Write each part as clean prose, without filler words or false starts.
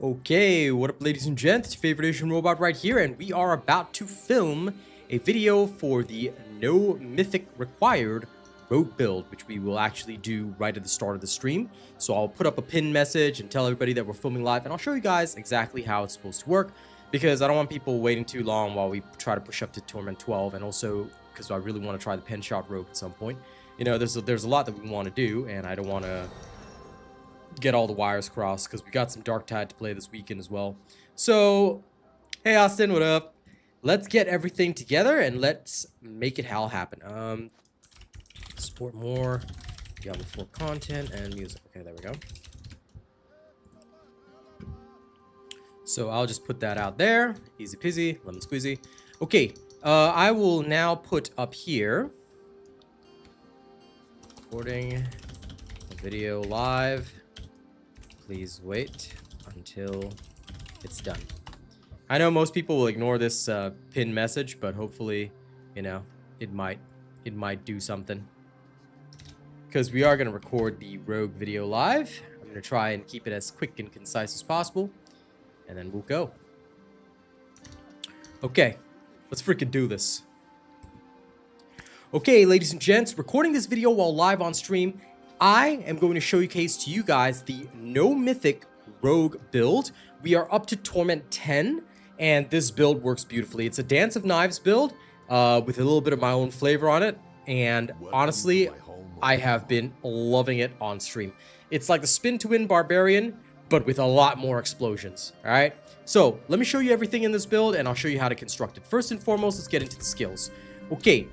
Okay, what up ladies and gents, it's your favorite Asian robot right here, and we are about to film a video for the no mythic required rogue build, which we will actually do right at the start of the stream. So I'll put up a pinned message and tell everybody that we're filming live, and I'll show you guys exactly how it's supposed to work, because I don't want people waiting too long while we try to push up to Torment 12, and also because I really want to try the pen shot rogue at some point. You know, there's a lot that we want to do, and I don't want to get all the wires crossed because we got some Dark Tide to play this weekend as well. So, hey Austin, what up? Let's get everything together and let's make it all happen. Support more, Diablo 4 content and music. Okay, there we go. So I'll just put that out there. Easy peasy, lemon squeezy. Okay, I will now put up here. Recording a video live. Please wait until it's done. I know most people will ignore this pinned message, but hopefully, you know, it might do something. Because we are going to record the rogue video live. I'm going to try and keep it as quick and concise as possible. And then we'll go. Okay, let's freaking do this. Okay, ladies and gents, recording this video while live on stream, I am going to showcase to you guys the no mythic rogue build. We are up to Torment 10, and this build works beautifully. It's a Dance of Knives build with a little bit of my own flavor on it, and honestly, I have been loving it on stream. It's like the Spin to Win Barbarian, but with a lot more explosions, all right? So, let me show you everything in this build, and I'll show you how to construct it. First and foremost, let's get into the skills. Okay.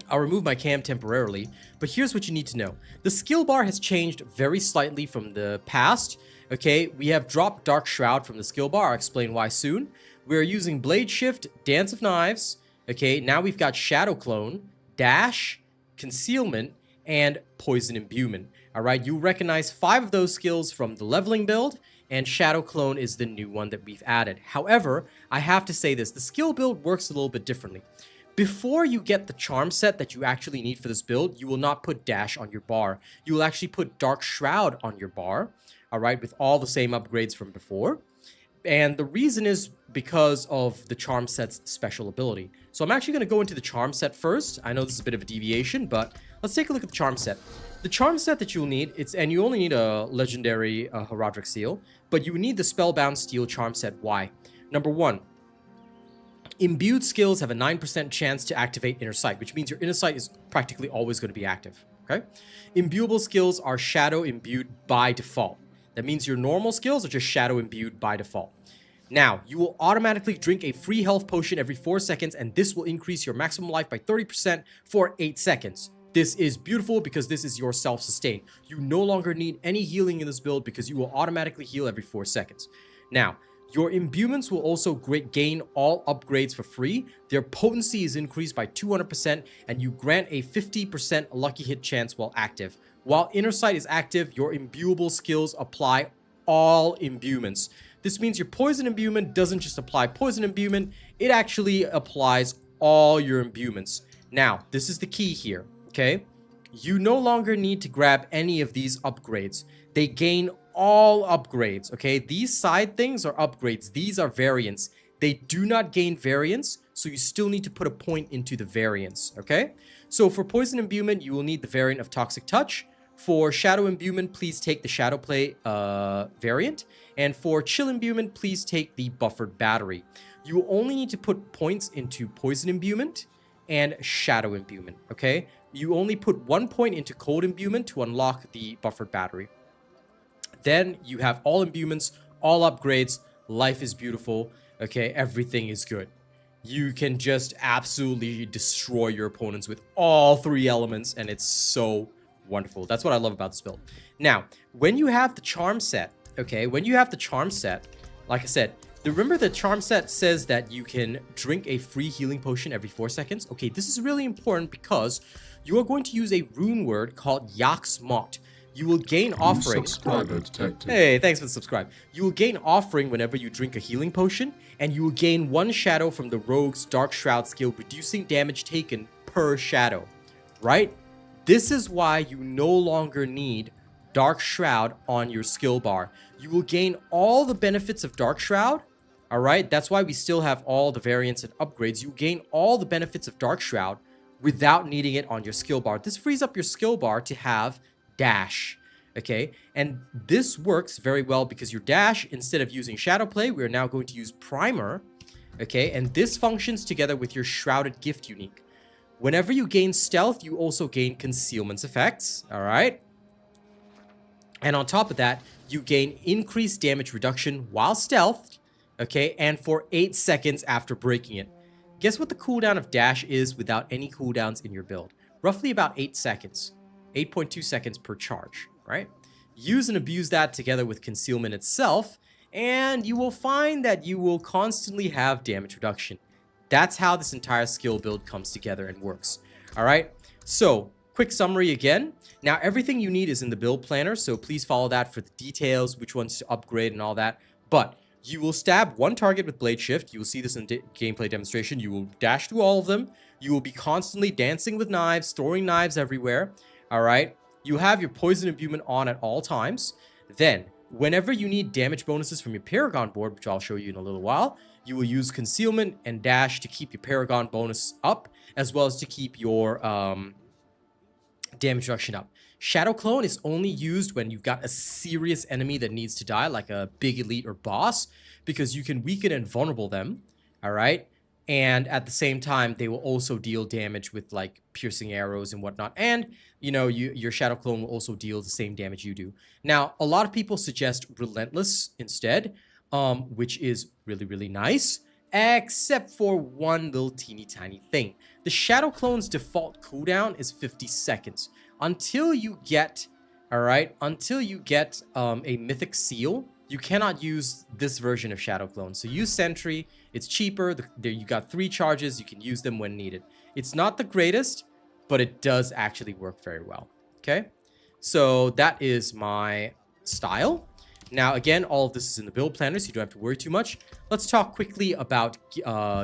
I'll remove my cam temporarily, but here's what you need to know. The skill bar has changed very slightly from the past. Okay, we have dropped Dark Shroud from the skill bar. I'll explain why soon. We're using Blade Shift, Dance of Knives. Okay, now we've got Shadow Clone, Dash, Concealment, and Poison Imbuement. All right, you recognize 5 of those skills from the leveling build, and Shadow Clone is the new one that we've added. However, I have to say this, the skill build works a little bit differently. Before you get the charm set that you actually need for this build, you will not put Dash on your bar. You will actually put Dark Shroud on your bar, all right, with all the same upgrades from before. And the reason is because of the charm set's special ability. So I'm actually going to go into the charm set first. I know this is a bit of a deviation, but let's take a look at the charm set. The charm set that you'll need, and you only need a legendary Heraldric Seal, but you need the Spellbound Steel charm set. Why? Number 1. Imbued skills have a 9% chance to activate Inner Sight, which means your Inner Sight is practically always going to be active, okay? Imbuable skills are Shadow Imbued by default. That means your normal skills are just Shadow Imbued by default. Now, you will automatically drink a free health potion every 4 seconds, and this will increase your maximum life by 30% for 8 seconds. This is beautiful because this is your self-sustain. You no longer need any healing in this build because you will automatically heal every 4 seconds. Now, your imbuements will also gain all upgrades for free. Their potency is increased by 200%, and you grant a 50% lucky hit chance while active. While Inner Sight is active, your imbuable skills apply all imbuements. This means your poison imbuement doesn't just apply poison imbuement, it actually applies all your imbuements. Now, this is the key here, okay? You no longer need to grab any of these upgrades. They gain all upgrades, okay? These side things are upgrades. These are variants. They do not gain variants, so you still need to put a point into the variants, okay? So for Poison Imbuement, you will need the variant of Toxic Touch. For Shadow Imbuement, please take the Shadow Play variant. And for Chill Imbuement, please take the Buffered Battery. You will only need to put points into Poison Imbuement and Shadow Imbuement, okay? You only put 1 point into Cold Imbuement to unlock the Buffered Battery. Then you have all imbuements, all upgrades, life is beautiful, okay, everything is good. You can just absolutely destroy your opponents with all 3 elements, and it's so wonderful. That's what I love about this build. Now, when you have the charm set, okay, when you have the charm set, like I said, remember the charm set says that you can drink a free healing potion every 4 seconds? Okay, this is really important because you are going to use a rune word called Yak's Mott. You will gain offering. Hey, thanks for the subscribe. You will gain offering whenever you drink a healing potion, and you will gain 1 shadow from the rogue's Dark Shroud skill, reducing damage taken per shadow. Right? This is why you no longer need Dark Shroud on your skill bar. You will gain all the benefits of Dark Shroud. All right, that's why we still have all the variants and upgrades. You gain all the benefits of Dark Shroud without needing it on your skill bar. This frees up your skill bar to have dash. Okay, and this works very well because your dash, instead of using Shadow Play, we are now going to use Primer. Okay, and this functions together with your Shrouded Gift unique. Whenever you gain stealth, you also gain concealment effects. All right. And on top of that, you gain increased damage reduction while stealthed, okay, and for 8 seconds after breaking it. Guess what the cooldown of dash is without any cooldowns in your build? Roughly about 8 seconds. 8.2 seconds per charge, right? Use and abuse that together with concealment itself, and you will find that you will constantly have damage reduction. That's how this entire skill build comes together and works. All right, so quick summary again. Now, everything you need is in the build planner, so please follow that for the details, which ones to upgrade and all that. But you will stab one target with Blade Shift. You will see this in gameplay demonstration. You will dash through all of them. You will be constantly dancing with knives, throwing knives everywhere. All right. You have your Poison Imbuement on at all times. Then, whenever you need damage bonuses from your Paragon board, which I'll show you in a little while, you will use Concealment and Dash to keep your Paragon bonus up, as well as to keep your damage reduction up. Shadow Clone is only used when you've got a serious enemy that needs to die, like a big elite or boss, because you can weaken and vulnerable them, all right? And at the same time, they will also deal damage with, like, piercing arrows and whatnot. And, you know, your Shadow Clone will also deal the same damage you do. Now, a lot of people suggest Relentless instead, which is really, really nice, except for one little teeny tiny thing. The Shadow Clone's default cooldown is 50 seconds. Until you get, all right, until you get a Mythic Seal, you cannot use this version of Shadow Clone. So use Sentry. It's cheaper. You got 3 charges. You can use them when needed. It's not the greatest, but it does actually work very well. Okay, so that is my style. Now, again, all of this is in the build planner, so you don't have to worry too much. Let's talk quickly about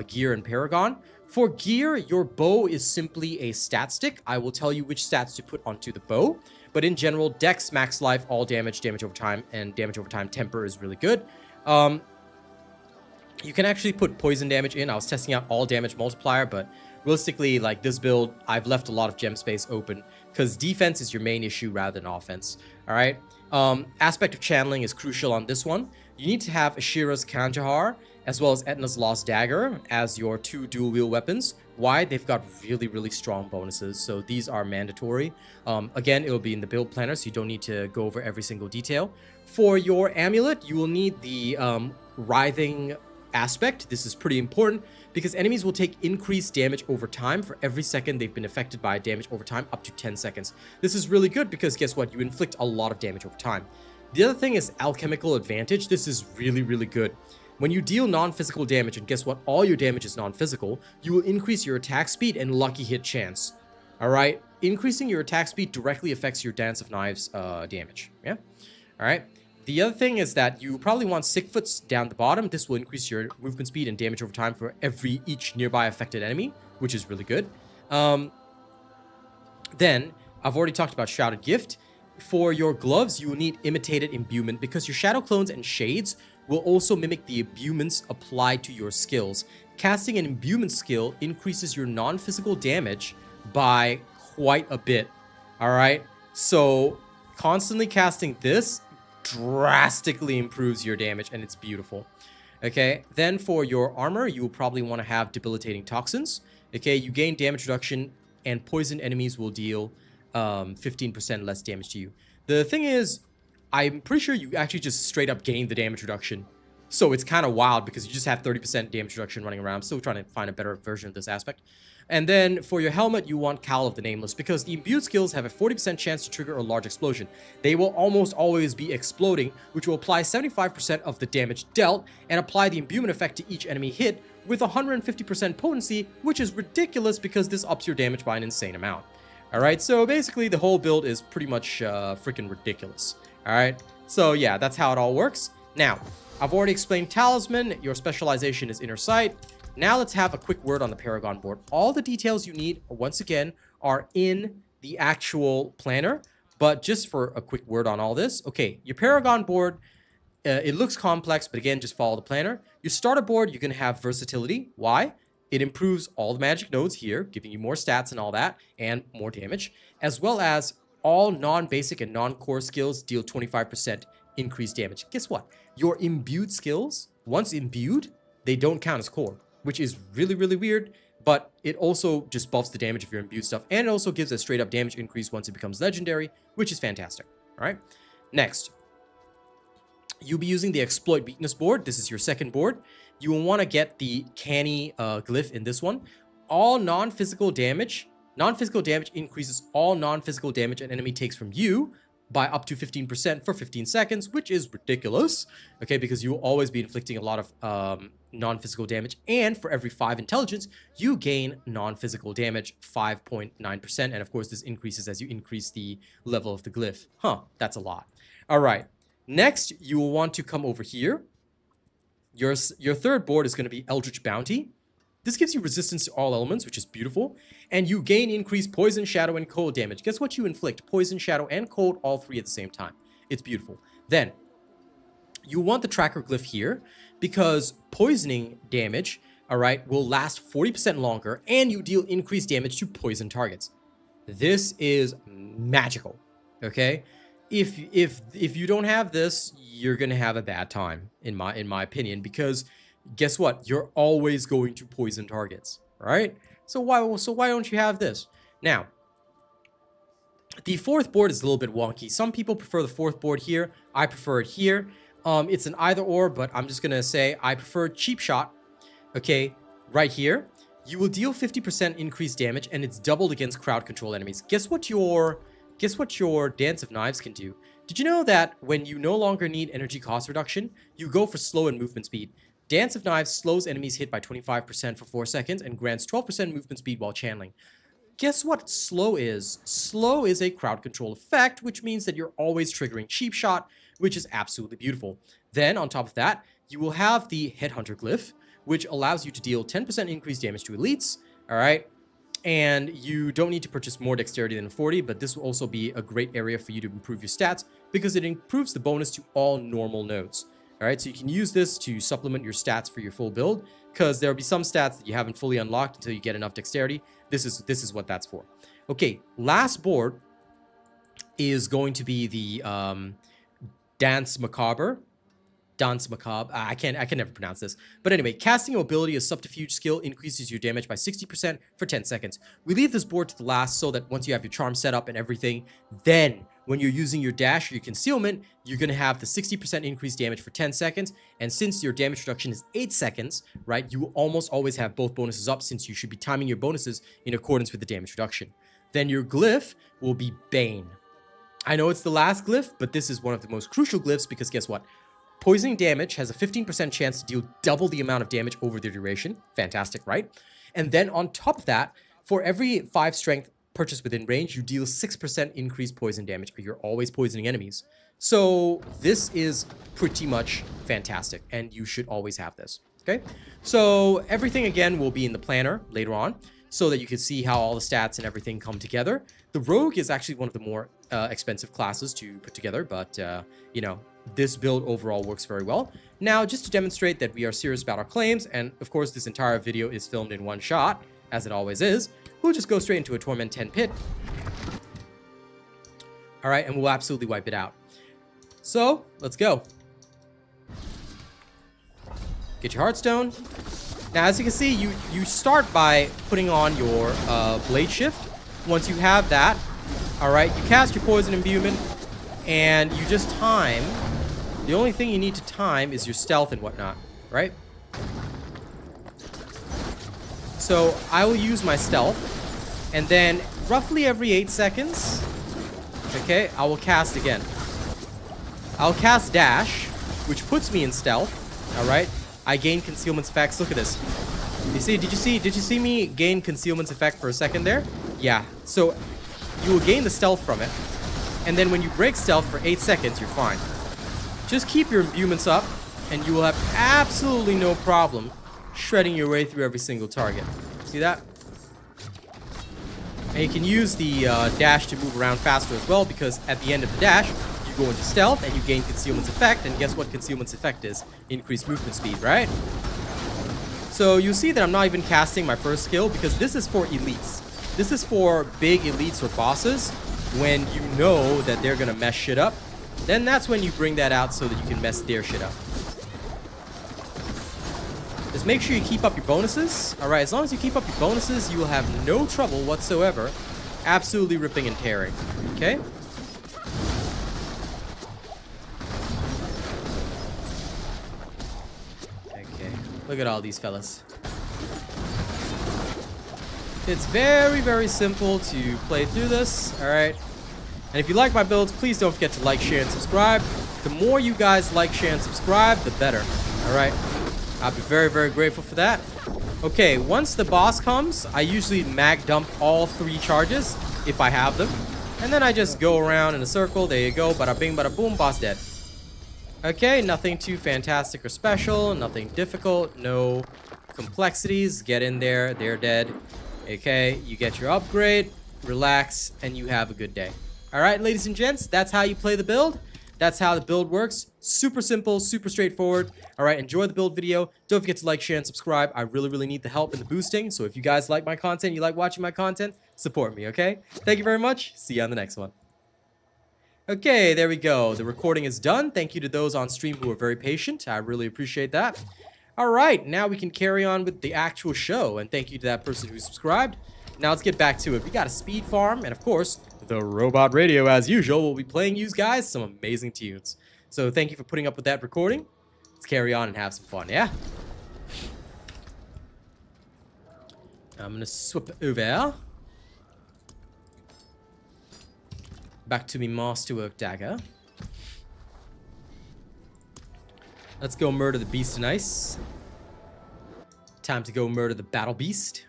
gear and Paragon. For gear, your bow is simply a stat stick. I will tell you which stats to put onto the bow. But in general, Dex, Max Life, all damage, damage over time, and damage over time temper is really good. You can actually put poison damage in. I was testing out all damage multiplier, but realistically, like this build, I've left a lot of gem space open because defense is your main issue rather than offense. All right. Aspect of channeling is crucial on this one. You need to have Ashira's Kanjahar as well as Etna's Lost Dagger as your 2 dual wield weapons. Why? They've got really, really strong bonuses, so these are mandatory. Again, it will be in the build planner, so you don't need to go over every single detail. For your amulet, you will need the Writhing aspect. This is pretty important because enemies will take increased damage over time for every second they've been affected by damage over time, up to 10 seconds. This is really good because guess what? You inflict a lot of damage over time. The other thing is Alchemical Advantage. This is really, really good. When you deal non-physical damage, and guess what? All your damage is non-physical, you will increase your attack speed and lucky hit chance. All right? Increasing your attack speed directly affects your Dance of Knives damage. Yeah? All right? The other thing is that you probably want Sickfoots down the bottom. This will increase your movement speed and damage over time for each nearby affected enemy, which is really good. Then, I've already talked about Shrouded Gift. For your gloves, you will need Imitated Imbuement because your Shadow Clones and Shades will also mimic the imbuements applied to your skills. Casting an imbuement skill increases your non-physical damage by quite a bit. All right? So, constantly casting this drastically improves your damage, and it's beautiful. Okay? Then for your armor, you will probably want to have Debilitating Toxins. Okay? You gain damage reduction, and poison enemies will deal 15% less damage to you. The thing is, I'm pretty sure you actually just straight up gain the damage reduction. So it's kind of wild because you just have 30% damage reduction running around. I'm still trying to find a better version of this aspect. And then for your helmet, you want Cowl of the Nameless because the imbued skills have a 40% chance to trigger a large explosion. They will almost always be exploding, which will apply 75% of the damage dealt and apply the imbuement effect to each enemy hit with 150% potency, which is ridiculous because this ups your damage by an insane amount. All right, so basically the whole build is pretty much freaking ridiculous. All right, so yeah, that's how it all works. Now, I've already explained Talisman. Your specialization is Inner Sight. Now let's have a quick word on the Paragon board. All the details you need, once again, are in the actual planner, But just for a quick word on all this, okay, your Paragon board, it looks complex, but again, just follow the planner. Your starter board, you're going to have versatility. Why? It improves all the magic nodes here, giving you more stats and all that, and more damage, as well as all non-basic and non-core skills deal 25% increased damage. Guess what? Your imbued skills, once imbued, they don't count as core, which is really, really weird, but it also just buffs the damage of your imbued stuff, and it also gives a straight-up damage increase once it becomes legendary, which is fantastic. All right? Next, you'll be using the Exploit Weakness board. This is your second board. You will want to get the Canny Glyph in this one. All non-physical damage increases all non-physical damage an enemy takes from you by up to 15% for 15 seconds, which is ridiculous, okay, because you will always be inflicting a lot of non-physical damage, and for every 5 intelligence, you gain non-physical damage 5.9%, and of course, this increases as you increase the level of the glyph. That's a lot. All right, next, you will want to come over here. Your third board is going to be Eldritch Bounty. This gives you resistance to all elements, which is beautiful. And you gain increased poison, shadow, and cold damage. Guess what? You inflict poison, shadow, and cold, all 3 at the same time. It's beautiful. Then, you want the tracker glyph here because poisoning damage, all right, will last 40% longer, and you deal increased damage to poison targets. This is magical, okay? If you don't have this, you're gonna have a bad time, in my opinion, because guess what? You're always going to poison targets, right? So why don't you have this? Now, the fourth board is a little bit wonky. Some people prefer the fourth board here. I prefer it here. It's an either or, but I'm just gonna say I prefer Cheap Shot. Okay, right here. You will deal 50% increased damage, and it's doubled against crowd control enemies. Guess what your Dance of Knives can do? Did you know that when you no longer need energy cost reduction, you go for slow and movement speed? Dance of Knives slows enemies hit by 25% for 4 seconds and grants 12% movement speed while channeling. Guess what slow is? Slow is a crowd control effect, which means that you're always triggering Cheap Shot, which is absolutely beautiful. Then, on top of that, you will have the Headhunter Glyph, which allows you to deal 10% increased damage to elites, all right? And you don't need to purchase more dexterity than 40, but this will also be a great area for you to improve your stats because it improves the bonus to all normal nodes. All right, so you can use this to supplement your stats for your full build because there will be some stats that you haven't fully unlocked until you get enough dexterity. This is what that's for. Okay, last board is going to be the Dance Macabre. I can never pronounce this. But anyway, casting ability, a subterfuge skill, increases your damage by 60% for 10 seconds. We leave this board to the last so that once you have your charm set up and everything, then when you're using your dash or your concealment, you're going to have the 60% increased damage for 10 seconds. And since your damage reduction is 8 seconds, right, you will almost always have both bonuses up since you should be timing your bonuses in accordance with the damage reduction. Then your glyph will be Bane. I know it's the last glyph, but this is one of the most crucial glyphs because guess what? Poisoning damage has a 15% chance to deal double the amount of damage over the duration. Fantastic, right? And then on top of that, for every 5 strength purchased within range, you deal 6% increased poison damage, or you're always poisoning enemies. So this is pretty much fantastic, and you should always have this, okay? So everything, again, will be in the planner later on, so that you can see how all the stats and everything come together. The Rogue is actually one of the more expensive classes to put together, but, you know, this build overall works very well. Now, just to demonstrate that we are serious about our claims, and of course this entire video is filmed in one shot, as it always is, we'll just go straight into a Torment 10 Pit. Alright, and we'll absolutely wipe it out. So, let's go. Get your Heartstone. Now, as you can see, you start by putting on your Blade Shift. Once you have that, alright, you cast your Poison Imbuement, and you just time. The only thing you need to time is your stealth and whatnot, right? So I will use my stealth, and then roughly every 8 seconds, okay, I will cast again. I'll cast Dash, which puts me in stealth, all right? I gain concealment's effects. Look at this. You see? Did you see me gain concealment's effect for a second there? Yeah. So you will gain the stealth from it, and then when you break stealth for 8 seconds, you're fine. Just keep your imbuements up, and you will have absolutely no problem shredding your way through every single target. See that? And you can use the dash to move around faster as well, because at the end of the dash, you go into stealth and you gain Concealment's effect. And guess what Concealment's effect is? Increased movement speed, right? So you'll see that I'm not even casting my first skill, because this is for elites. This is for big elites or bosses. When you know that they're gonna mess shit up, then that's when you bring that out so that you can mess their shit up. Just make sure you keep up your bonuses. Alright, as long as you keep up your bonuses, you will have no trouble whatsoever absolutely ripping and tearing. Okay? Okay, look at all these fellas. It's very, very simple to play through this, alright? And if you like my builds, please don't forget to like, share, and subscribe. The more you guys like, share, and subscribe, the better, alright? I'll be very, very grateful for that. Okay, once the boss comes, I usually mag dump all 3 charges, if I have them. And then I just go around in a circle, there you go, bada bing, bada boom, boss dead. Okay, nothing too fantastic or special, nothing difficult, no complexities, get in there, they're dead. Okay, you get your upgrade, relax, and you have a good day. Alright, ladies and gents, that's how you play the build. That's how the build works. Super simple, super straightforward. Alright, enjoy the build video. Don't forget to like, share, and subscribe. I really, really need the help in the boosting. So if you guys like my content, you like watching my content, support me, okay? Thank you very much. See you on the next one. Okay, there we go. The recording is done. Thank you to those on stream who are very patient. I really appreciate that. Alright, now we can carry on with the actual show. And thank you to that person who subscribed. Now let's get back to it. We got a speed farm, and of course, the robot radio, as usual, will be playing you guys some amazing tunes. So thank you for putting up with that recording. Let's carry on and have some fun, yeah? I'm gonna swap over. Back to me masterwork dagger. Let's go murder the beast and ice. Time to go murder the battle beast.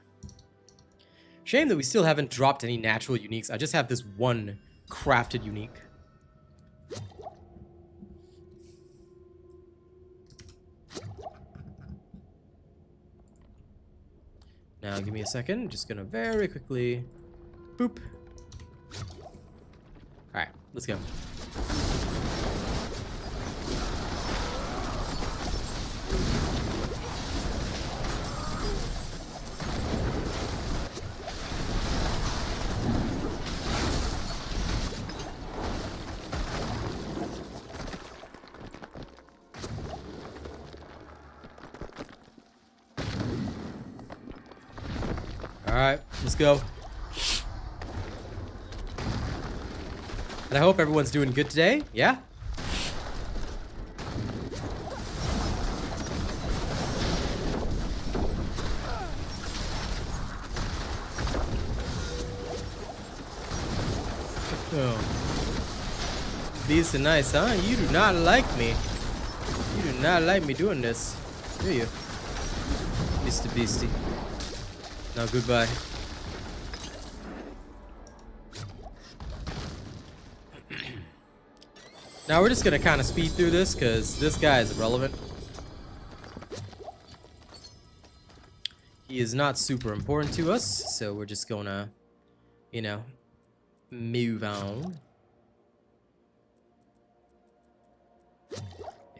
Shame that we still haven't dropped any natural uniques. I just have this one crafted unique. Now give me a second. Just gonna very quickly boop. Alright, let's go. Alright, let's go. And I hope everyone's doing good today. Yeah? Oh. Beast and nice, huh? You do not like me. You do not like me doing this, do you? Mr. Beastie. No, goodbye. Now we're just gonna kind of speed through this because this guy is irrelevant. He is not super important to us, so we're just gonna, you know, move on.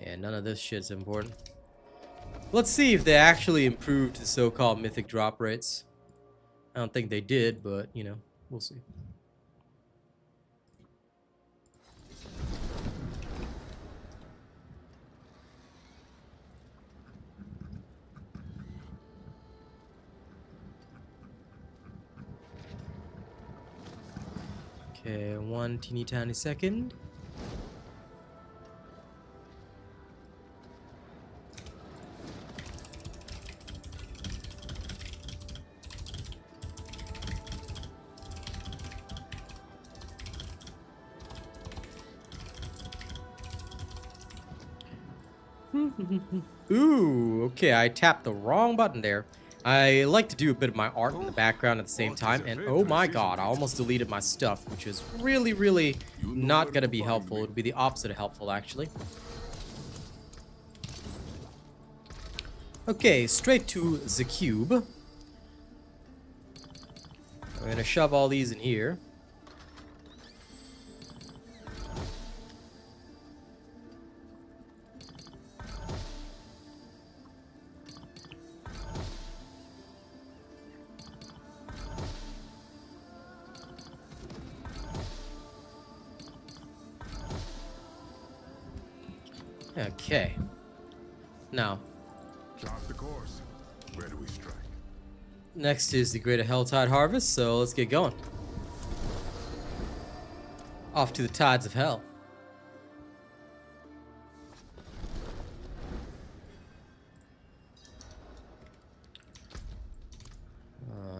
And none of this shit's important. Let's see if they actually improved the so-called mythic drop rates. I don't think they did, but, you know, we'll see. Okay, one teeny tiny second. Ooh, okay, I tapped the wrong button there. I like to do a bit of my art in the background at the same time, and oh my god, I almost deleted my stuff, which is really, really not gonna be helpful. It would be the opposite of helpful, actually. Okay, straight to the cube. We're gonna shove all these in here. Okay. Now, Chart the course. Where do we strike? next is the Greater Helltide Harvest, so let's get going. Off to the tides of hell.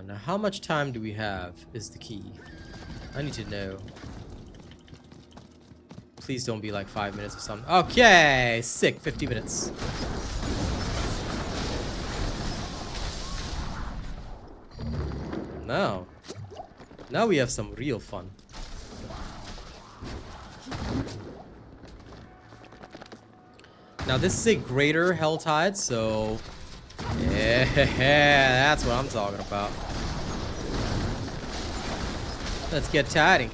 Now, how much time do we have is the key. I need to know. Please don't be like 5 minutes or something. Okay, sick. 50 minutes. Now we have some real fun. Now this is a greater Helltide, so yeah, that's what I'm talking about. Let's get tiding.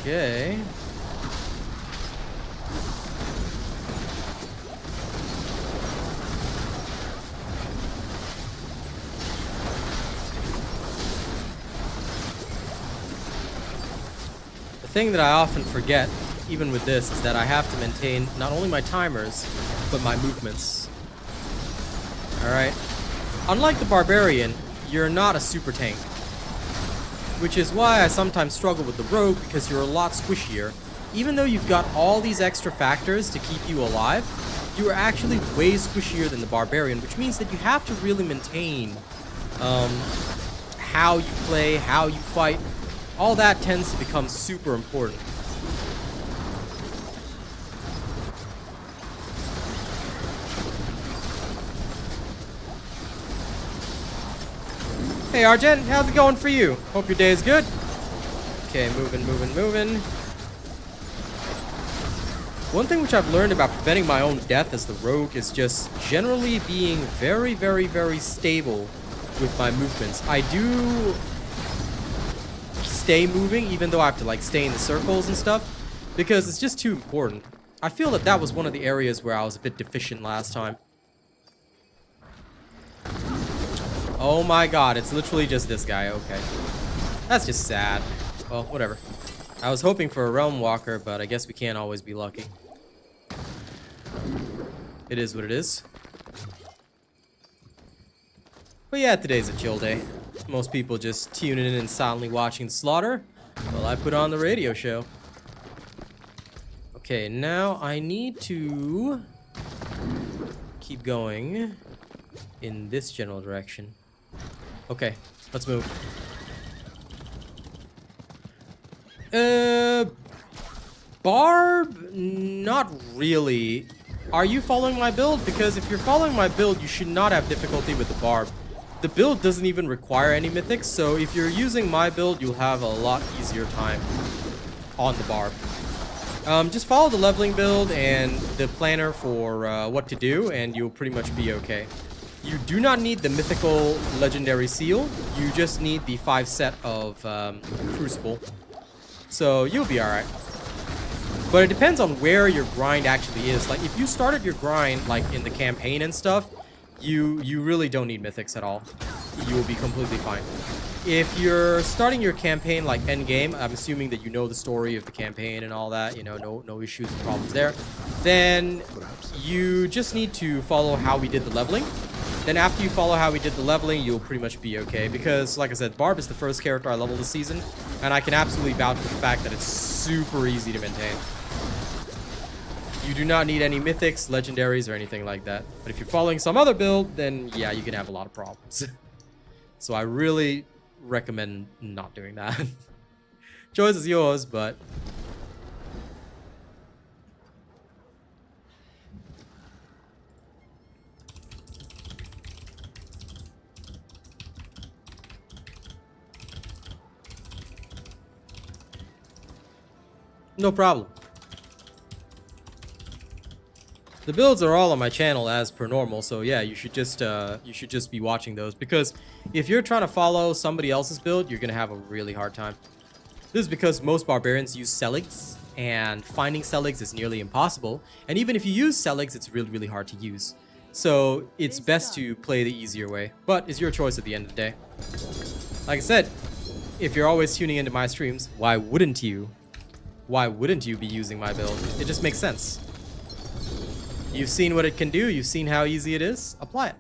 Okay. The thing that I often forget, even with this, is that I have to maintain not only my timers, but my movements. Alright? Unlike the Barbarian, you're not a super tank. Which is why I sometimes struggle with the Rogue, because you're a lot squishier. Even though you've got all these extra factors to keep you alive, you are actually way squishier than the Barbarian, which means that you have to really maintain how you play, how you fight. All that tends to become super important. Hey Argent, how's it going for you? Hope your day is good. Okay, moving. One thing which I've learned about preventing my own death as the Rogue is just generally being very, very, very stable with my movements. I do stay moving, even though I have to like stay in the circles and stuff, because it's just too important. I feel that that was one of the areas where I was a bit deficient last time. Oh my god, it's literally just this guy, okay. That's just sad. Well, whatever. I was hoping for a Realm Walker, but I guess we can't always be lucky. It is what it is. But yeah, today's a chill day. Most people just tuning in and silently watching the slaughter, while I put on the radio show. Okay, now I need to keep going in this general direction. Okay, let's move. Barb? Not really. Are you following my build? Because if you're following my build, you should not have difficulty with the Barb. The build doesn't even require any Mythics, so if you're using my build, you'll have a lot easier time on the Barb. Just follow the leveling build and the planner for what to do, and you'll pretty much be okay. You do not need the mythical legendary seal. You just need the 5 set of Crucible. So you'll be alright. But it depends on where your grind actually is. Like, if you started your grind, like, in the campaign and stuff, you really don't need Mythics at all. You will be completely fine. If you're starting your campaign, like, endgame, I'm assuming that you know the story of the campaign and all that, you know, no issues and problems there, then you just need to follow how we did the leveling. Then after you follow how we did the leveling, you'll pretty much be okay. Because, like I said, Barb is the first character I leveled this season. And I can absolutely vouch for the fact that it's super easy to maintain. You do not need any mythics, legendaries, or anything like that. But if you're following some other build, then yeah, you can have a lot of problems. So I really recommend not doing that. Choice is yours, but... no problem. The builds are all on my channel as per normal, so yeah, you should just be watching those, because if you're trying to follow somebody else's build, you're gonna have a really hard time. This is because most barbarians use Celigs, and finding Celigs is nearly impossible, and even if you use Celigs, it's really, really hard to use. So it's best to play the easier way, but it's your choice at the end of the day. Like I said, if you're always tuning into my streams, why wouldn't you? Why wouldn't you be using my build? It just makes sense. You've seen what it can do. You've seen how easy it is. Apply it.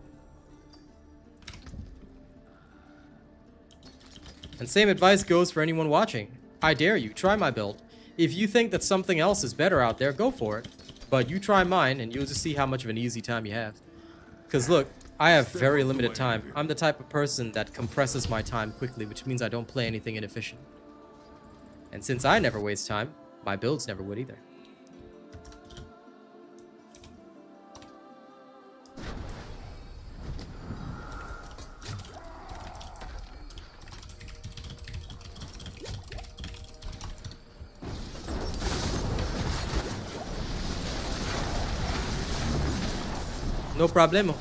And same advice goes for anyone watching. I dare you, try my build. If you think that something else is better out there, go for it. But you try mine and you'll just see how much of an easy time you have. Because look, I have very limited time. I'm the type of person that compresses my time quickly, which means I don't play anything inefficient. And since I never waste time, my builds never would either. No problemo.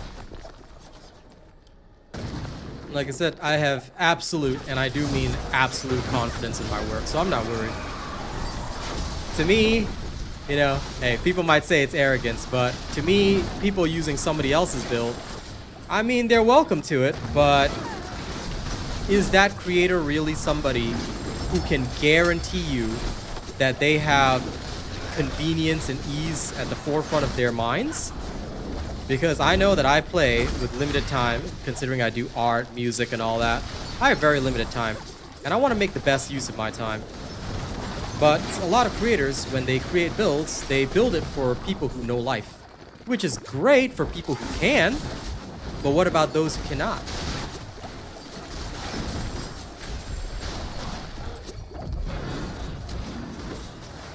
Like I said, I have absolute, and I do mean absolute, confidence in my work, so I'm not worried. To me, you know, hey, people might say it's arrogance, but to me, people using somebody else's build, I mean, they're welcome to it, but is that creator really somebody who can guarantee you that they have convenience and ease at the forefront of their minds? Because I know that I play with limited time, considering I do art, music, and all that. I have very limited time, and I want to make the best use of my time. But a lot of creators, when they create builds, they build it for people who know life, which is great for people who can, but what about those who cannot?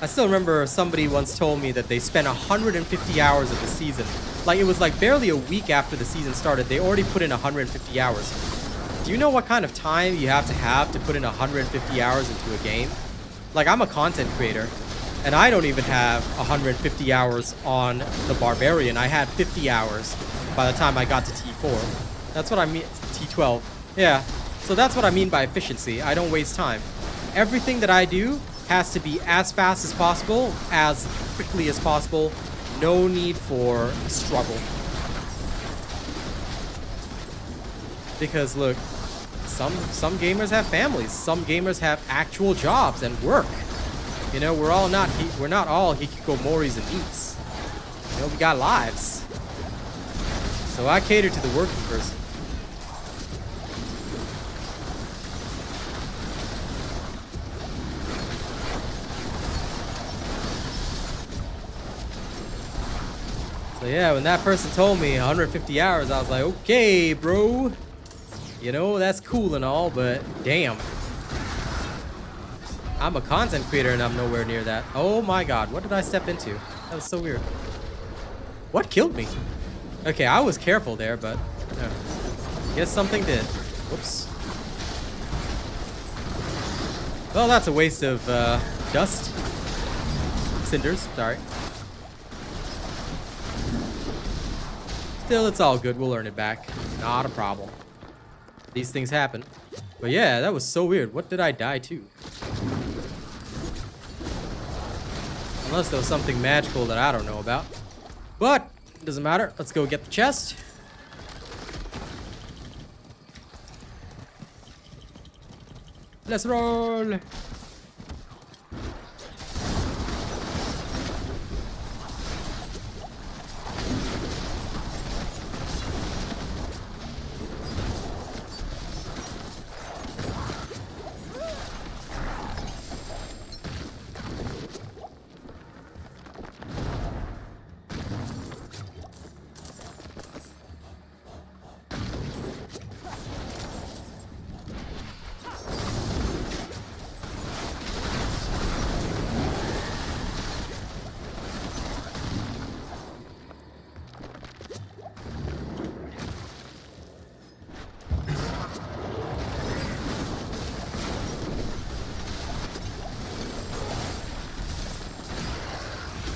I still remember somebody once told me that they spent 150 hours of the season. Like, it was like barely a week after the season started, they already put in 150 hours. Do you know what kind of time you have to put in 150 hours into a game? Like, I'm a content creator, and I don't even have 150 hours on the Barbarian. I had 50 hours by the time I got to T4. That's what I mean, T12. Yeah, so that's what I mean by efficiency. I don't waste time. Everything that I do has to be as fast as possible, as quickly as possible. No need for struggle. Because look, some gamers have families. Some gamers have actual jobs and work. You know, we're not all hikikomoris and eats. You know, we got lives. So I cater to the working person. So yeah, when that person told me 150 hours, I was like, okay, bro. You know, that's cool and all, but damn. I'm a content creator and I'm nowhere near that. Oh my god, what did I step into? That was so weird. What killed me? Okay, I was careful there, but guess something did. Whoops. Well, that's a waste of dust. Cinders, sorry. Still, it's all good. We'll earn it back. Not a problem. These things happen. But yeah, that was so weird. What did I die to? Unless there was something magical that I don't know about. But, it doesn't matter. Let's go get the chest. Let's roll.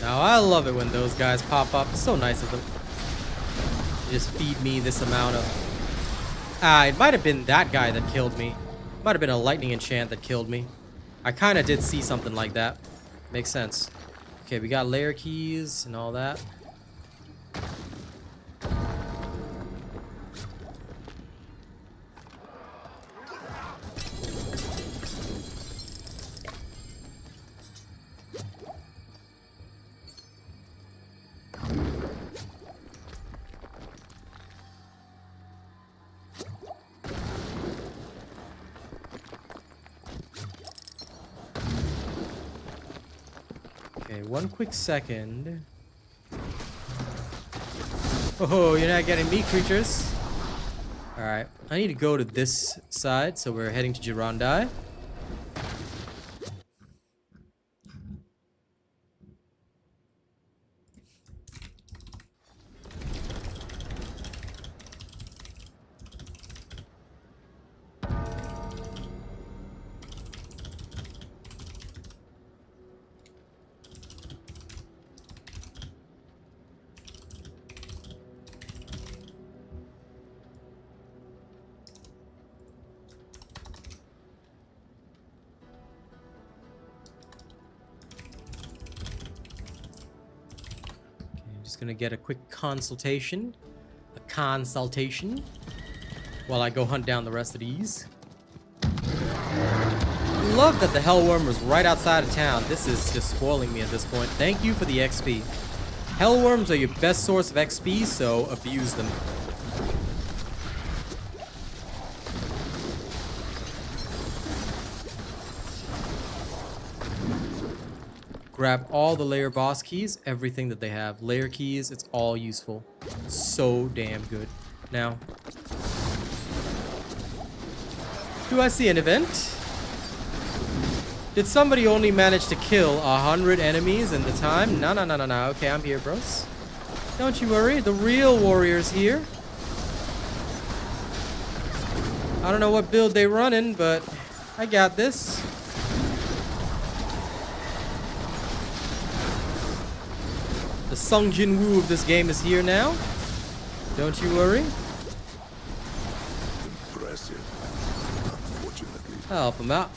Now I love it when those guys pop up. So nice of them. They just feed me this amount of... it might have been that guy that killed me. Might have been a lightning enchant that killed me. I kind of did see something like that. Makes sense. Okay, we got layer keys and all that. Okay, one quick second. Oh, you're not getting me, creatures. Alright, I need to go to this side, so we're heading to Girondai. Gonna get a quick consultation. While I go hunt down the rest of these. Love that the Hellworm was right outside of town. This is just spoiling me at this point. Thank you for the XP. Hellworms are your best source of XP, so abuse them. Grab all the layer boss keys, everything that they have. Layer keys, it's all useful. So damn good. Now, do I see an event? Did somebody only manage to kill 100 enemies in the time? No. Okay, I'm here, bros. Don't you worry, the real warrior's here. I don't know what build they running, but I got this. The Sung Jin Woo of this game is here now. Don't you worry. Impressive. Unfortunately. I'll help him out.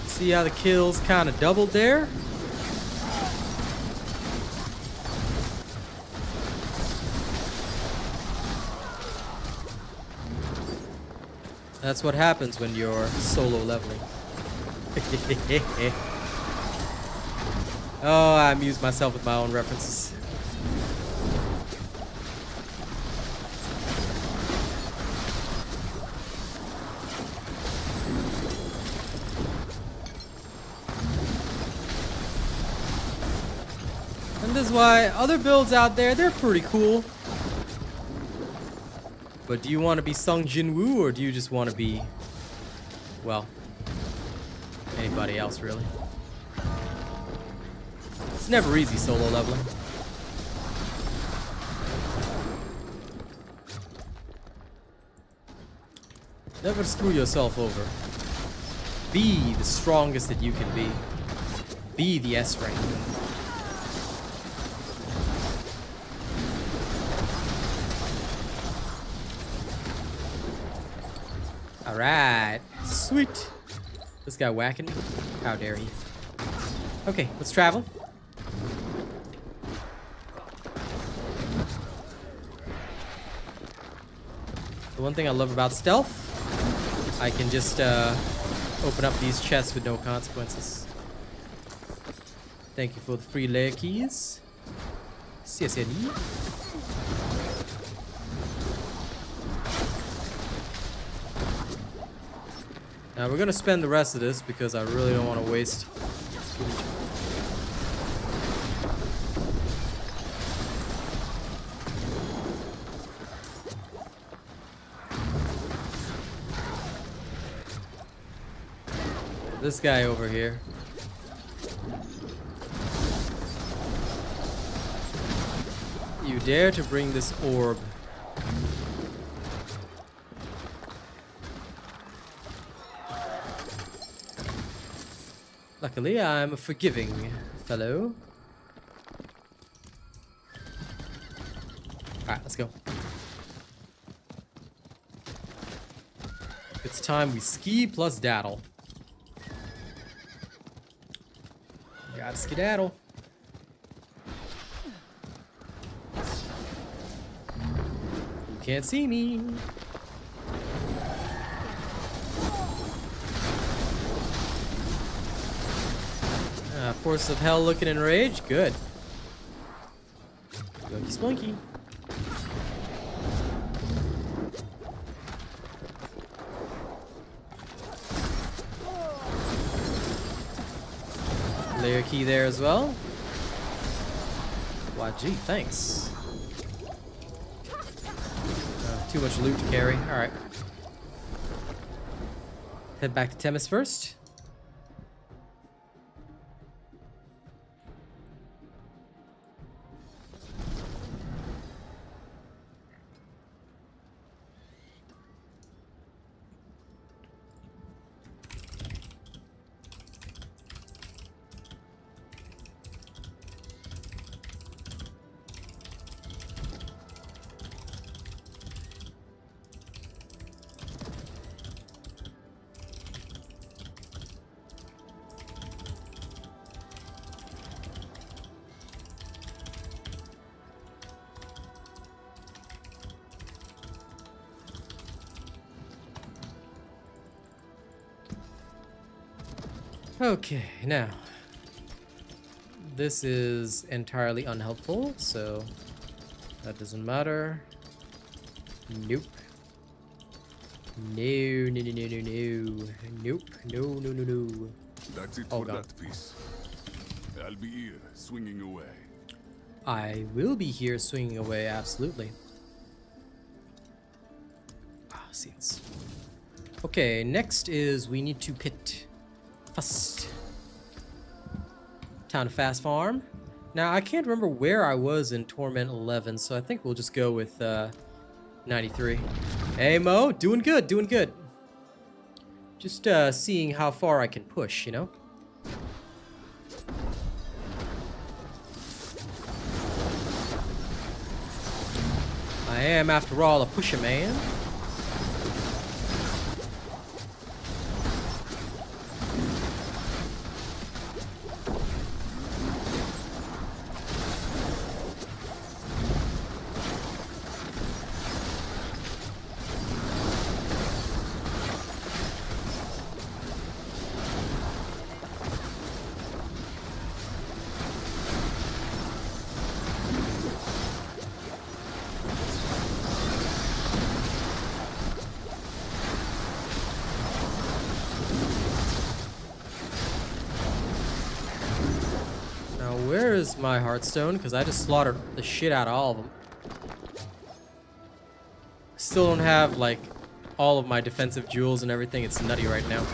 See how the kills kind of doubled there? That's what happens when you're solo leveling. Oh, I amuse myself with my own references. And this is why other builds out there, they're pretty cool. But do you want to be Sung Jin Woo, or do you just want to be, well, anybody else really? It's never easy solo leveling. Never screw yourself over. Be the strongest that you can be. Be the S rank. Alright. Sweet. This guy whacking me? How dare he? Okay, let's travel. The one thing I love about stealth, I can just open up these chests with no consequences. Thank you for the free layer keys. CSNE. Now we're gonna spend the rest of this because I really don't want to waste. This guy over here. You dare to bring this orb. Luckily, I'm a forgiving fellow. Alright, let's go. It's time we ski plus daddle. Gotta skedaddle. You can't see me. Force of hell looking enraged. Good. Splunky splunky. Layer key there as well. Why, gee, thanks. Too much loot to carry. Alright. Head back to Themis first. Okay, now this is entirely unhelpful, so that doesn't matter. Nope. No, no, no, no, no, no. Nope. No, no, no, no. That's it Oh, for God. that piece. I'll be here, swinging away. I will be here swinging away, absolutely. Ah, seals. Okay, next is we need to pit first. Town to fast farm. Now, I can't remember where I was in Torment 11, so I think we'll just go with 93. Hey, Mo, doing good, doing good. Just seeing how far I can push, you know? I am, after all, a pusher man. Where is my Hearthstone? Because I just slaughtered the shit out of all of them. Still don't have, like, all of my defensive jewels and everything. It's nutty right now.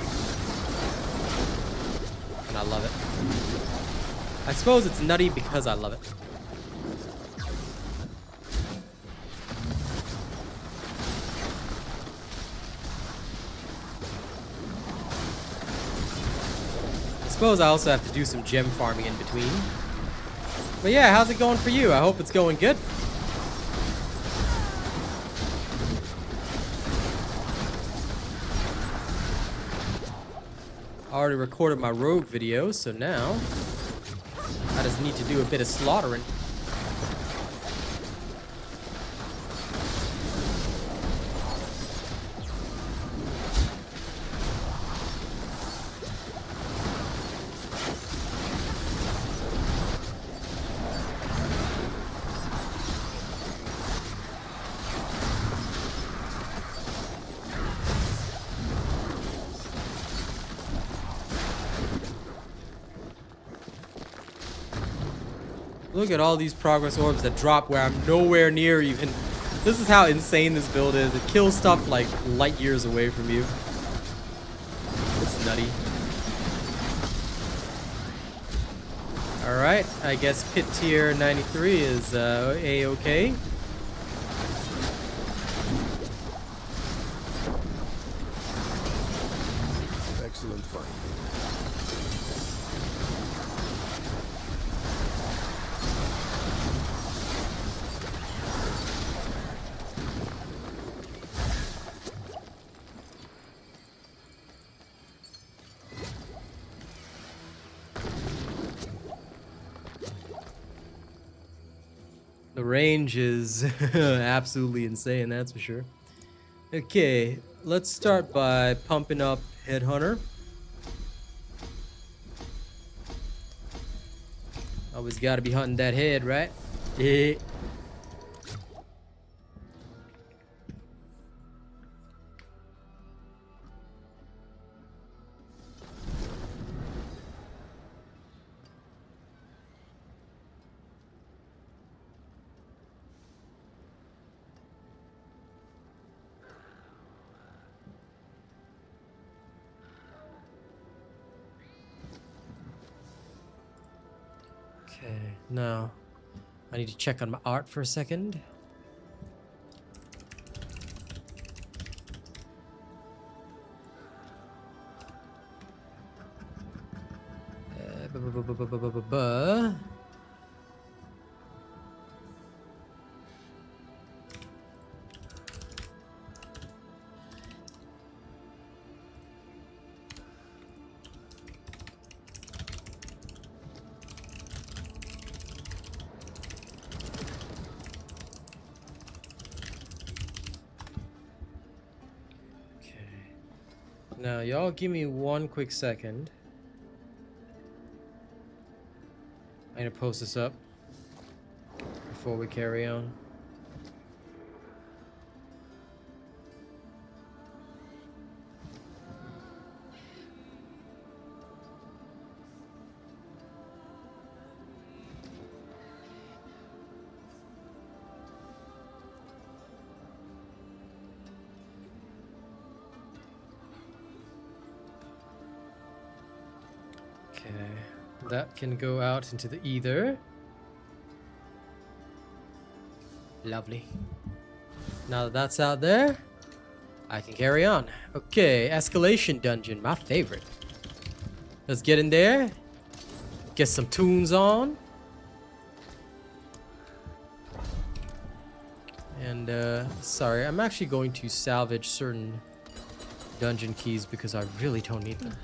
And I love it. I suppose it's nutty because I love it. I suppose I also have to do some gem farming in between. But yeah, how's it going for you? I hope it's going good. I already recorded my rogue video, so now I just need to do a bit of slaughtering. Look at all these progress orbs that drop where I'm nowhere near even. This is how insane this build is. It kills stuff like light years away from you. It's nutty. Alright, I guess pit tier 93 is A-okay. Excellent fight. The range is absolutely insane, that's for sure. Okay, let's start by pumping up Headhunter. Always gotta be hunting that head, right? Yeah. Okay, now I need to check on my art for a second. Ba-ba-ba-ba-ba-ba-ba. Now, y'all give me one quick second. I'm gonna post this up before we carry on. Okay, that can go out into the ether. Lovely. Now that that's out there, I can carry on. Okay, escalation dungeon, my favorite. Let's get in there, get some tunes on. And, sorry, I'm actually going to salvage certain dungeon keys because I really don't need them.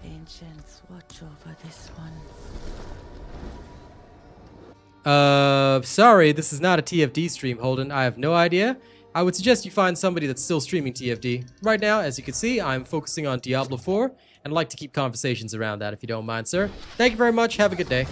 Ancients, watch over this one. Sorry, this is not a TFD stream, Holden. I have no idea. I would suggest you find somebody that's still streaming TFD. Right now, as you can see, I'm focusing on Diablo 4, and I'd like to keep conversations around that if you don't mind, sir. Thank you very much. Have a good day.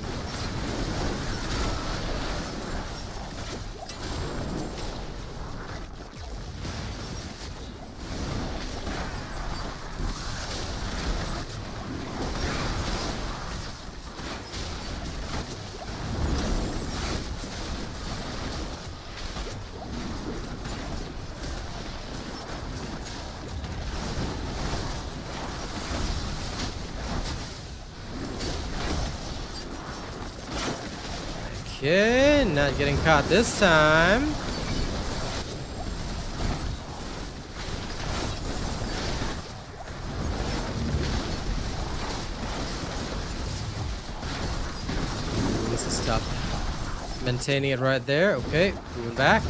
Okay, not getting caught this time. Ooh, this is tough. Maintaining it right there. Okay, moving back.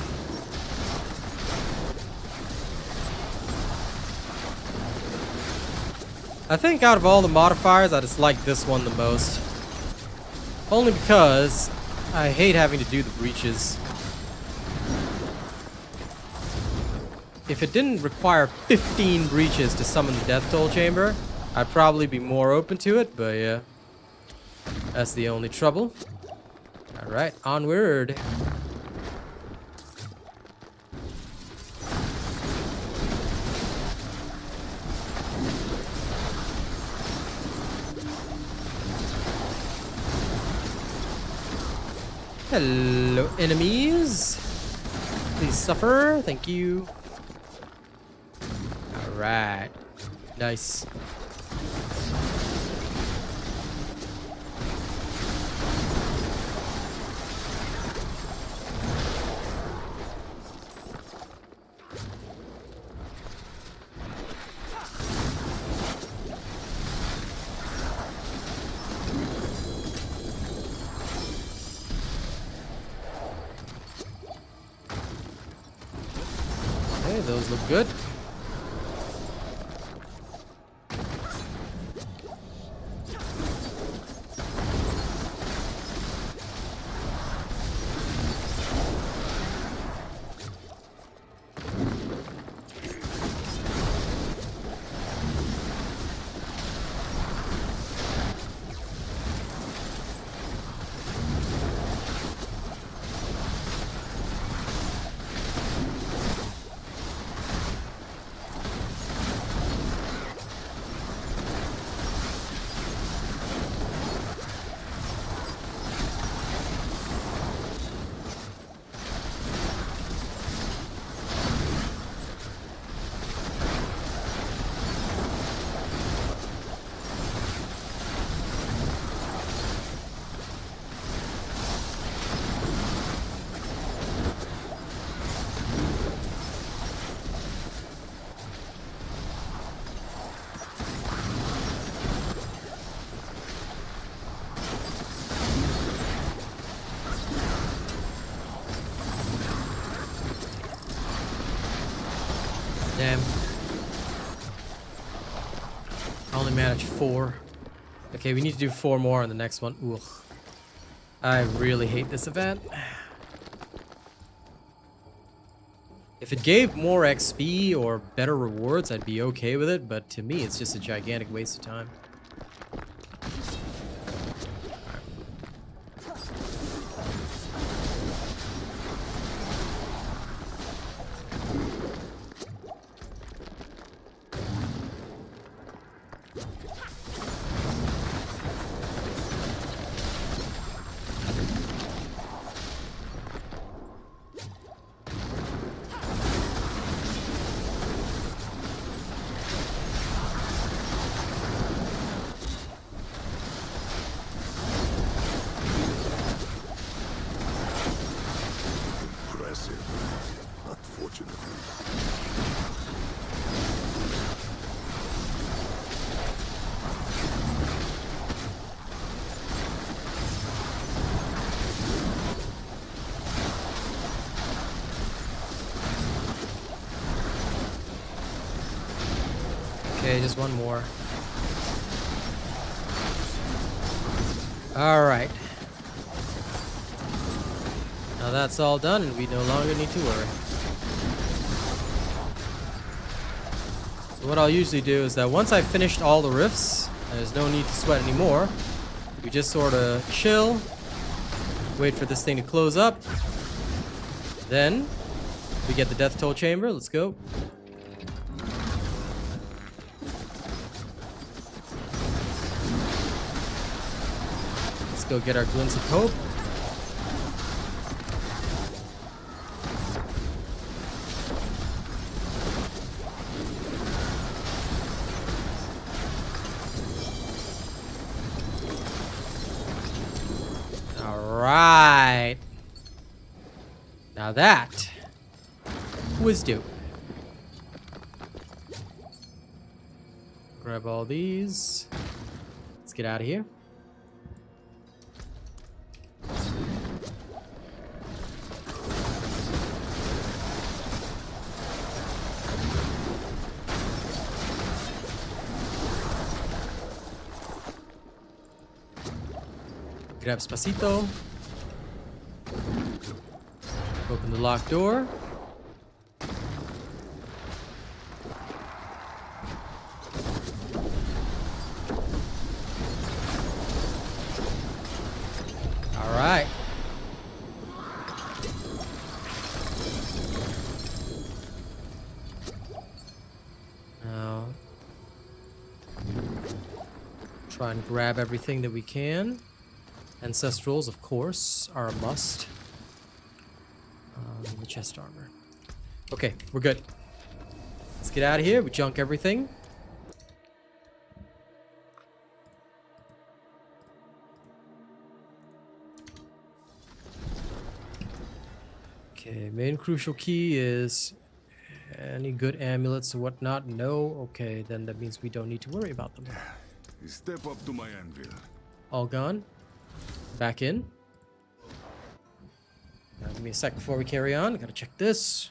I think out of all the modifiers, I just like this one the most. Only because I hate having to do the breaches. If it didn't require 15 breaches to summon the Death Toll Chamber, I'd probably be more open to it, but yeah. That's the only trouble. Alright, onward. Hello, enemies. Please suffer. Thank you. Alright. Nice. Okay, those look good. Damn. I only managed 4. Okay, we need to do 4 more on the next one. Ugh. I really hate this event. If it gave more XP or better rewards, I'd be okay with it, but to me, it's just a gigantic waste of time. Okay, just one more. Alright. Now that's all done and we no longer need to worry. So what I'll usually do is that once I've finished all the rifts, there's no need to sweat anymore. We just sort of chill, wait for this thing to close up. Then we get the death toll chamber. Let's go. Let's go get our glints of hope. Alright. Now that was dope. Grab all these. Let's get out of here. Grab Spacito. Open the locked door. All right. Now, try and grab everything that we can. Ancestrals, of course, are a must. The chest armor. Okay, we're good. Let's get out of here. We junk everything. Okay, main crucial key is any good amulets or whatnot. No. Okay, then that means we don't need to worry about them. Step up to my anvil. All gone. Back in. Now, give me a sec before we carry on. Gotta check this.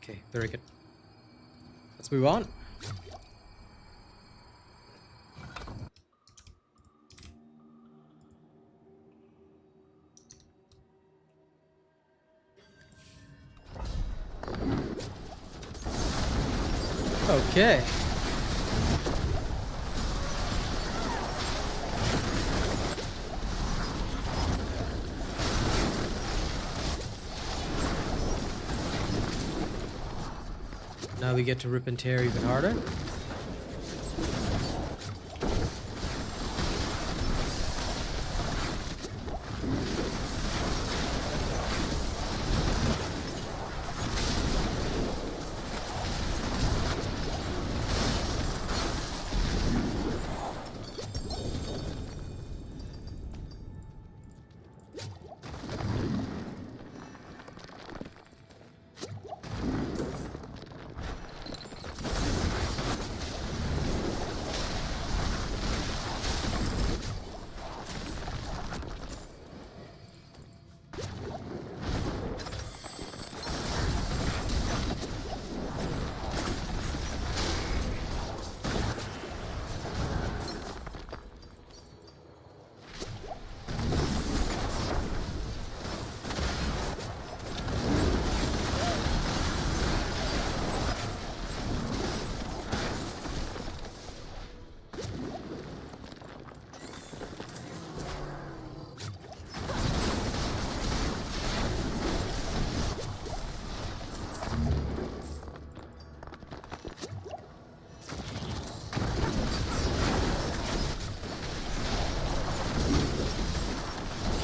Okay, very good. Let's move on. Okay. Now we get to rip and tear even harder.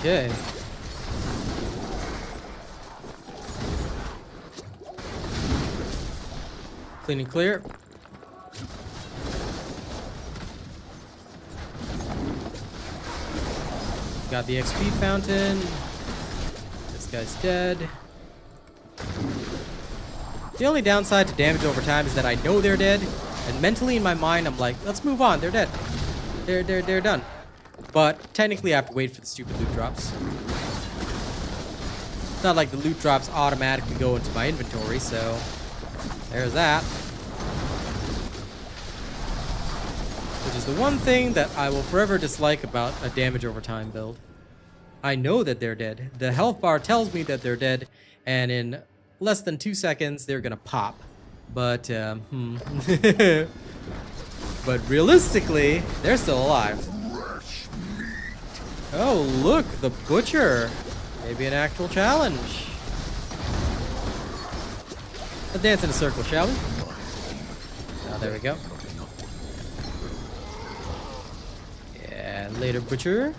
Okay. Clean and clear. Got the XP fountain. This guy's dead. The only downside to damage over time is that I know they're dead, and mentally in my mind I'm like, let's move on. They're dead. They're done. But technically I have to wait for the stupid loot drops. It's not like the loot drops automatically go into my inventory, so there's that. Which is the one thing that I will forever dislike about a damage over time build. I know that they're dead. The health bar tells me that they're dead, and in less than 2 seconds they're gonna pop. But but realistically, they're still alive. Oh, look, the butcher. Maybe an actual challenge. Let's dance in a circle, shall we? Oh, there we go. Yeah, later, butcher.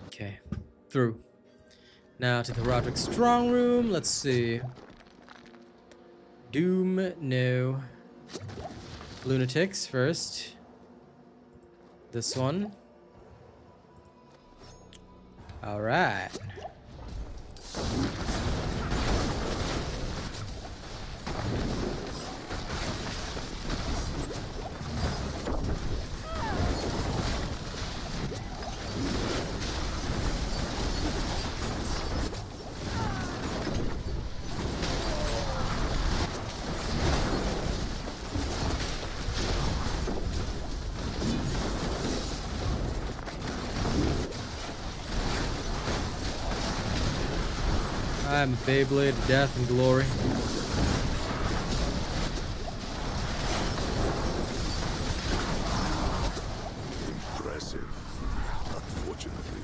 Okay, through. Now to the Roderick strong room. Let's see. Doom, no. Lunatics first. This one. All right. I'm a Beyblade of death and glory. Impressive, unfortunately.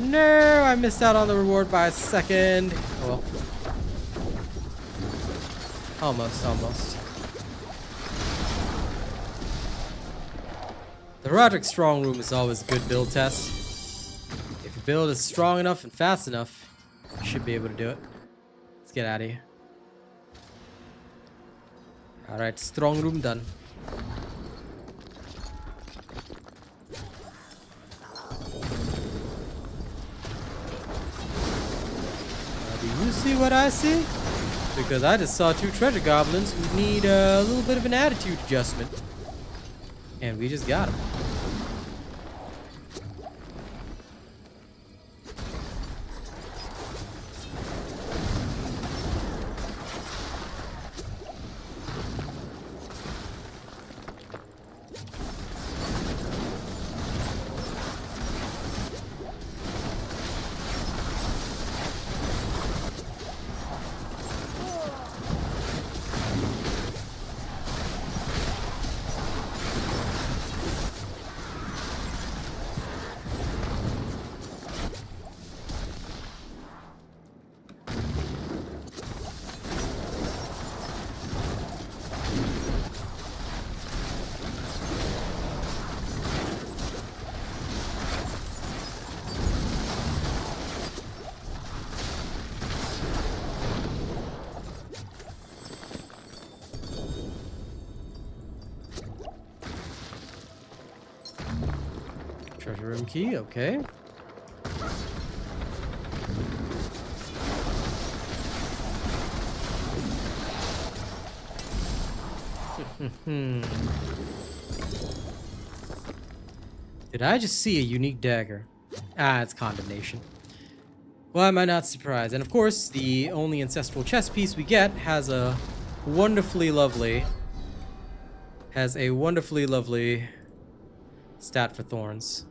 no, I missed out on the reward by a second. Well, almost. The Roderick Strong Room is always a good build test. If your build is strong enough and fast enough, you should be able to do it. Let's get out of here. Alright, Strong Room done. Do you see what I see? Because I just saw 2 treasure goblins who need a little bit of an attitude adjustment. And we just got them. Treasure room key, okay. Did I just see a unique dagger? Ah, it's condemnation. Why am I not surprised? And of course, the only ancestral chest piece we get has a wonderfully lovely stat for thorns.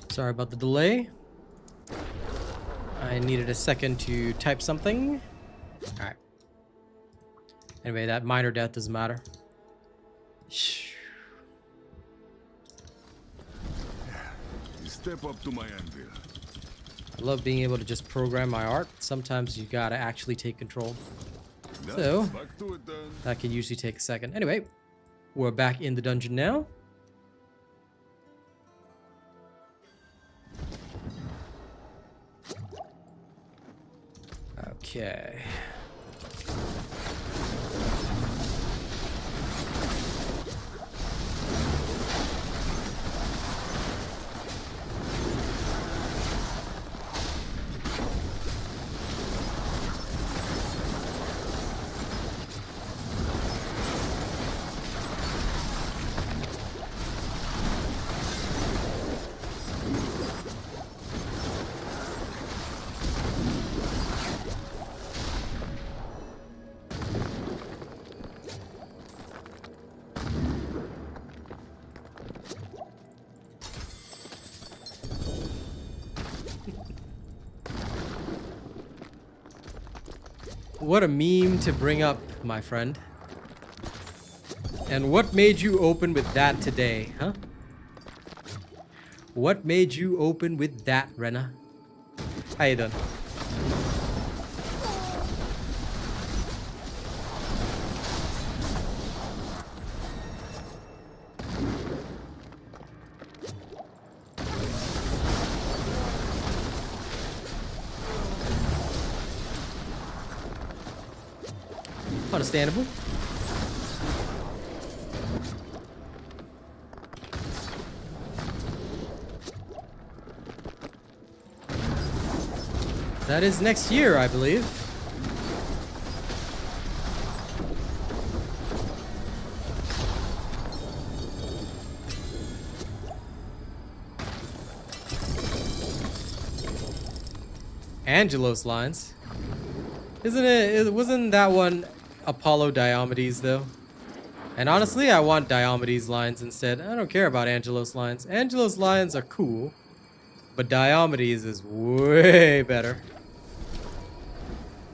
Sorry about the delay. I needed a second to type something. Alright. Anyway, that minor death doesn't matter. Step up to my anvil. I love being able to just program my art. Sometimes you gotta actually take control. So, Back to it then. that can usually take a second. Anyway, we're back in the dungeon now. Okay. What a meme to bring up, my friend. And what made you open with that today, huh? What made you open with that, Rena? How you doing? Understandable. That is next year, I believe. Angelos lines. Wasn't that one Apollo Diomedes though? And honestly, I want Diomedes lines instead. I don't care about Angelos lines. Angelos lines are cool, but Diomedes is way better.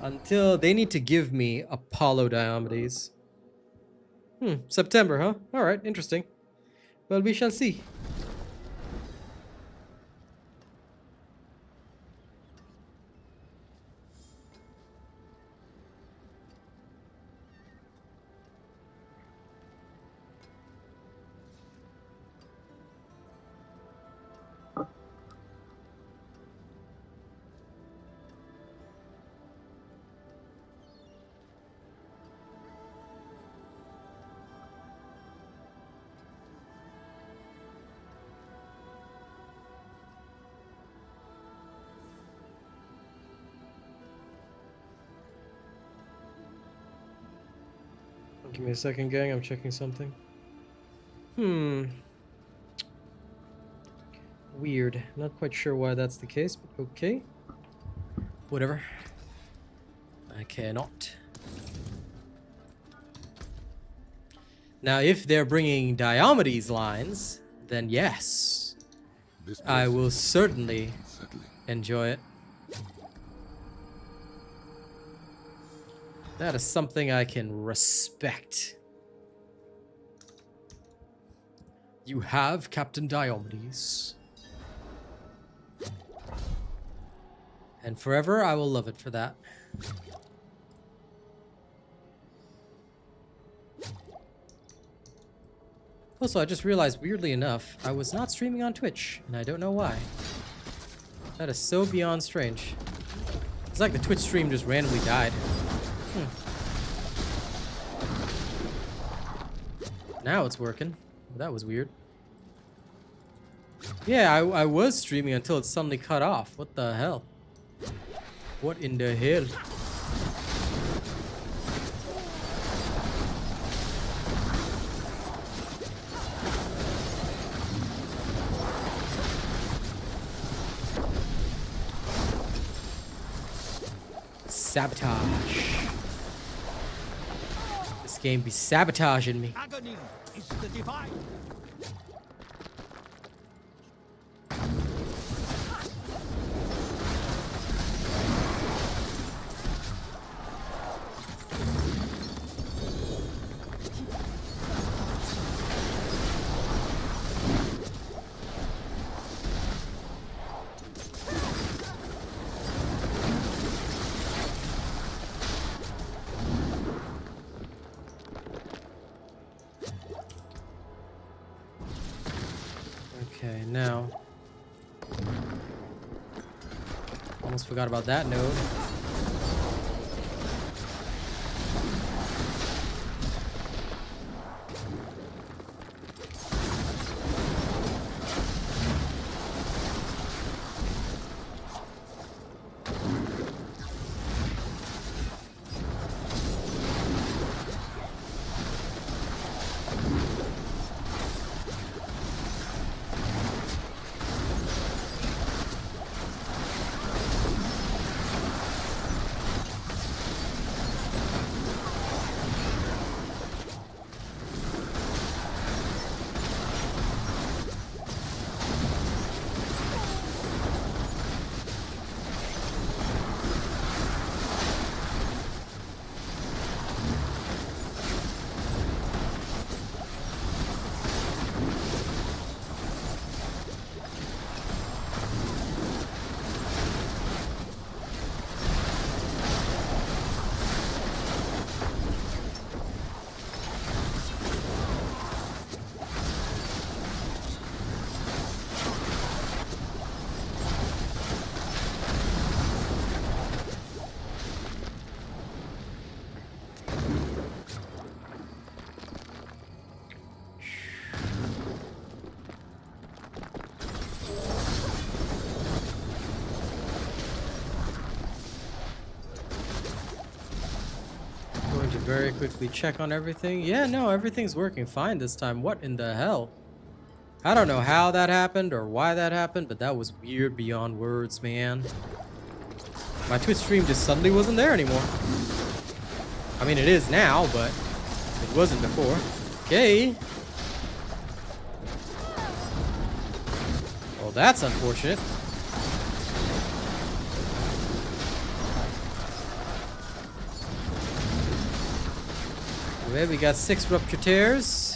Until they need to give me Apollo Diomedes. September, huh? Alright, interesting. Well, we shall see. Give me a second, gang. I'm checking something. Weird. Not quite sure why that's the case, but okay. Whatever. I cannot. Now, if they're bringing Diomedes lines, then yes. I will certainly enjoy it. That is something I can respect. You have Captain Diomedes. And forever I will love it for that. Also, I just realized, weirdly enough, I was not streaming on Twitch, and I don't know why. That is so beyond strange. It's like the Twitch stream just randomly died. Now it's working. That was weird. Yeah, I was streaming until it suddenly cut off. What the hell? What in the hell? Sabotage. This game be sabotaging me. Agony is the divine. Okay, now. Almost forgot about that node. very quickly check on everything. Yeah, no, everything's working fine this time. What in the hell? I don't know how that happened or why that happened, but that was weird beyond words, man. My Twitch stream just suddenly wasn't there anymore. I mean, it is now, but it wasn't before. Okay. Well, that's unfortunate. Okay, we got 6 rupture tears.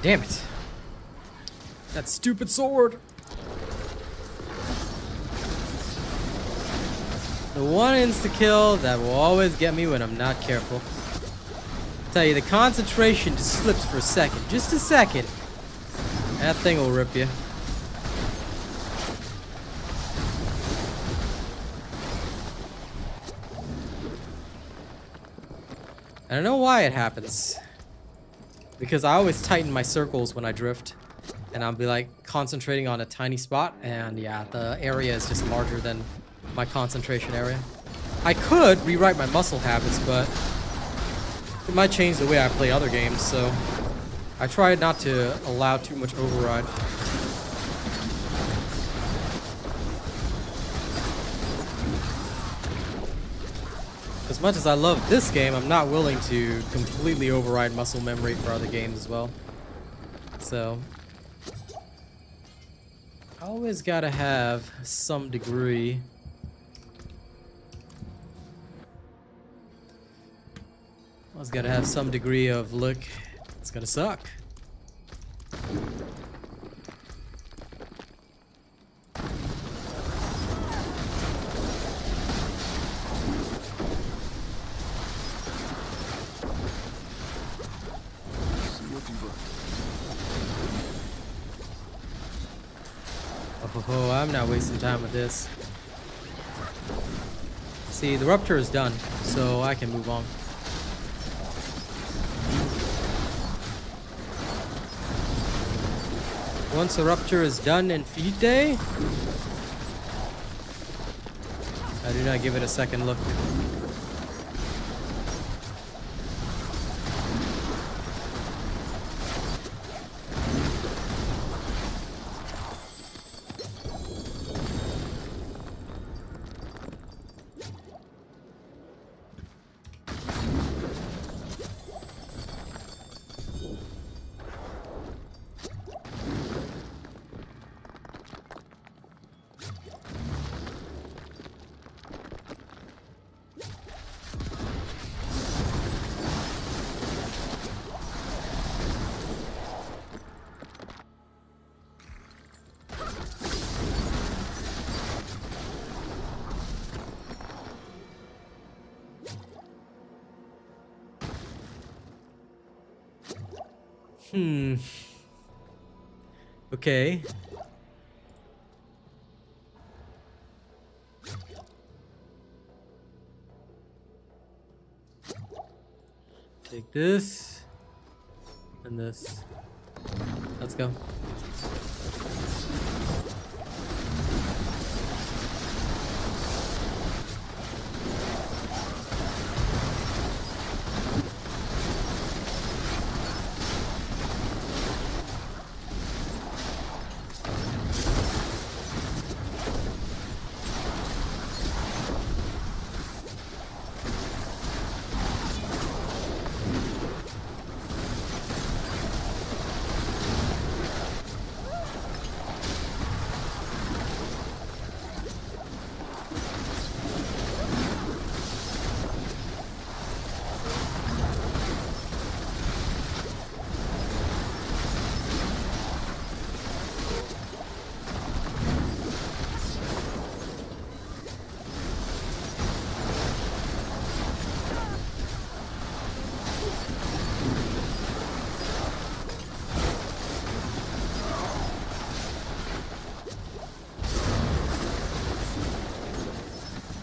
Damn it. That stupid sword. The one insta-kill that will always get me when I'm not careful. I tell you, the concentration just slips for a second. Just a second. That thing will rip you. I don't know why it happens. Because I always tighten my circles when I drift. And I'll be like concentrating on a tiny spot. And yeah, the area is just larger than my concentration area. I could rewrite my muscle habits, but it might change the way I play other games. So I try not to allow too much override. As much as I love this game, I'm not willing to completely override muscle memory for other games as well. So I always gotta have some degree. Always gotta have some degree of, look, it's gonna suck. Oh, I'm not wasting time with this. See, the rupture is done, so I can move on. Once the rupture is done in feed day, I do not give it a second look. Okay. Take this and this. Let's go.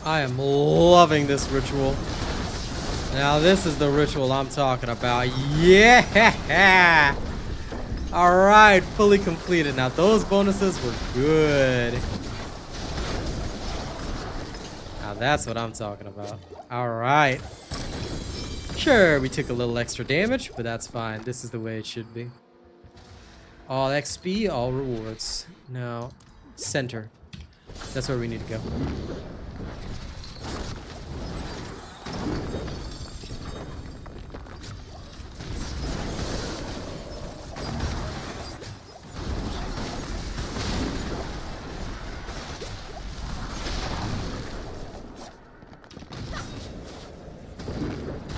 I am loving this ritual. Now this is the ritual I'm talking about. Yeah! Alright, fully completed. Now those bonuses were good. Now that's what I'm talking about. Alright. Sure, we took a little extra damage, but that's fine. This is the way it should be. All XP, all rewards. Now, center. That's where we need to go.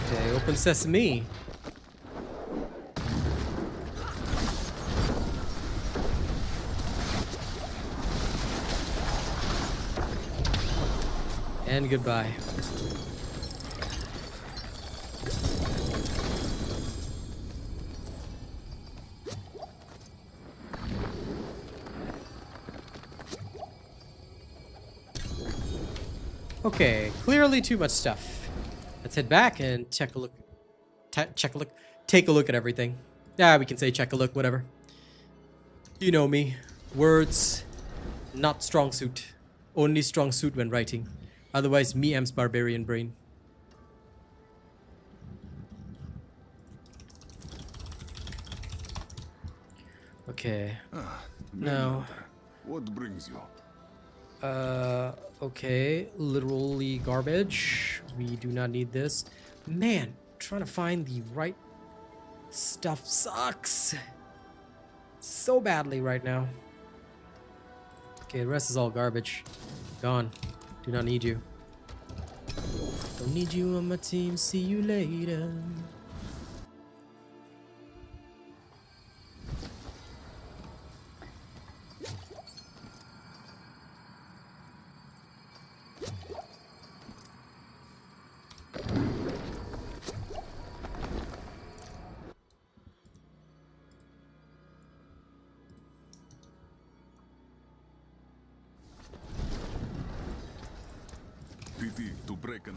Okay, open sesame. And goodbye. Okay, clearly too much stuff. Let's head back and check a look. Take a look at everything. Yeah, we can say check a look, whatever. You know me. Words, not strong suit. Only strong suit when writing. Otherwise, me am's barbarian brain. Okay. No. What brings you? Okay. Literally garbage. We do not need this. Man, trying to find the right stuff sucks. So badly right now. Okay, the rest is all garbage. Gone. Do not need you. Don't need you on my team. See you later. To break an...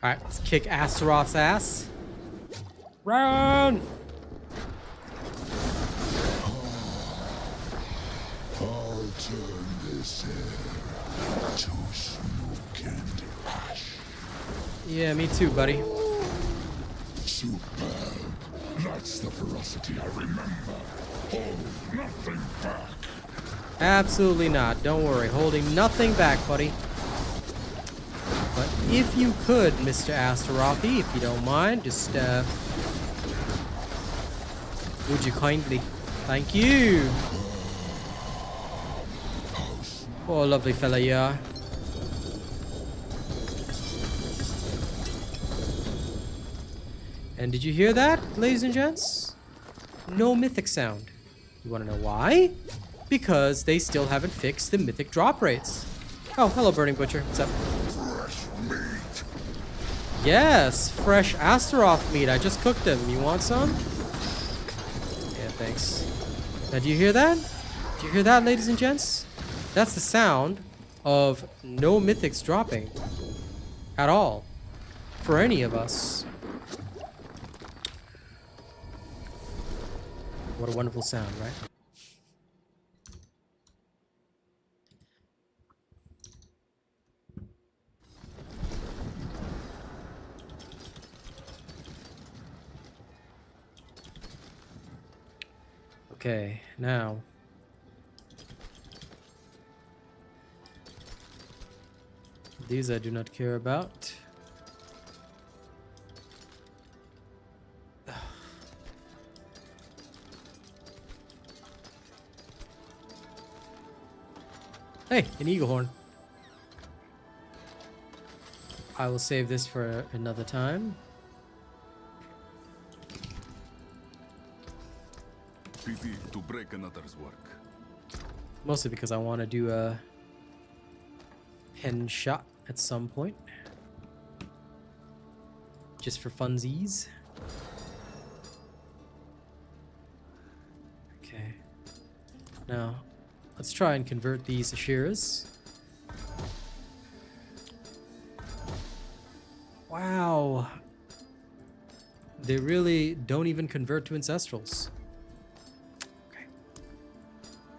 Alright, let's kick Astaroth's ass. Run! I'll turn this air to smoke and ash. Yeah, me too, buddy. Superb. That's the ferocity I remember. Hold nothing back. Absolutely not. Don't worry. Holding nothing back, buddy. But if you could, Mr. Astarothi, if you don't mind, just, would you kindly? Thank you. Oh, lovely fella you are. And did you hear that, ladies and gents? no mythic sound. You want to know why? Because they still haven't fixed the mythic drop rates. Oh, hello, Burning Butcher. What's up? Fresh meat. Yes, fresh Astaroth meat. I just cooked them. You want some? Yeah, thanks. Now, do you hear that? Do you hear that, ladies and gents? That's the sound of no mythics dropping at all for any of us. What a wonderful sound, right? Okay, now these I do not care about. Hey, an eagle horn. I will save this for another time. Pity to break another's work. Mostly because I want to do a pen shot at some point. Just for funsies. Okay. Now, let's try and convert these Ashiras. Wow. They really don't even convert to Ancestrals.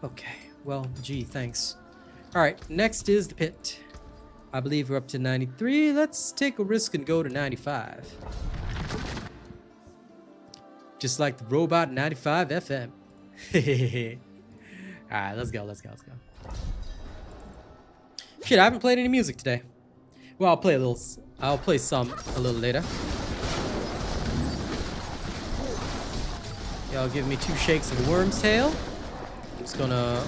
Okay, well, gee, thanks. Alright, next is the pit. I believe we're up to 93. Let's take a risk and go to 95. Just like the robot 95 FM. Alright, let's go, let's go, let's go. Shit, I haven't played any music today. Well, I'll play some a little later. Y'all give me 2 shakes of the worm's tail. Just gonna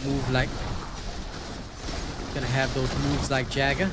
move like, gonna have those moves like Jagger.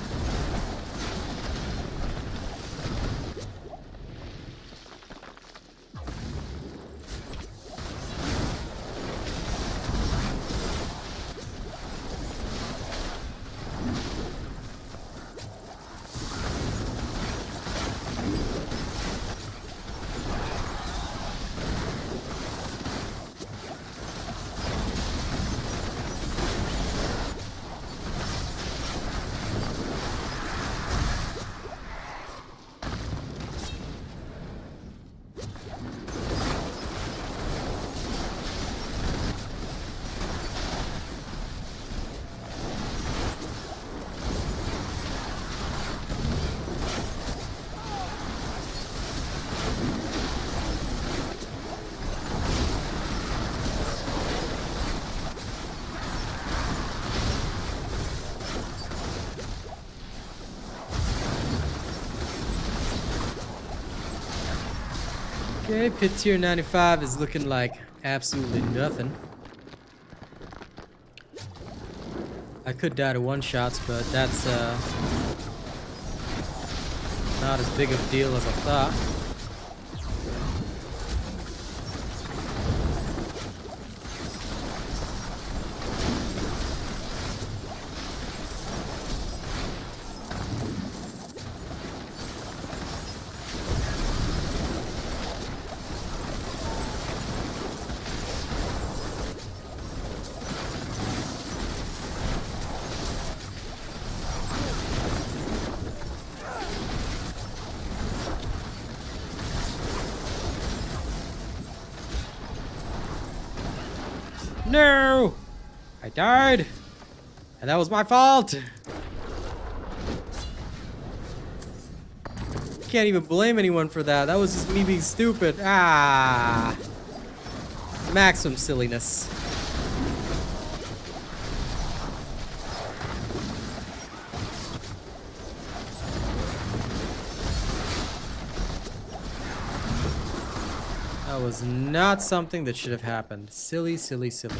Okay, pit tier 95 is looking like absolutely nothing. I could die to one-shots, but that's not as big of a deal as I thought. No! I died! And that was my fault! Can't even blame anyone for that. That was just me being stupid. Ah! Maximum silliness. That was not something that should have happened. Silly, silly, silly.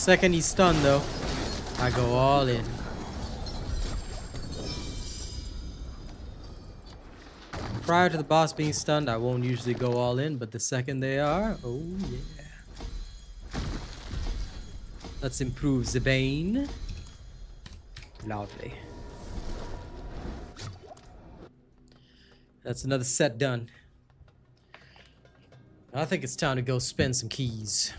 second he's stunned, though, I go all in. Prior to the boss being stunned, I won't usually go all in, but the second they are, oh yeah. Let's improve the Bane. Lovely. That's another set done. I think it's time to go spend some keys.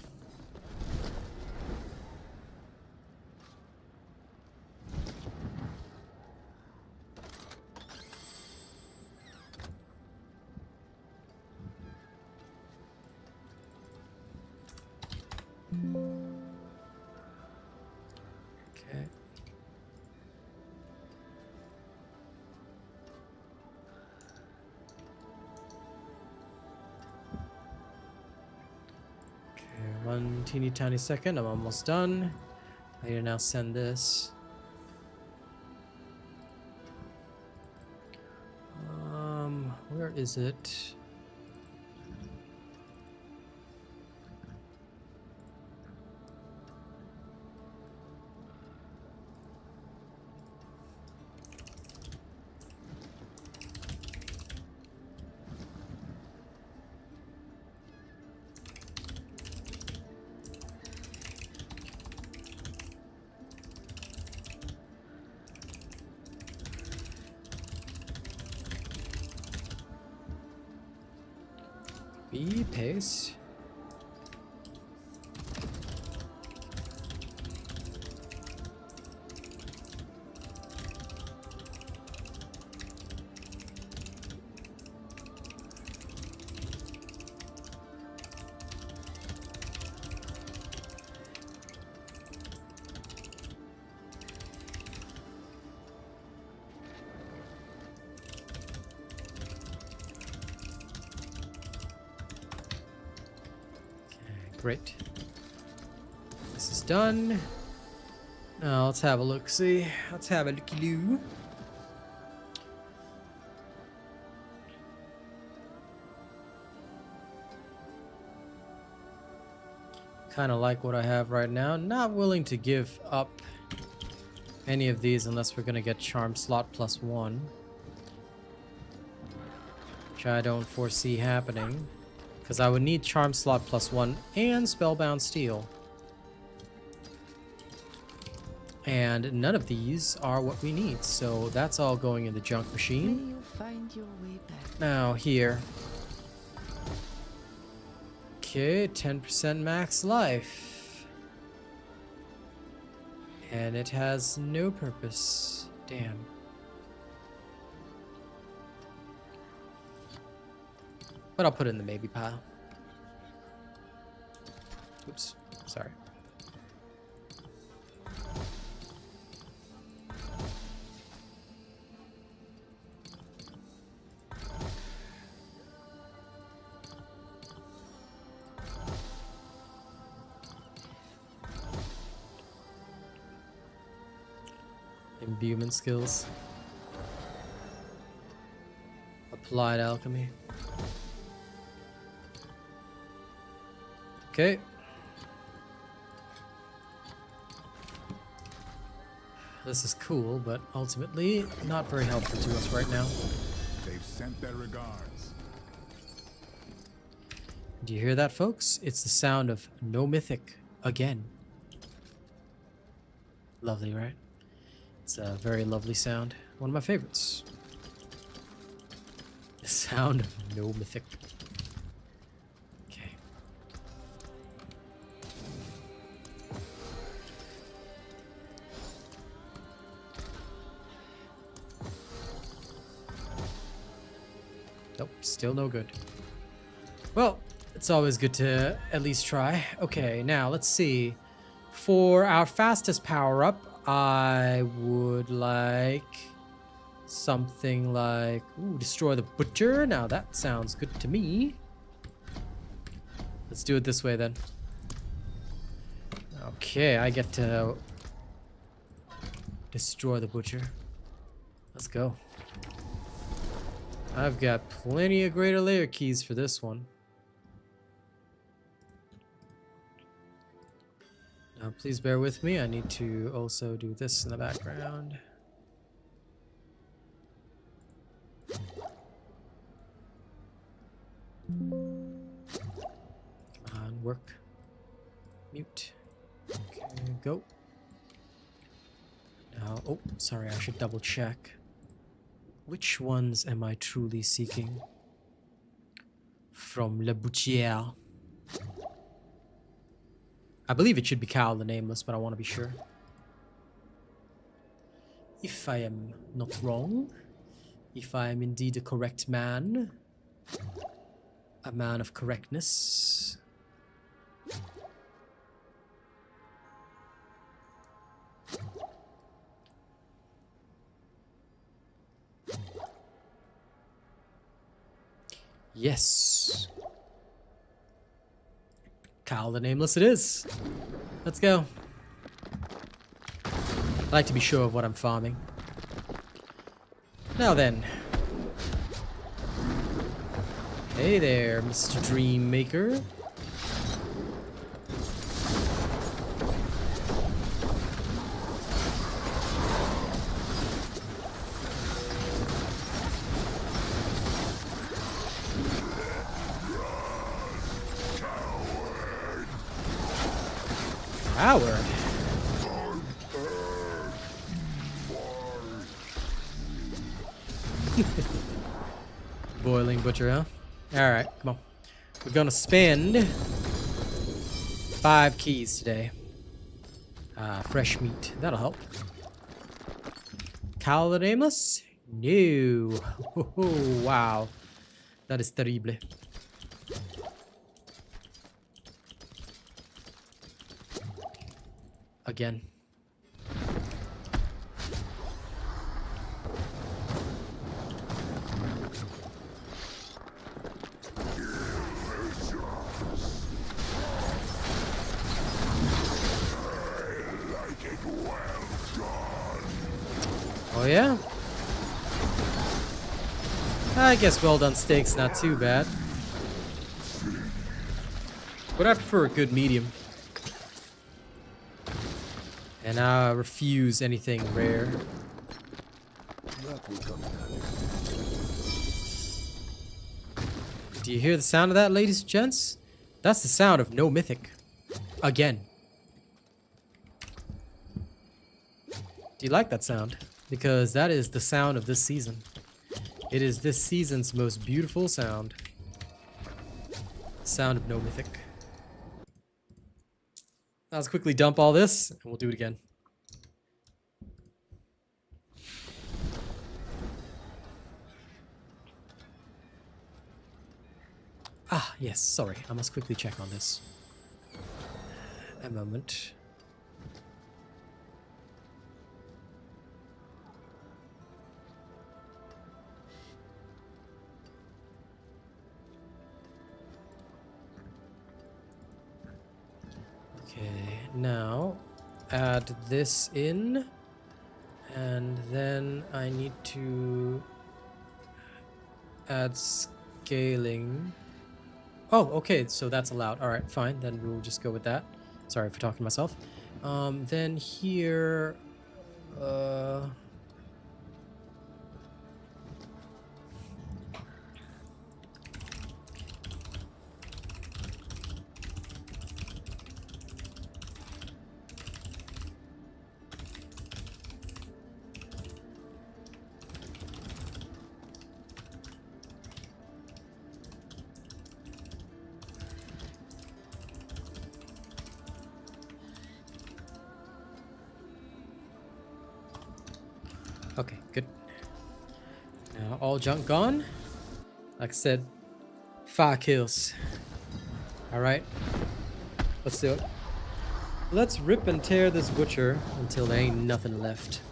Okay. One teeny tiny second, I'm almost done. I need to now send this. Where is it? Paste. Great. This is done. Now let's have a look. See, let's have a looky-loo. Kind of like what I have right now. Not willing to give up any of these unless we're gonna get charm slot +1, which I don't foresee happening. Because I would need Charm Slot +1 and Spellbound Steel. And none of these are what we need, so that's all going in the junk machine. May you find your way back. Now here. Okay, 10% max life. And it has no purpose. Damn. But I'll put it in the maybe pile. Oops, sorry. Imbuement skills. Applied alchemy. Okay. This is cool, but ultimately not very helpful to us right now. They've sent their regards. Do you hear that, folks? It's the sound of no mythic again. Lovely, right? It's a very lovely sound. One of my favorites. The sound of no mythic. Okay. Nope, still no good. Well, it's always good to at least try. Okay, now let's see. For our fastest power-up, I would like something like, ooh, destroy the butcher. Now that sounds good to me. Let's do it this way then. Okay, I get to destroy the butcher. Let's go. I've got plenty of greater layer keys for this one. Please bear with me. I need to also do this in the background. Come on, work. Mute. Okay, go. Now, oh, sorry, I should double check. Which ones am I truly seeking? From Le Boutier. I believe it should be Cal the Nameless, but I want to be sure. If I am not wrong, if I am indeed a correct man, a man of correctness. Yes. Cal the Nameless it is. Let's go. I like to be sure of what I'm farming. Now then. Hey there, Mr. Dream Maker. Coward. Boiling butcher, huh? Alright, come on. We're gonna spend 5 keys today. Fresh meat. That'll help. Cal the Nameless? No. Oh, wow. That is terrible. Again. Oh yeah? I guess well done steak's not too bad. But I prefer a good medium. And I refuse anything rare. Do you hear the sound of that, ladies and gents? That's the sound of no mythic. Again. Do you like that sound? Because that is the sound of this season. It is this season's most beautiful sound. The sound of no mythic. Let's quickly dump all this, and we'll do it again. Ah, yes, sorry. I must quickly check on this. A moment. Okay, now add this in, and then I need to add scaling. Oh, okay, so that's allowed. All right, fine, then we'll just go with that. Sorry for talking to myself. Then here, okay, good. Now all junk gone. Like I said, 5 kills. All right, let's do it. Let's rip and tear this butcher until there ain't nothing left.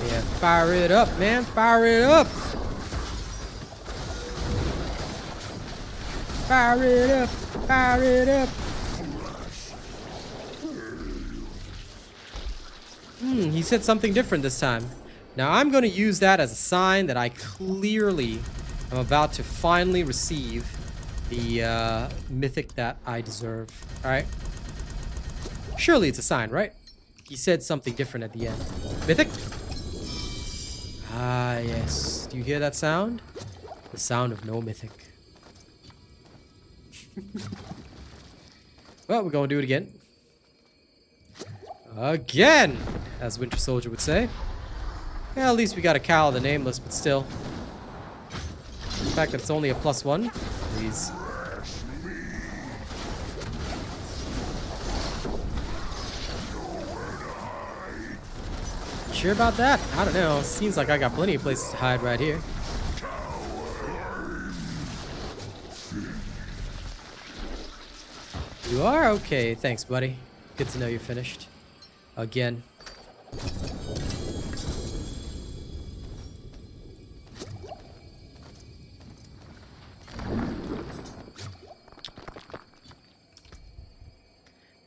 Yeah, fire it up, man. Fire it up. Fire it up. Fire it up. He said something different this time. Now I'm going to use that as a sign that I clearly am about to finally receive the mythic that I deserve. Alright. Surely it's a sign, right? He said something different at the end. Mythic? Ah, yes. Do you hear that sound? The sound of no mythic. Well, we're going to do it again. Again! As Winter Soldier would say. Yeah, at least we got a Cal the Nameless, but still. The fact that it's only a +1. Please. Sure about that? I don't know. Seems like I got plenty of places to hide right here. You are? Okay, thanks, buddy. Good to know you're finished. Again.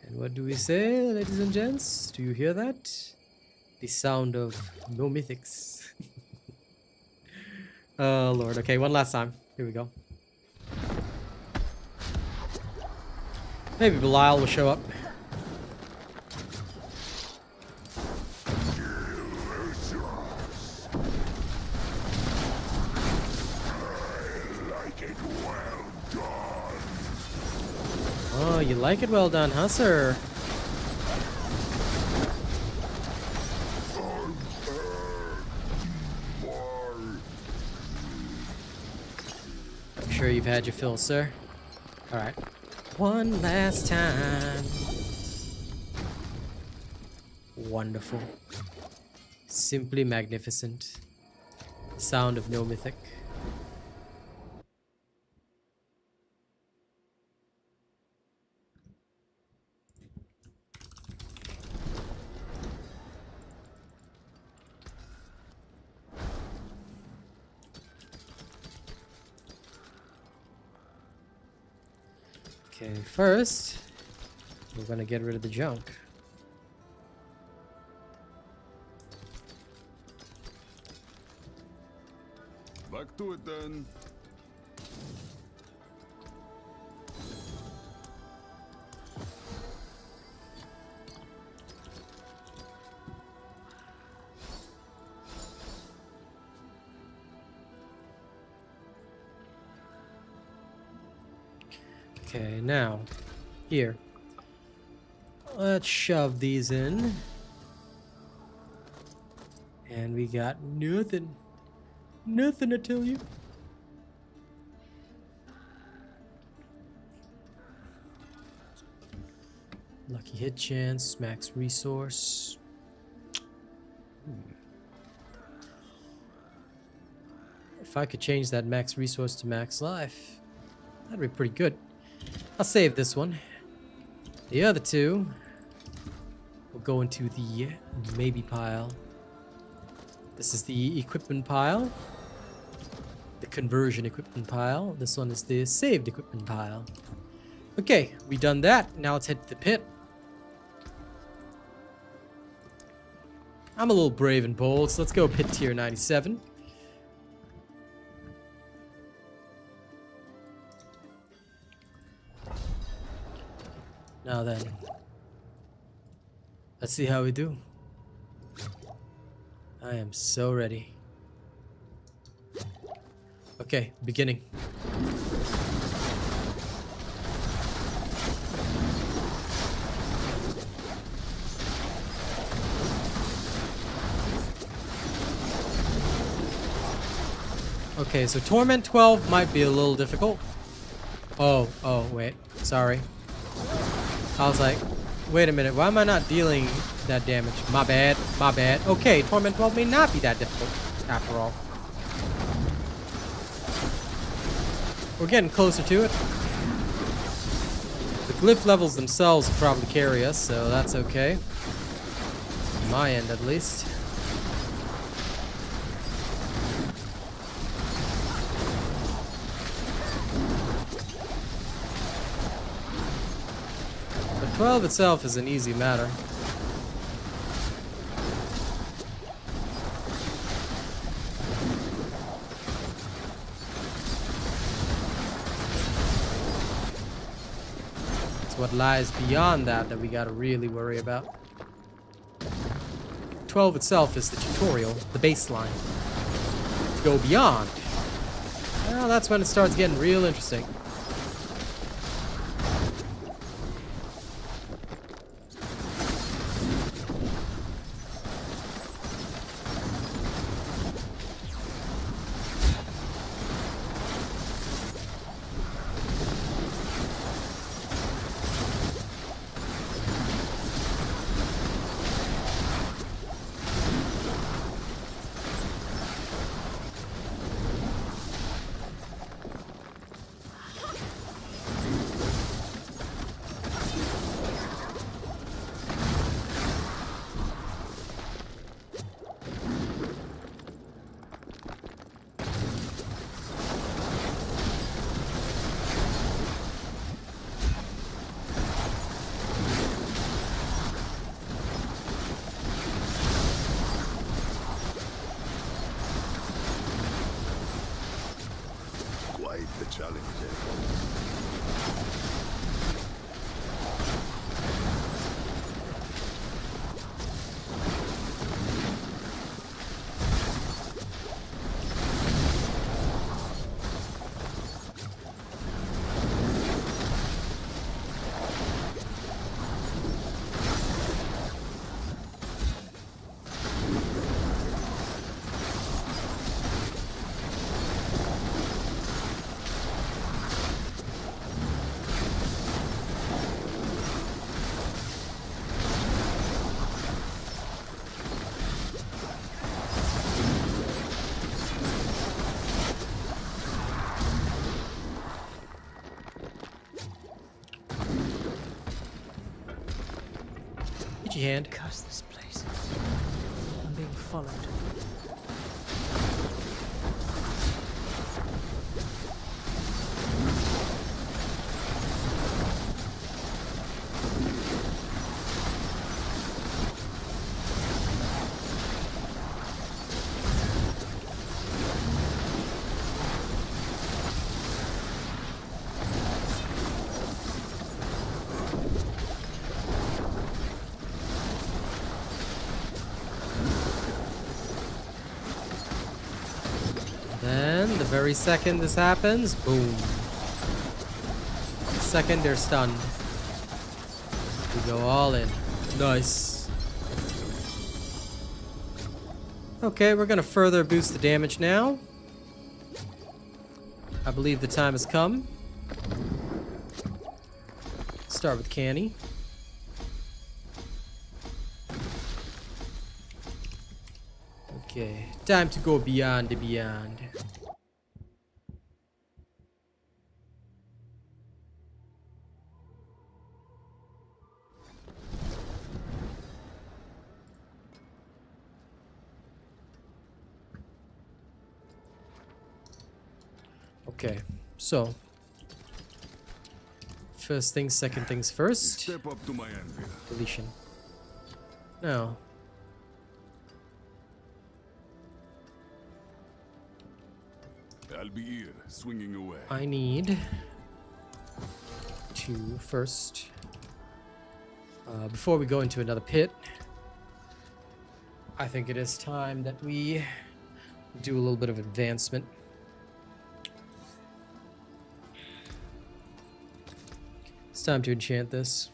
And what do we say, ladies and gents? Do you hear that? The sound of no mythics. Oh, Lord. Okay, one last time. Here we go. Maybe Belial will show up. Oh, you like it well done, huh, sir? I'm sure you've had your fill, sir. Alright. One last time. Wonderful. Simply magnificent. Sound of no mythic. Okay, first, we're gonna get rid of the junk. Back to it then. Okay, now, here. Let's shove these in. And we got nothing. Nothing, I tell you. Lucky hit chance, max resource. If I could change that max resource to max life, that'd be pretty good. I'll save this one. The other two will go into the maybe pile. This is the equipment pile. The conversion equipment pile. This one is the saved equipment pile. Okay, we done that. Now let's head to the pit. I'm a little brave and bold, so let's go pit tier 97. Now then, let's see how we do. I am so ready. Okay, beginning. Okay, so Torment 12 might be a little difficult. Oh, wait, sorry. I was like, wait a minute, why am I not dealing that damage? My bad, my bad. Okay, Torment 12 may not be that difficult, after all. We're getting closer to it. The glyph levels themselves will probably carry us, so that's okay. On my end, at least. But 12 itself is an easy matter. what lies beyond that we gotta really worry about. 12 itself is the tutorial, the baseline. To go beyond, well, that's when it starts getting real interesting. Quite the challenge. Hand. Curse this place. I'm being followed. Then, the very second this happens, boom. The second they're stunned, we go all in. Nice. Okay, we're gonna further boost the damage now. I believe the time has come. Start with Canny. Okay, time to go beyond the beyond. Okay, so first things, second things first. Step up to my anvil. Deletion. Now, I'll be here, swinging away. I need to first, before we go into another pit, I think it is time that we do a little bit of advancement. It's time to enchant this.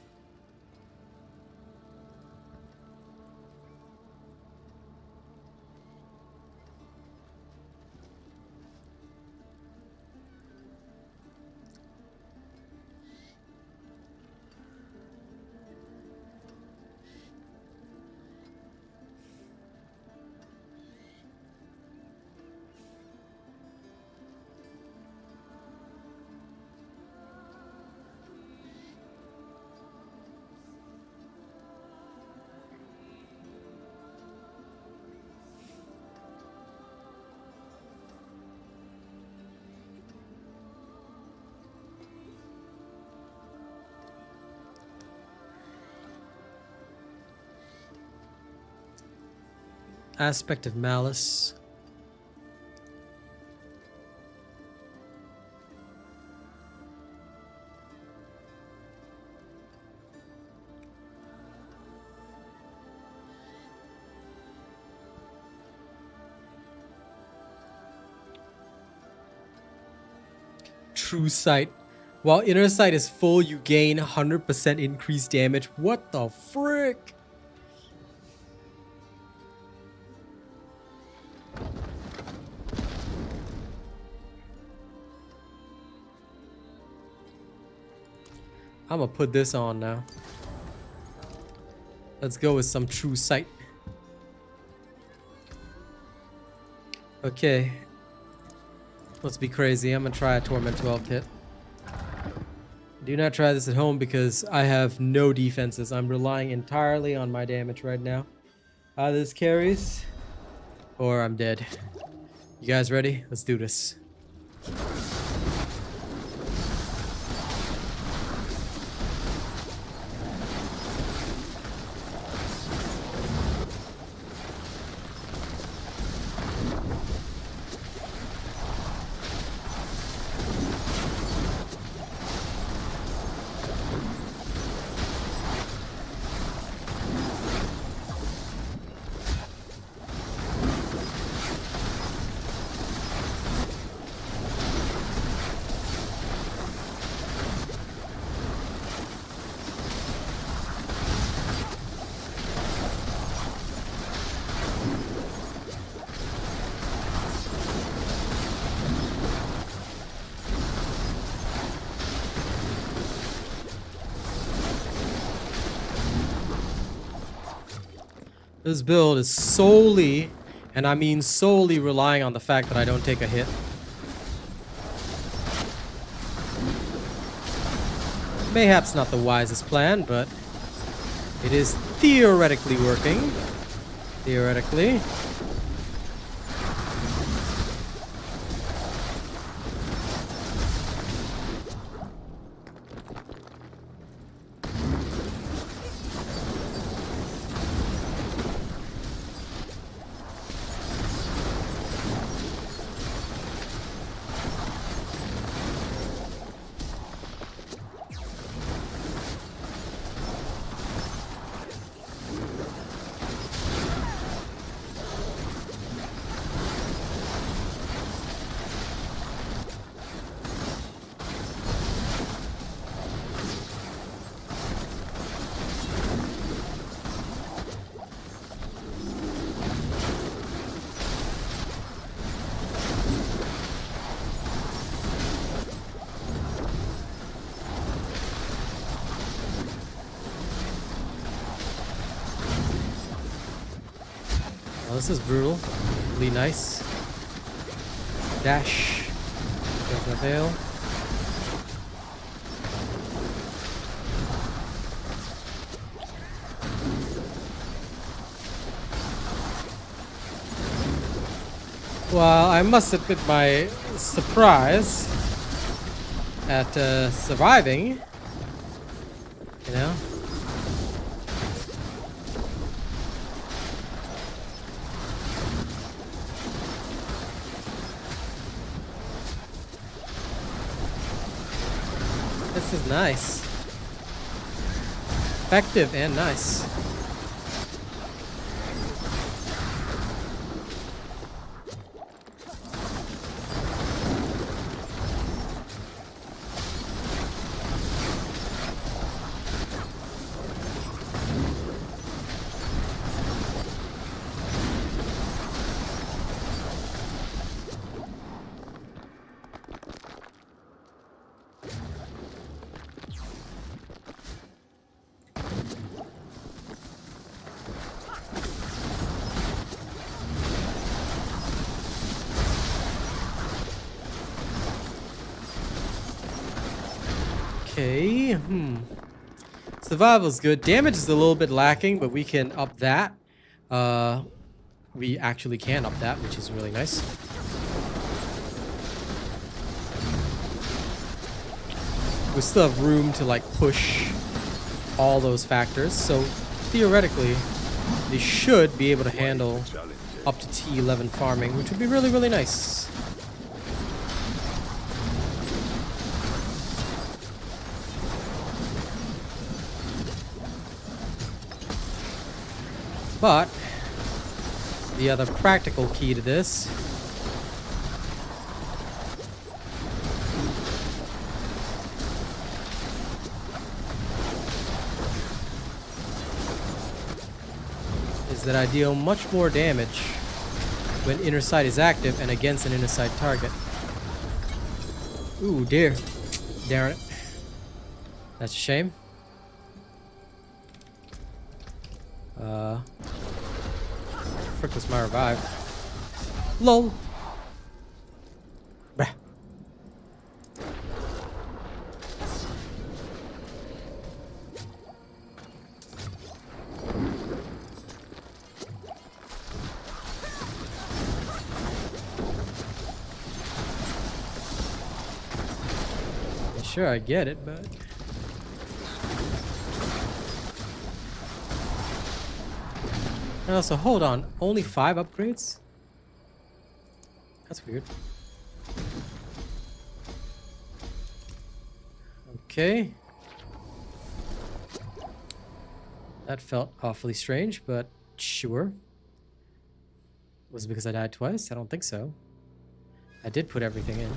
Aspect of Malice. true sight. While inner sight is full, you gain 100% increased damage. What the frick? I'm gonna put this on now. Let's go with some true sight. Okay. Let's be crazy. I'm gonna try a Torment 12 Pit. Do not try this at home because I have no defenses. I'm relying entirely on my damage right now. This carries or I'm dead. You guys ready? Let's do this. This build is solely, and I mean solely, relying on the fact that I don't take a hit. Mayhaps not the wisest plan, but it is theoretically working. Theoretically. Oh, this is brutal. Really nice. Dash. Doesn't avail. Well, I must admit my surprise at surviving. You know? This is nice. Effective and nice. Okay, Survival's good. Damage is a little bit lacking, but we can up that. We actually can up that, which is really nice. We still have room to like push all those factors, so theoretically they should be able to handle up to T11 farming, which would be really, really nice. But the other practical key to this is that I deal much more damage when inner sight is active and against an inner sight target. Ooh, dear. Darn it. That's a shame. Frick was my revive. LOL. Bruh. Sure, I get it, but... And also, hold on. Only 5 upgrades? That's weird. Okay. That felt awfully strange, but sure. Was it because I died twice? I don't think so. I did put everything in.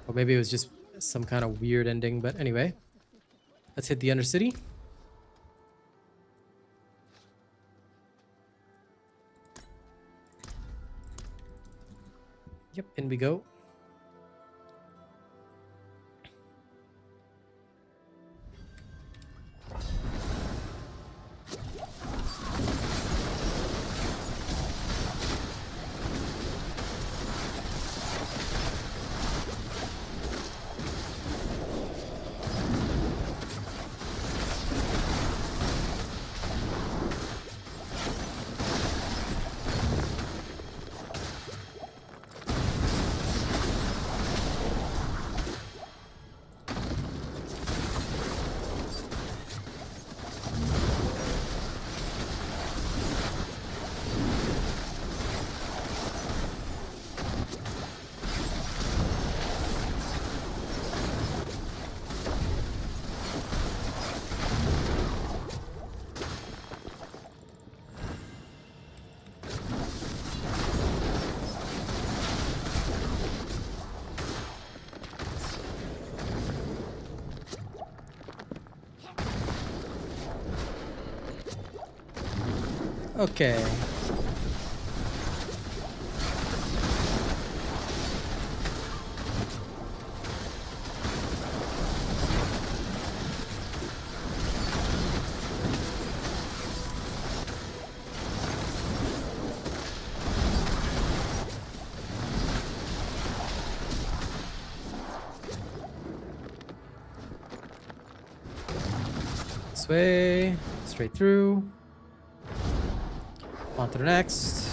Or maybe it was just some kind of weird ending, but anyway. Let's hit the Undercity. Yep, in we go. Okay. This way, straight through. On to the next.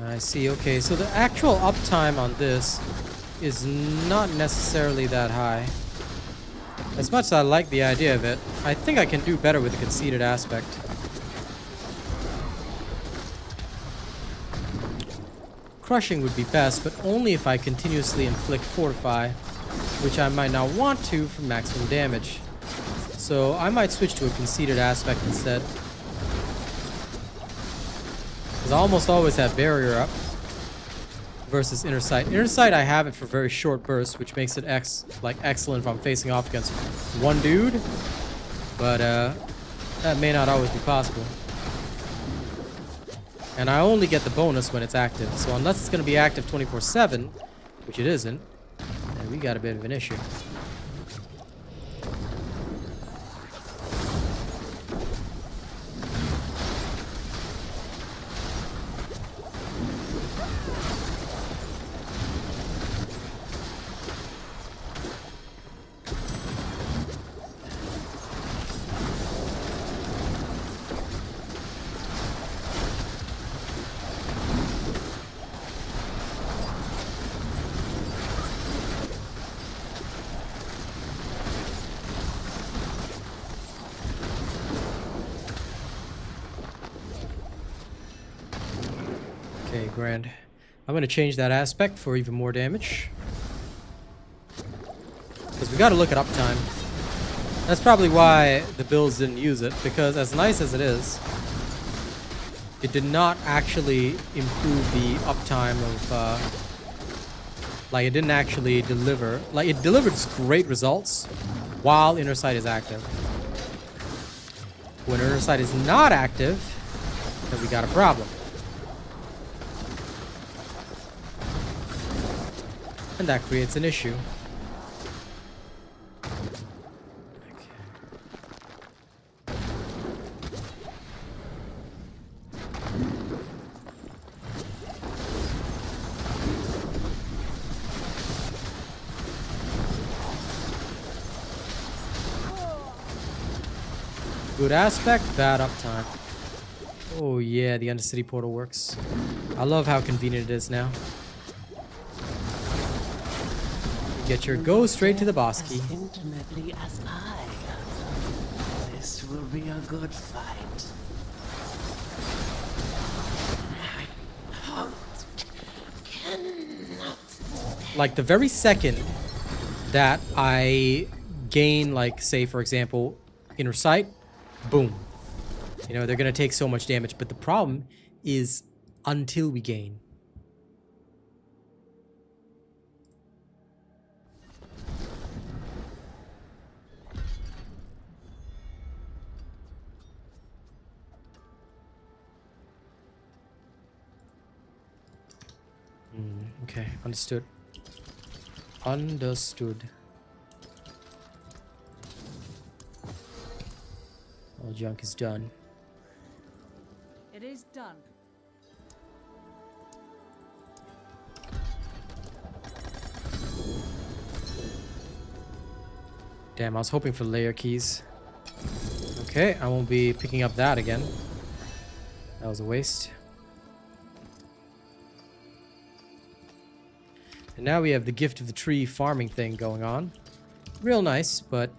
I see. Okay, so the actual uptime on this is not necessarily that high. As much as I like the idea of it, I think I can do better with the conceded aspect. Crushing would be best, but only if I continuously inflict Fortify, which I might not want to for maximum damage. So I might switch to a conceded aspect instead. Because I almost always have Barrier up versus Inner Sight. Inner Sight I have it for very short bursts, which makes it excellent if I'm facing off against one dude. But that may not always be possible. And I only get the bonus when it's active. So unless it's going to be active 24/7, which it isn't, then we got a bit of an issue. Okay, grand. I'm going to change that aspect for even more damage. Because we got to look at uptime. That's probably why the builds didn't use it, because as nice as it is, it did not actually improve the uptime of, like, it didn't actually deliver. Like, it delivered great results while inner sight is active. When inner sight is not active, then we got a problem. And that creates an issue. Good aspect, bad uptime. Oh yeah, the Undercity portal works. I love how convenient it is now. You get your go straight to the boss key. As intimately as I. This will be a good fight. Like the very second that I gain, like, say for example, inner sight, boom. You know, they're gonna take so much damage, but the problem is until we gain. Okay, understood. Understood. All junk is done. It is done. Damn, I was hoping for layer keys. Okay, I won't be picking up that again. That was a waste. And now we have the gift of the tree farming thing going on. Real nice, but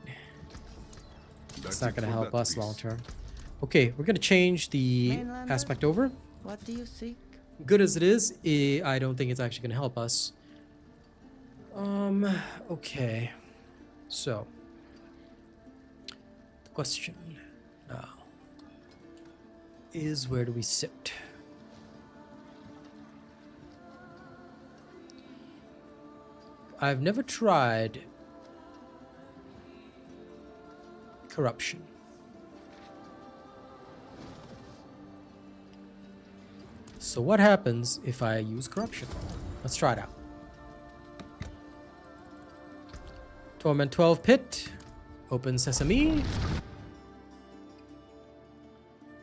it's not going to help us long term. Okay, we're going to change the Mainlander? aspect over. What do you seek? Good as it is, I don't think it's actually going to help us. Okay. So, the question now is, where do we sit? I've never tried corruption. So what happens if I use corruption? Let's try it out. Torment 12 Pit. Open sesame.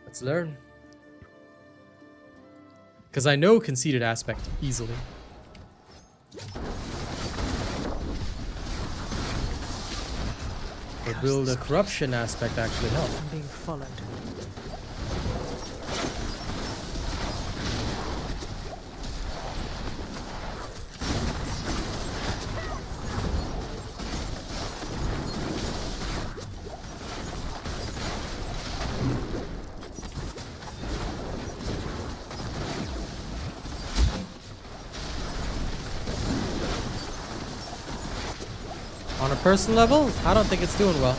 Let's learn. Because I know conceded aspect easily. Or build a corruption aspect actually help. I'm being followed. On a personal level, I don't think it's doing well.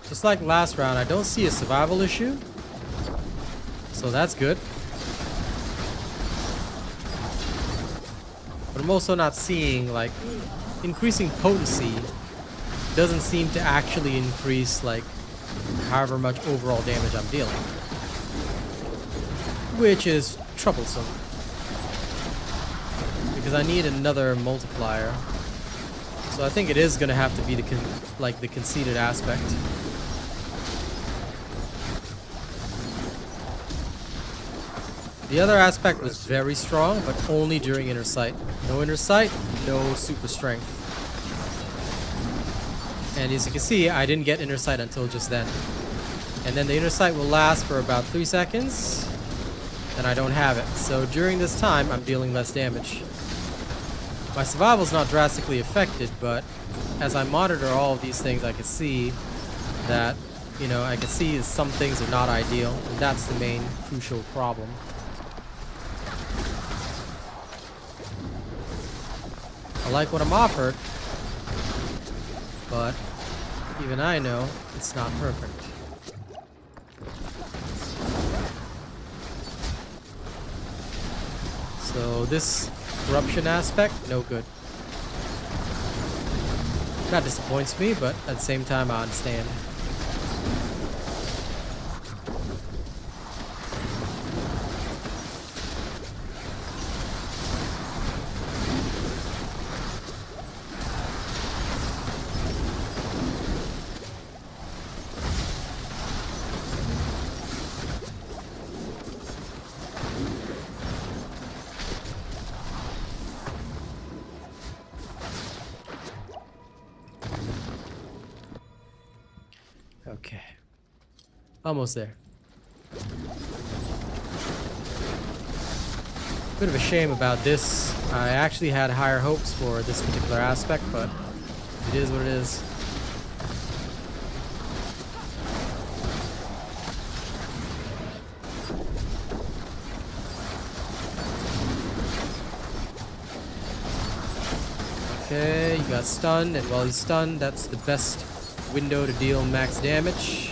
Just like last round, I don't see a survival issue. So that's good. But I'm also not seeing, like, increasing potency doesn't seem to actually increase, like, however much overall damage I'm dealing. Which is troublesome. because I need another multiplier. So I think it is gonna have to be the conceded aspect. The other aspect was very strong, but only during inner sight. No inner sight, no super strength. And as you can see, I didn't get inner sight until just then. And then the inner sight will last for about 3 seconds. Then I don't have it. So during this time, I'm dealing less damage. My survival is not drastically affected, but as I monitor all of these things, I can see that, you know, I can see some things are not ideal. And that's the main crucial problem. I like what I'm offered, but even I know it's not perfect. So this corruption aspect, no good. That disappoints me, but at the same time I understand. Okay. Almost there. Bit of a shame about this. I actually had higher hopes for this particular aspect, but it is what it is. Okay, you got stunned, and while he's stunned, that's the best window to deal max damage.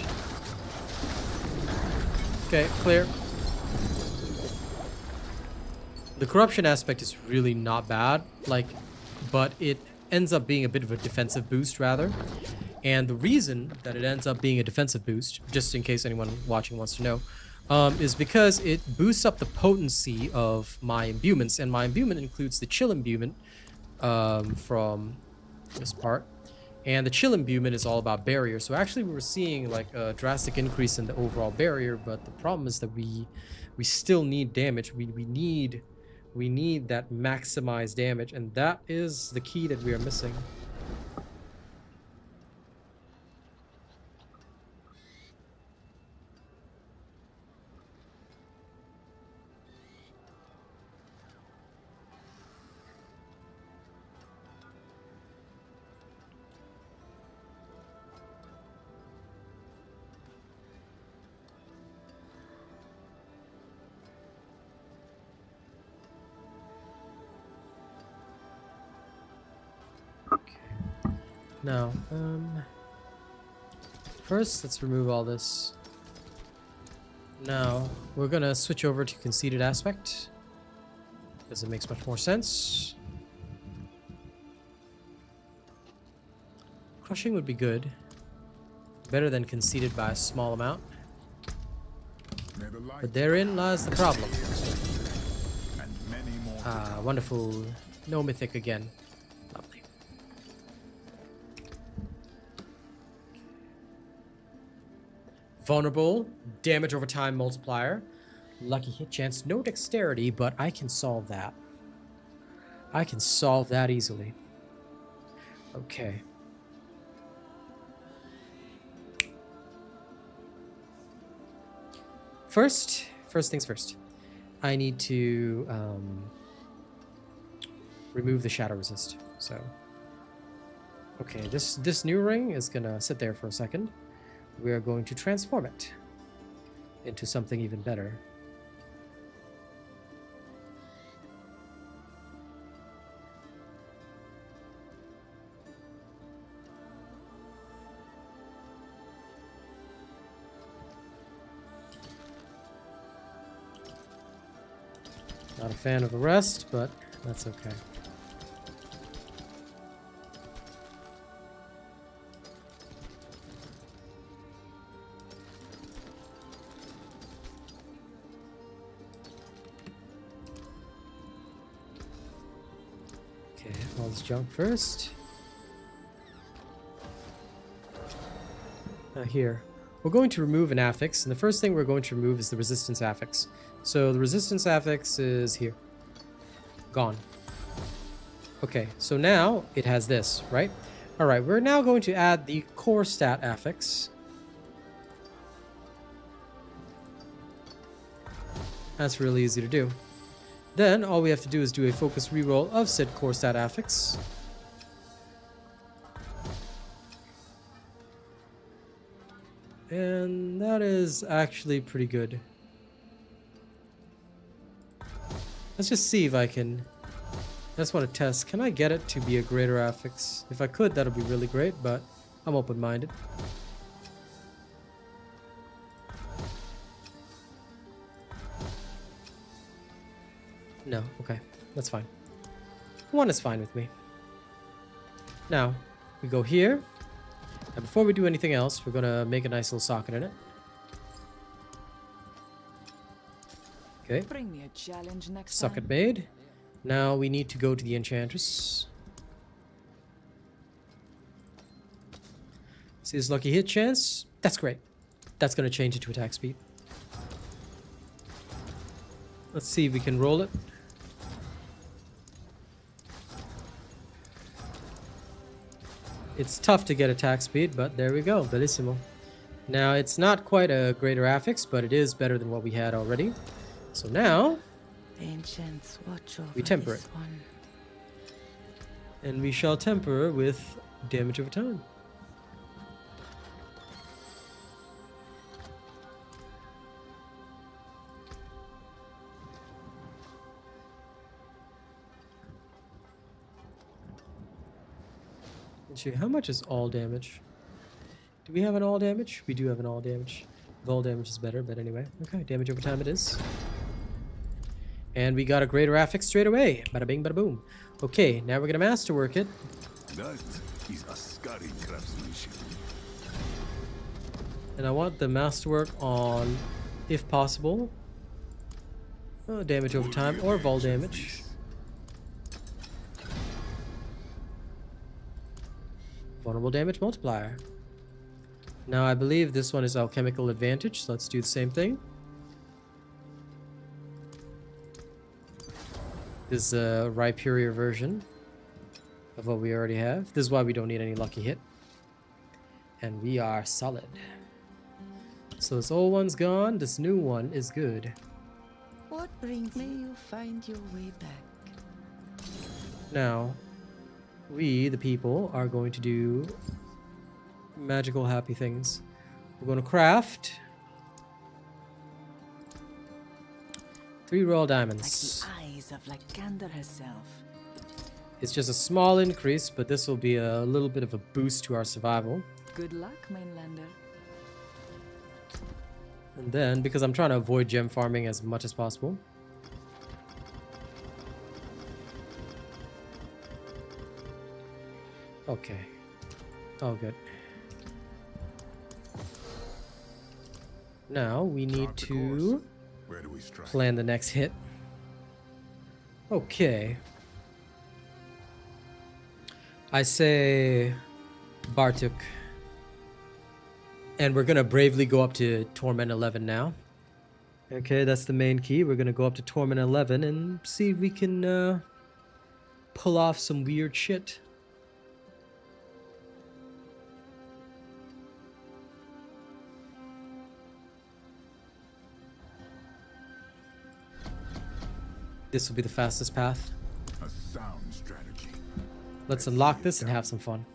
Okay, clear. The corruption aspect is really not bad, but it ends up being a bit of a defensive boost rather. And the reason that it ends up being a defensive boost, just in case anyone watching wants to know, is because it boosts up the potency of my imbuements, and my imbuement includes the chill imbuement from this part. And the chill imbuement is all about barrier. So actually we were seeing like a drastic increase in the overall barrier, but the problem is that we still need damage. We need that maximized damage, and that is the key that we are missing. Now, first, let's remove all this. Now, we're gonna switch over to conceded aspect, because it makes much more sense. Crushing would be good. Better than conceded by a small amount. But therein lies the problem. Ah, wonderful. No mythic again. Lovely. Vulnerable, damage over time multiplier, lucky hit chance, no dexterity, but I can solve that. I can solve that easily. Okay. First things first. I need to remove the shadow resist. So, okay, this new ring is gonna sit there for a second. We are going to transform it into something even better. Not a fan of the rest, but that's okay. all this junk first. Here. We're going to remove an affix, and the first thing we're going to remove is the resistance affix. So the resistance affix is here. Gone. Okay, so now it has this, right? Alright, we're now going to add the core stat affix. That's really easy to do. Then all we have to do is do a focus reroll of said core stat affix. And that is actually pretty good. Let's just see if I can... I just want to test. Can I get it to be a greater affix? If I could, that would be really great, but I'm open-minded. No, okay. That's fine. 1 is fine with me. Now, we go here. And before we do anything else, we're going to make a nice little socket in it. Okay. Bring me a challenge next Socket time. made. Now we need to go to the Enchantress. See his lucky hit chance? That's great. That's going to change it to attack speed. Let's see if we can roll it. It's tough to get attack speed, but there we go. Bellissimo. Now, it's not quite a greater affix, but it is better than what we had already. So now, Ancients, watch over we temper this it. one. And we shall temper with damage over time. How much is all damage? Do we have an all damage? We do have an all damage. The all damage is better, but anyway. Okay, damage over time it is. And we got a greater affix straight away. Bada bing, bada boom. Okay, now we're gonna masterwork it. That is a scary craftsmanship. And I want the masterwork on, if possible, damage over time or vol damage. Vulnerable damage multiplier. Now I believe this one is alchemical advantage, so let's do the same thing. This is a Rhyperior version of what we already have. This is why we don't need any lucky hit. And we are solid. So this old one's gone, this new one is good. What brings may you find your way back? Now, we, the people, are going to do magical happy things. We're going to craft 3 royal diamonds. Like the eyes of Lycander herself. It's just a small increase, but this will be a little bit of a boost to our survival. Good luck, mainlander. And then, because I'm trying to avoid gem farming as much as possible, okay. Oh, good. Now we need Chart the to course. Where do we strike? plan the next hit. Okay. I say Bartuk. And we're gonna bravely go up to Torment 11 now. Okay, that's the main key. We're gonna go up to Torment 11 and see if we can pull off some weird shit. This will be the fastest path. A sound strategy. Let's unlock this and have some fun.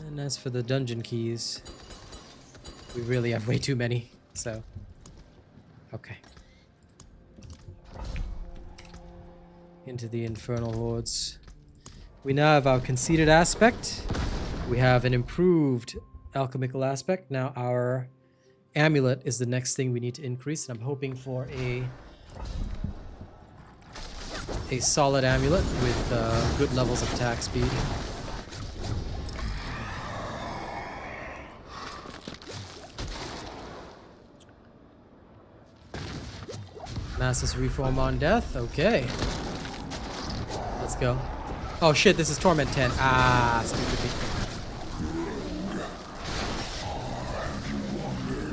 And as for the dungeon keys, we really have way too many, so... Okay. Into the infernal hordes. We now have our conceited aspect. We have an improved alchemical aspect. Now our amulet is the next thing we need to increase, and I'm hoping for a solid amulet with good levels of attack speed. Masses reform on death. Okay. Let's go. Oh shit, this is Torment 10. Ah, stupid me.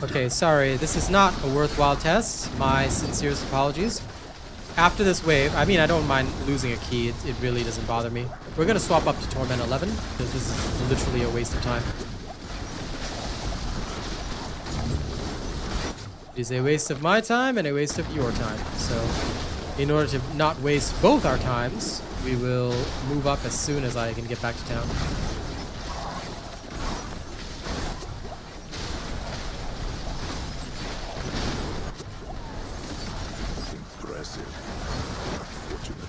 Okay, sorry. This is not a worthwhile test. My sincerest apologies. After this wave, I mean, I don't mind losing a key. It really doesn't bother me. We're going to swap up to Torment 11, because this is literally a waste of time. It is a waste of my time and a waste of your time. So, in order to not waste both our times, we will move up as soon as I can get back to town. Impressive. Unfortunately.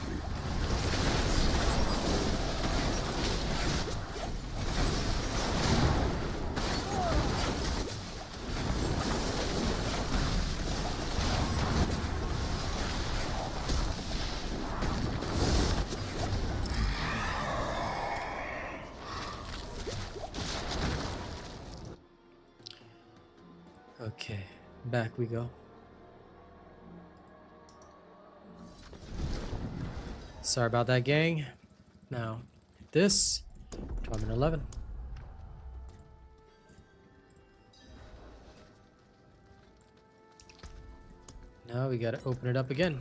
Okay, back we go. Sorry about that, gang. Now, this, Torment 11. Now we gotta open it up again.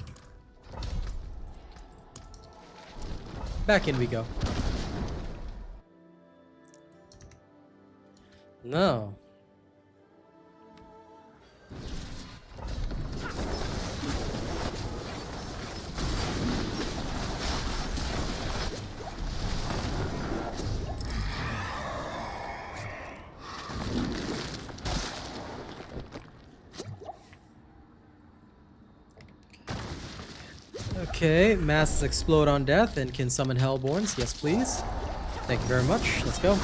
Back in we go. No. Okay, masses explode on death and can summon Hellborns. Yes, please. Thank you very much. Let's go.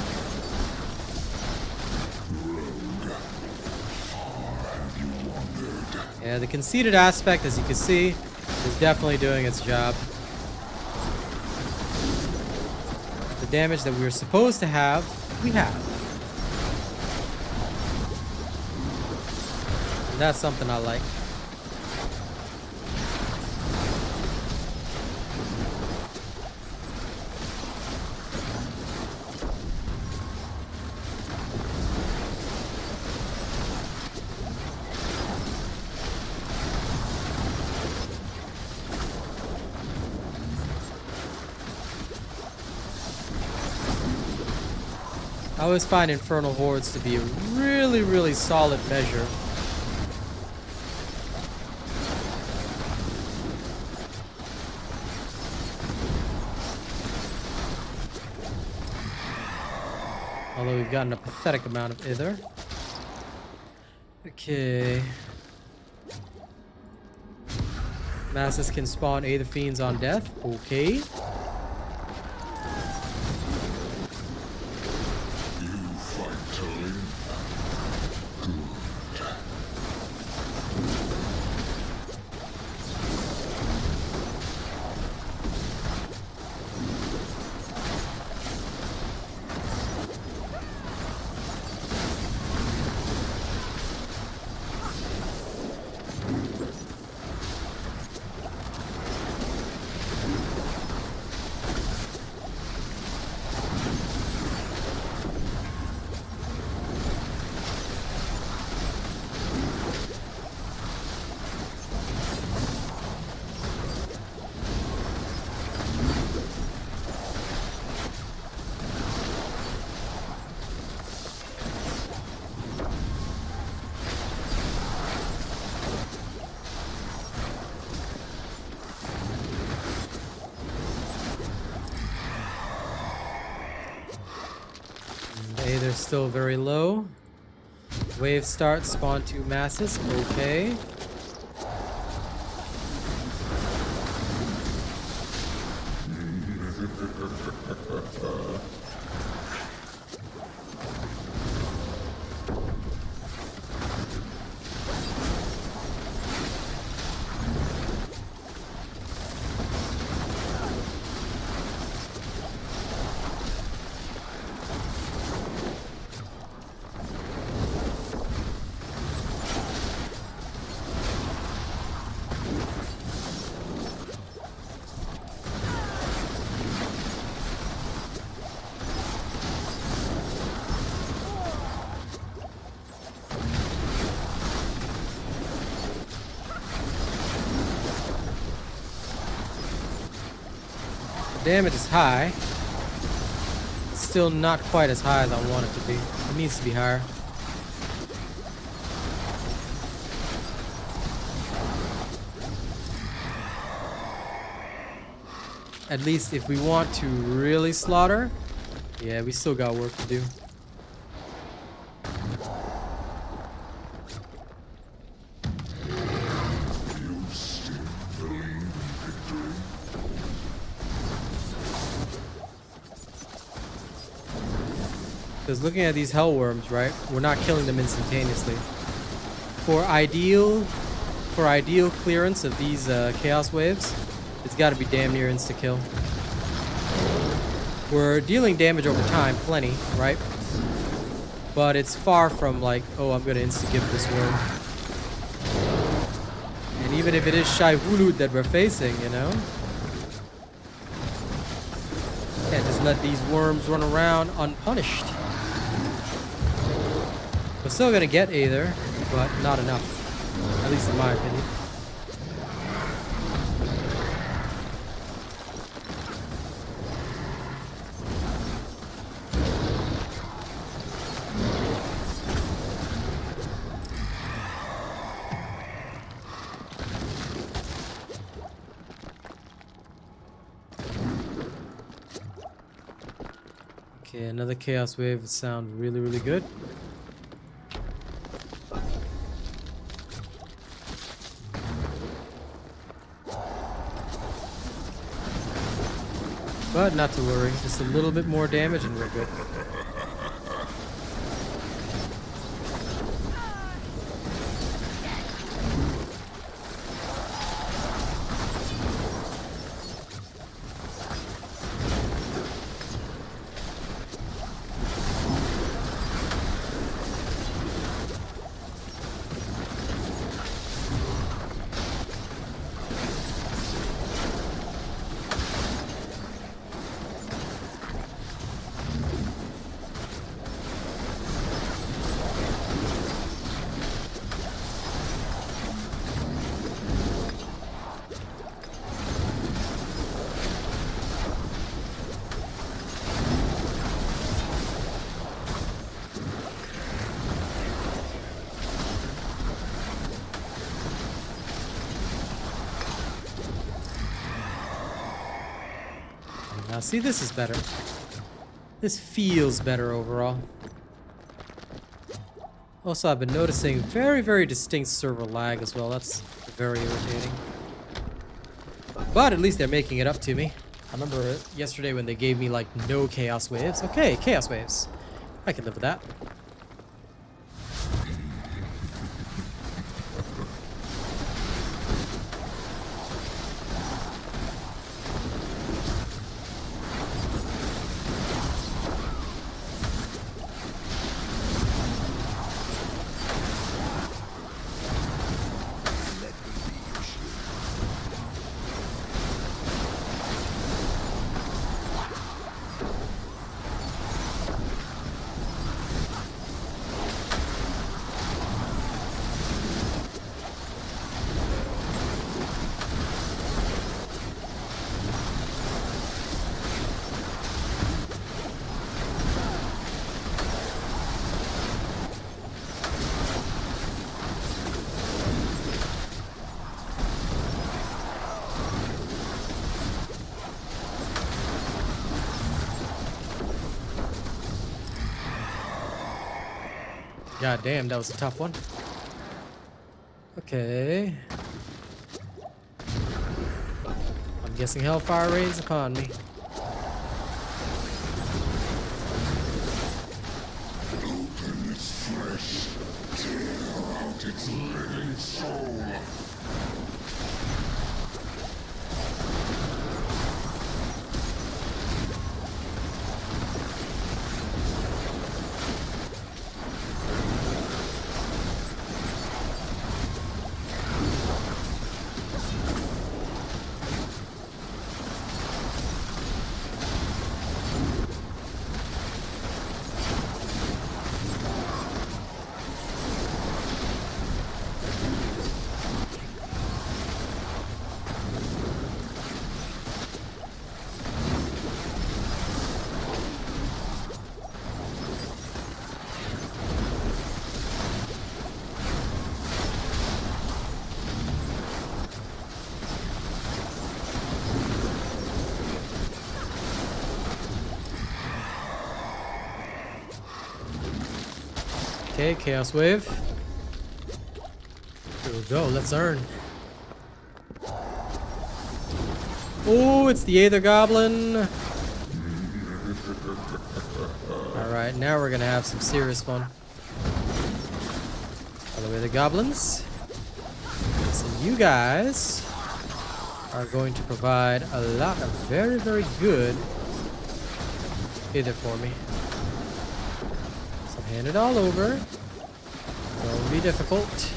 Yeah, the conceited aspect, as you can see, is definitely doing its job. The damage that we were supposed to have, we have. And that's something I like. I always find Infernal Hordes to be a really, really solid measure. Although we've gotten a pathetic amount of Ither. Okay. Masses can spawn Aether Fiends on death. Okay. They're still very low. Wave start, spawn 2 masses. Okay. damage is high. It's still not quite as high as I want it to be. It needs to be higher. At least if we want to really slaughter, yeah, we still got work to do. Because looking at these hellworms, right, we're not killing them instantaneously. For ideal clearance of these chaos waves, it's got to be damn near insta-kill. We're dealing damage over time, plenty, right? But it's far from like, oh, I'm going to insta-give this worm. And even if it is Shai Hulud that we're facing, you know? Can't just let these worms run around unpunished. We're still going to get Aether, but not enough. At least in my opinion. Okay, another chaos wave would sound really, really good. But not to worry, just a little bit more damage and we're good. Now see, this is better. This feels better overall. Also, I've been noticing very, very distinct server lag as well. That's very irritating. But at least they're making it up to me. I remember yesterday when they gave me like no chaos waves. Okay, chaos waves. I can live with that. God damn, that was a tough one. Okay. I'm guessing Hellfire rains upon me. Open its flesh, tear out its living soul. Okay, Chaos Wave. Here we go, let's earn. Oh, it's the Aether Goblin. Alright, now we're gonna have some serious fun. By the way, the goblins. So you guys are going to provide a lot of very, very good Aether for me. So hand it all over. Don't be difficult.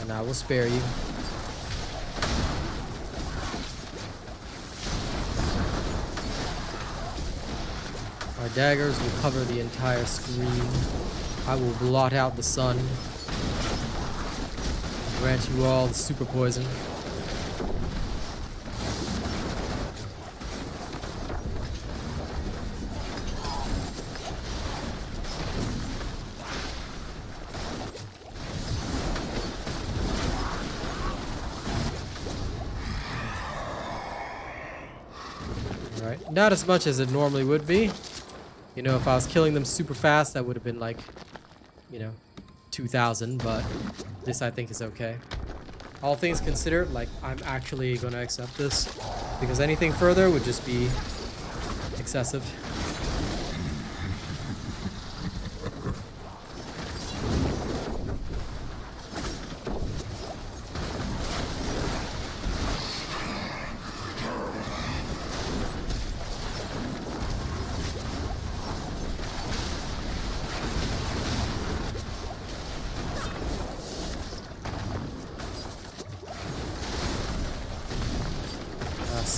And I will spare you. Our daggers will cover the entire screen. I will blot out the sun. Grant you all the super poison. Alright, not as much as it normally would be. You know, if I was killing them super fast, that would have been like, you know, 2,000, but this I think is okay. All things considered, like, I'm actually going to accept this, because anything further would just be excessive.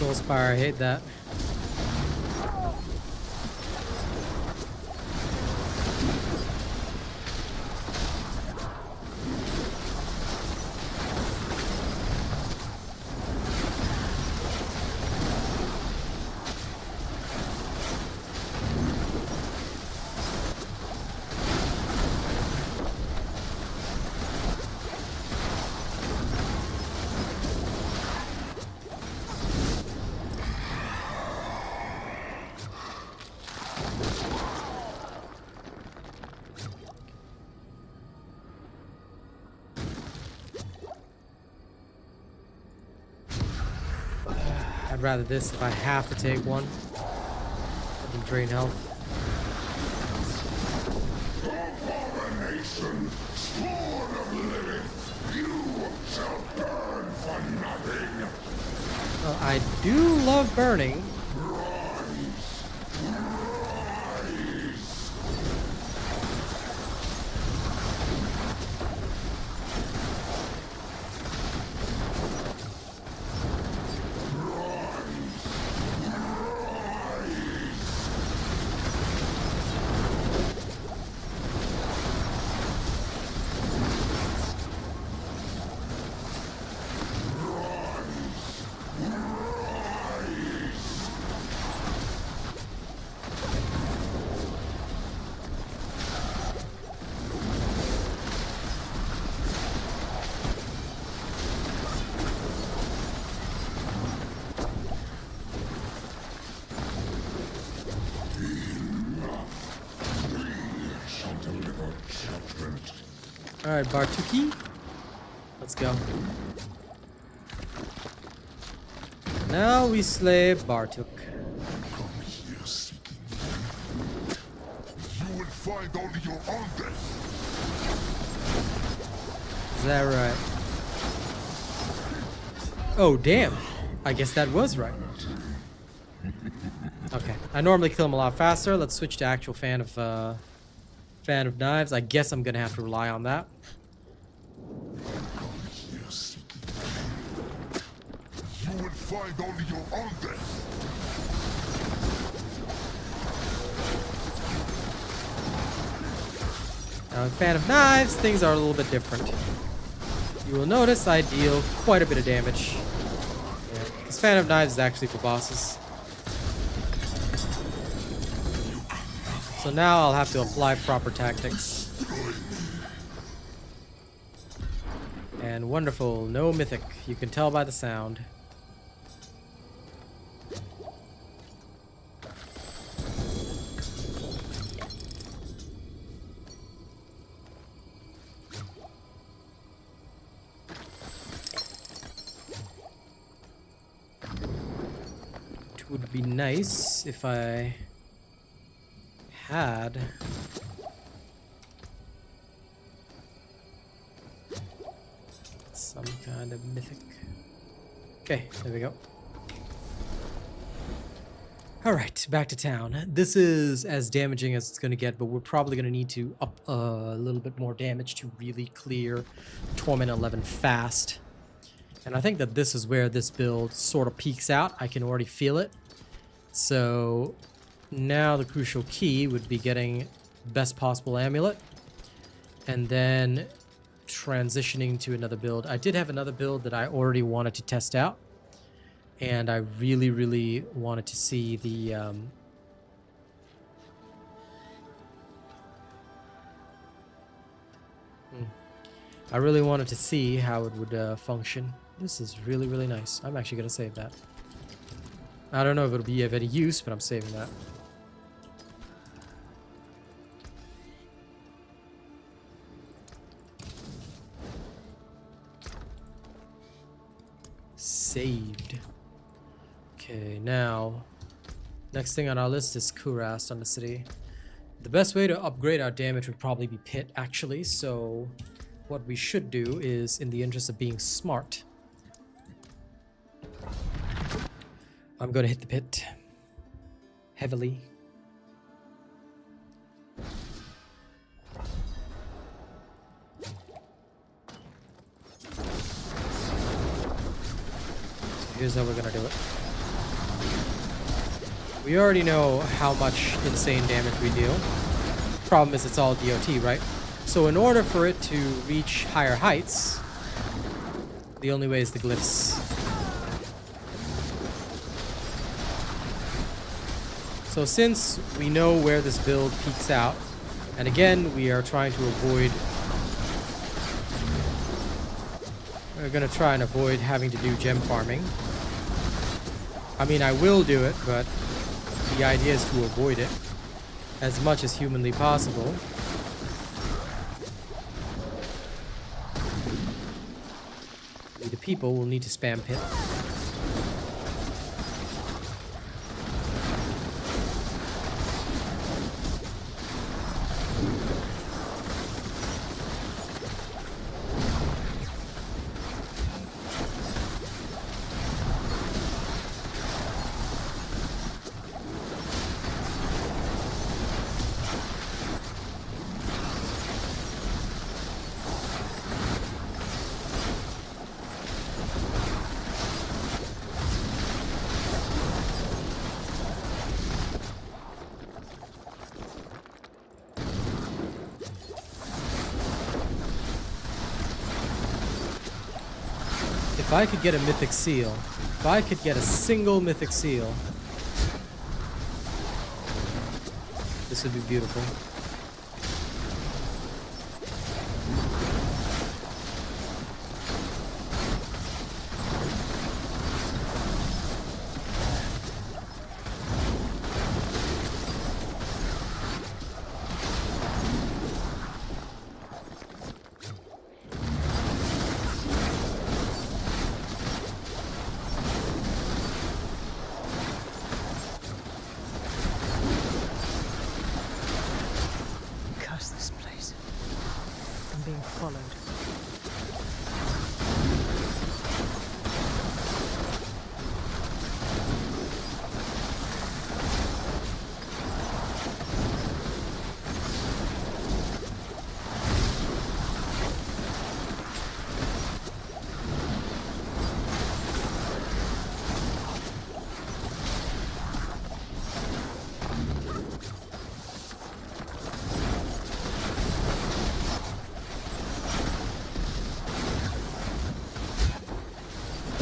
Soulspire, I hate that. I'd rather this if I have to take one than drain health. Abomination, spawn of living, you shall burn for nothing. Well, I do love burning. Alright, Bartuki. Let's go. Now we slay Bartuk. You will find only your own death. Is that right? Oh, damn. I guess that was right. Okay. I normally kill him a lot faster. Let's switch to actual fan of knives. I guess I'm gonna have to rely on that. You will find only your own death. Now, in fan of knives, things are a little bit different. You will notice I deal quite a bit of damage. Yeah, because fan of knives is actually for bosses. So now I'll have to apply proper tactics. And wonderful, no mythic. You can tell by the sound. would be nice if I had some kind of mythic. Okay, there we go. Alright, back to town. This is as damaging as it's going to get, but we're probably going to need to up a little bit more damage to really clear Torment 11 fast. And I think that this is where this build sort of peaks out. I can already feel it. So now the crucial key would be getting best possible amulet and then transitioning to another build. I did have another build that I already wanted to test out, and I really wanted to see the I really wanted to see how it would function. This is really nice. I'm actually gonna save that. I don't know if it'll be of any use, but I'm saving that. Saved. Okay, now next thing on our list is Kurast on the city. The best way to upgrade our damage would probably be Pit, actually, so what we should do is, in the interest of being smart, I'm gonna hit the Pit heavily. Here's how we're gonna do it. We already know how much insane damage we deal. Problem is, it's all DOT, right? So in order for it to reach higher heights, the only way is the Glyphs. So since we know where this build peaks out, and again, we are trying to avoid... We're gonna try and avoid having to do gem farming. I mean, I will do it, but the idea is to avoid it as much as humanly possible. The people will need to spam Pit. If I could get a mythic seal, if I could get a single mythic seal, this would be beautiful.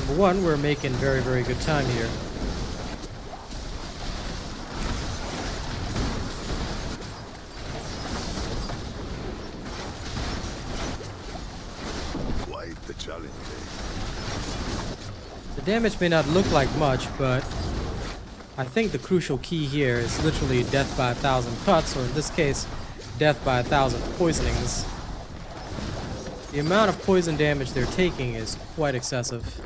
Number one, we're making very good time here. Quite the challenge. The damage may not look like much, but I think the crucial key here is literally death by 1,000 cuts, or in this case, death by 1,000 poisonings. The amount of poison damage they're taking is quite excessive.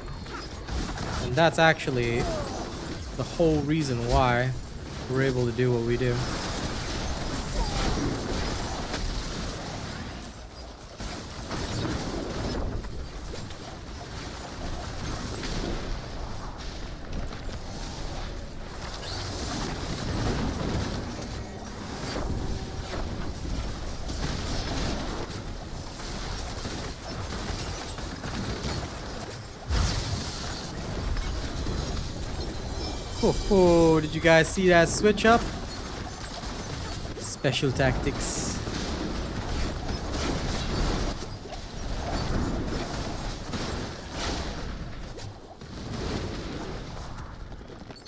And that's actually the whole reason why we're able to do what we do. Oh, did you guys see that switch up? Special tactics.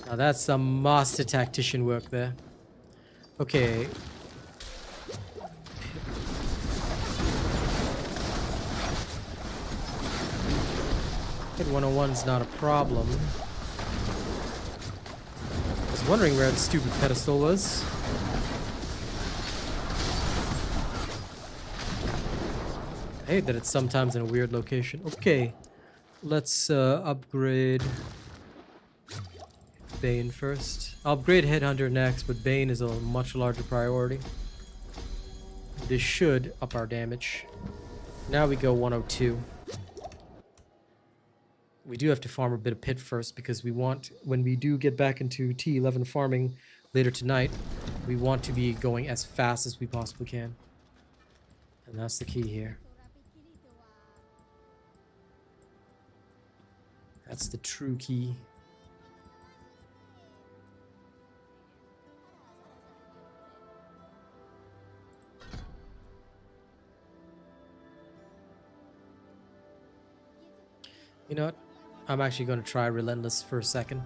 Now that's some master tactician work there. Okay. Hit 101 is not a problem. Wondering where the stupid pedestal was. I hate that it's sometimes in a weird location. Okay, let's upgrade Bane first. I'll upgrade Headhunter next, but Bane is a much larger priority. This should up our damage. Now we go 102. We do have to farm a bit of pit first because we want, when we do get back into T11 farming later tonight, we want to be going as fast as we possibly can. And that's the key here. That's the true key. You know what? I'm actually going to try Relentless for a second.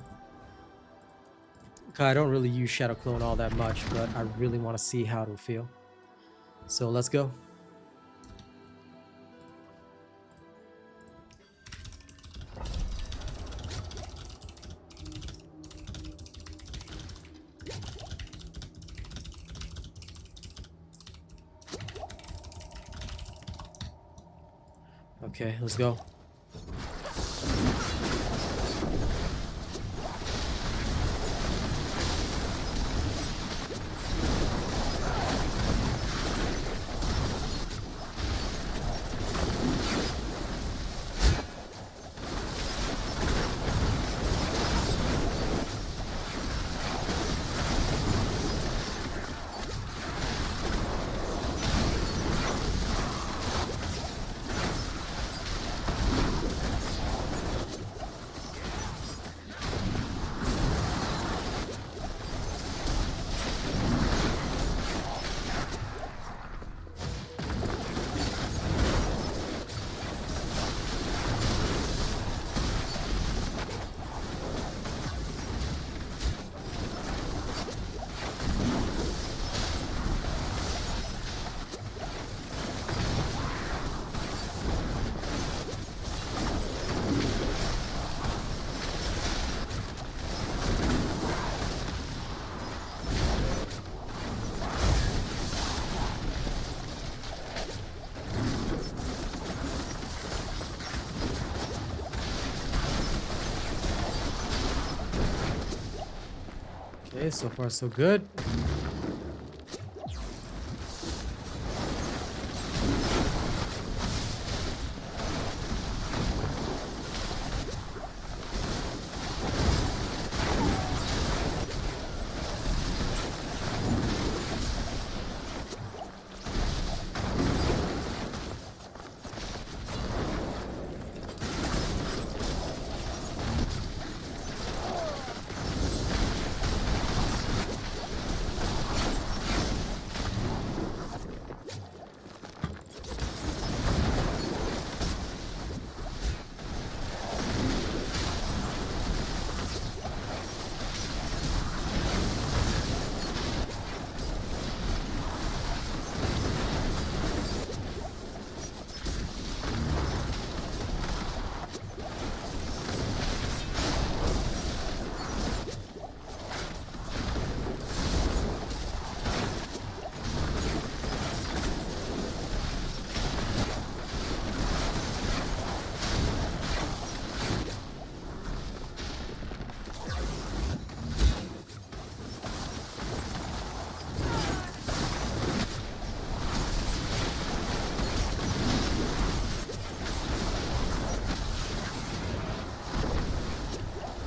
I don't really use Shadow Clone all that much, but I really want to see how it'll feel. So let's go. Okay, let's go. Okay, so far so good.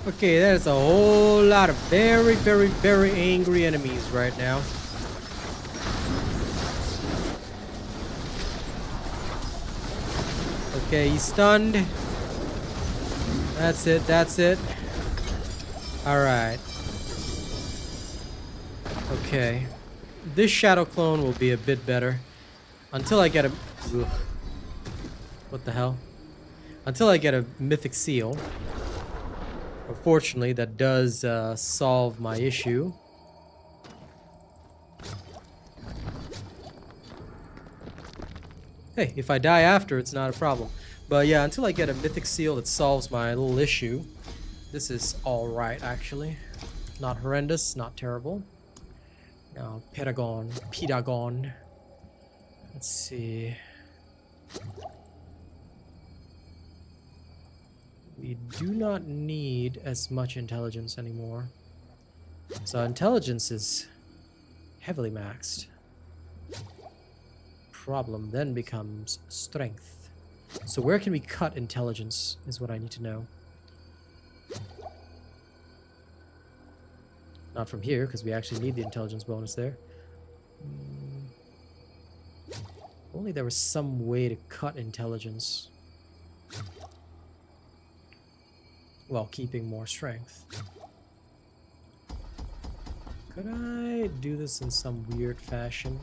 Okay, there's a whole lot of very, very, very angry enemies right now. Okay, he's stunned. That's it, that's it. Alright. Okay. This shadow clone will be a bit better. Until I get a... Ugh. What the hell? Until I get a mythic seal. Unfortunately, that does solve my issue. Hey, if I die after, it's not a problem. But yeah, until I get a mythic seal that solves my little issue, this is alright, actually. Not horrendous, not terrible. Now, Paragon. Let's see. We do not need as much intelligence anymore. So intelligence is heavily maxed. Problem then becomes strength. So where can we cut intelligence is what I need to know. Not from here, because we actually need the intelligence bonus there. If only there was some way to cut intelligence. While keeping more strength. Could I do this in some weird fashion?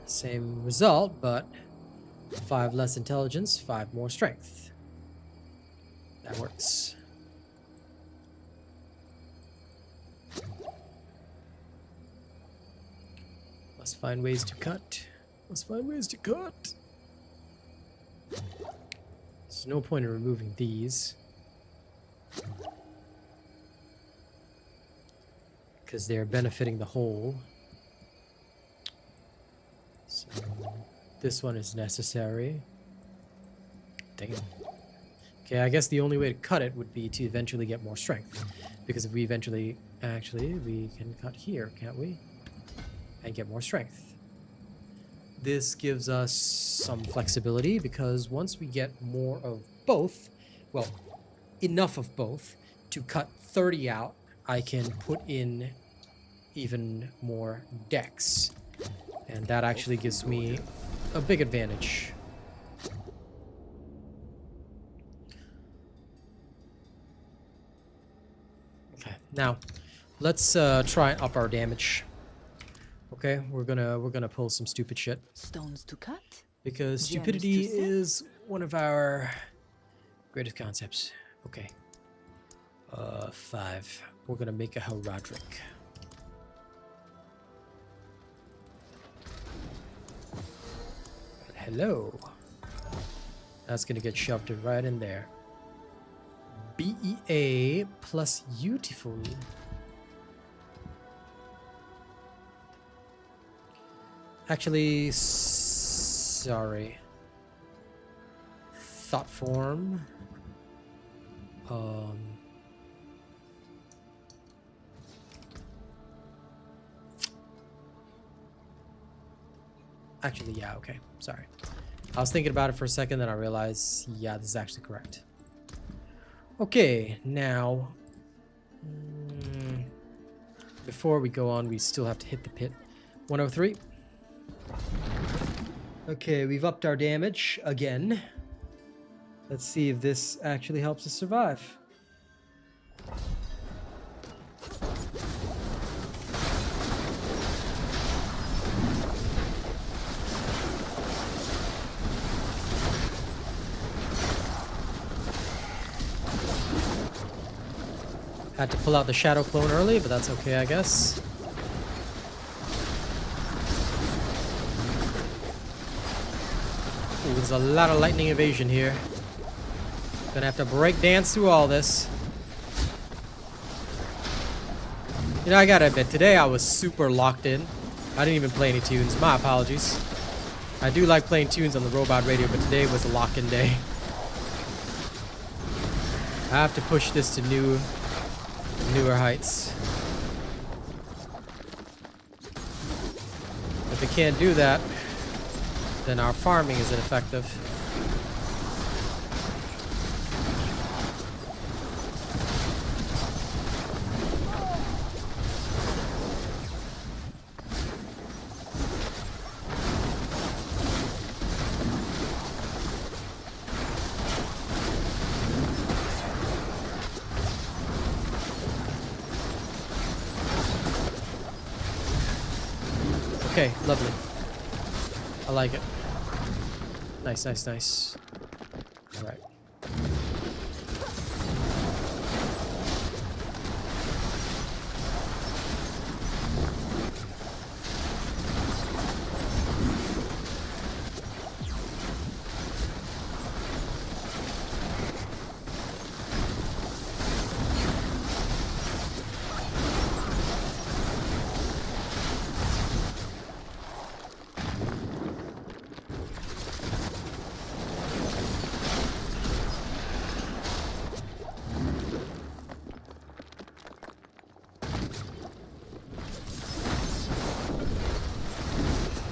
Same result, but 5 less intelligence, 5 more strength. That works. Must find ways to cut. Must find ways to cut. There's no point in removing these. Because they're benefiting the whole. So this one is necessary. Dang it. Okay, I guess the only way to cut it would be to eventually get more strength. Because if we eventually... Actually, we can cut here, can't we? And get more strength. This gives us some flexibility because once we get more of both, well, enough of both to cut 30 out, I can put in even more dex. And that actually gives me a big advantage. Okay, now let's try and up our damage. Okay, we're gonna pull some stupid shit. Stones to cut? Because Gems stupidity to set? is one of our greatest concepts. Okay. 5. We're gonna make a Herodric. Hello. That's gonna get shoved right in there. BEA plus beautiful. Actually, sorry. Thought form. Actually, yeah, okay. Sorry. I was thinking about it for a second, then I realized, yeah, this is actually correct. Okay, now... before we go on, we still have to hit the pit. 103. Okay, we've upped our damage again. Let's see if this actually helps us survive. Had to pull out the shadow clone early, but that's okay, I guess. Ooh, there's a lot of lightning evasion here. Gonna have to break dance through all this. You know, I gotta admit, today I was super locked in. I didn't even play any tunes. My apologies. I do like playing tunes on the robot radio, but today was a lock-in day. I have to push this to newer heights. If I can't do that, then our farming is ineffective. Okay, lovely. I like it. Nice, nice, nice. All right.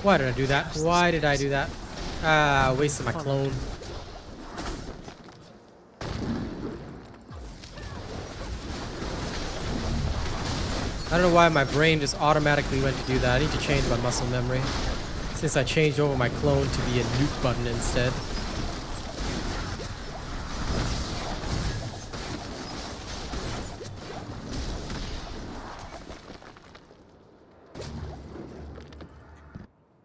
Why did I do that? Why did I do that? Ah, wasted my clone. I don't know why my brain just automatically went to do that. I need to change my muscle memory. Since I changed over my clone to be a nuke button instead.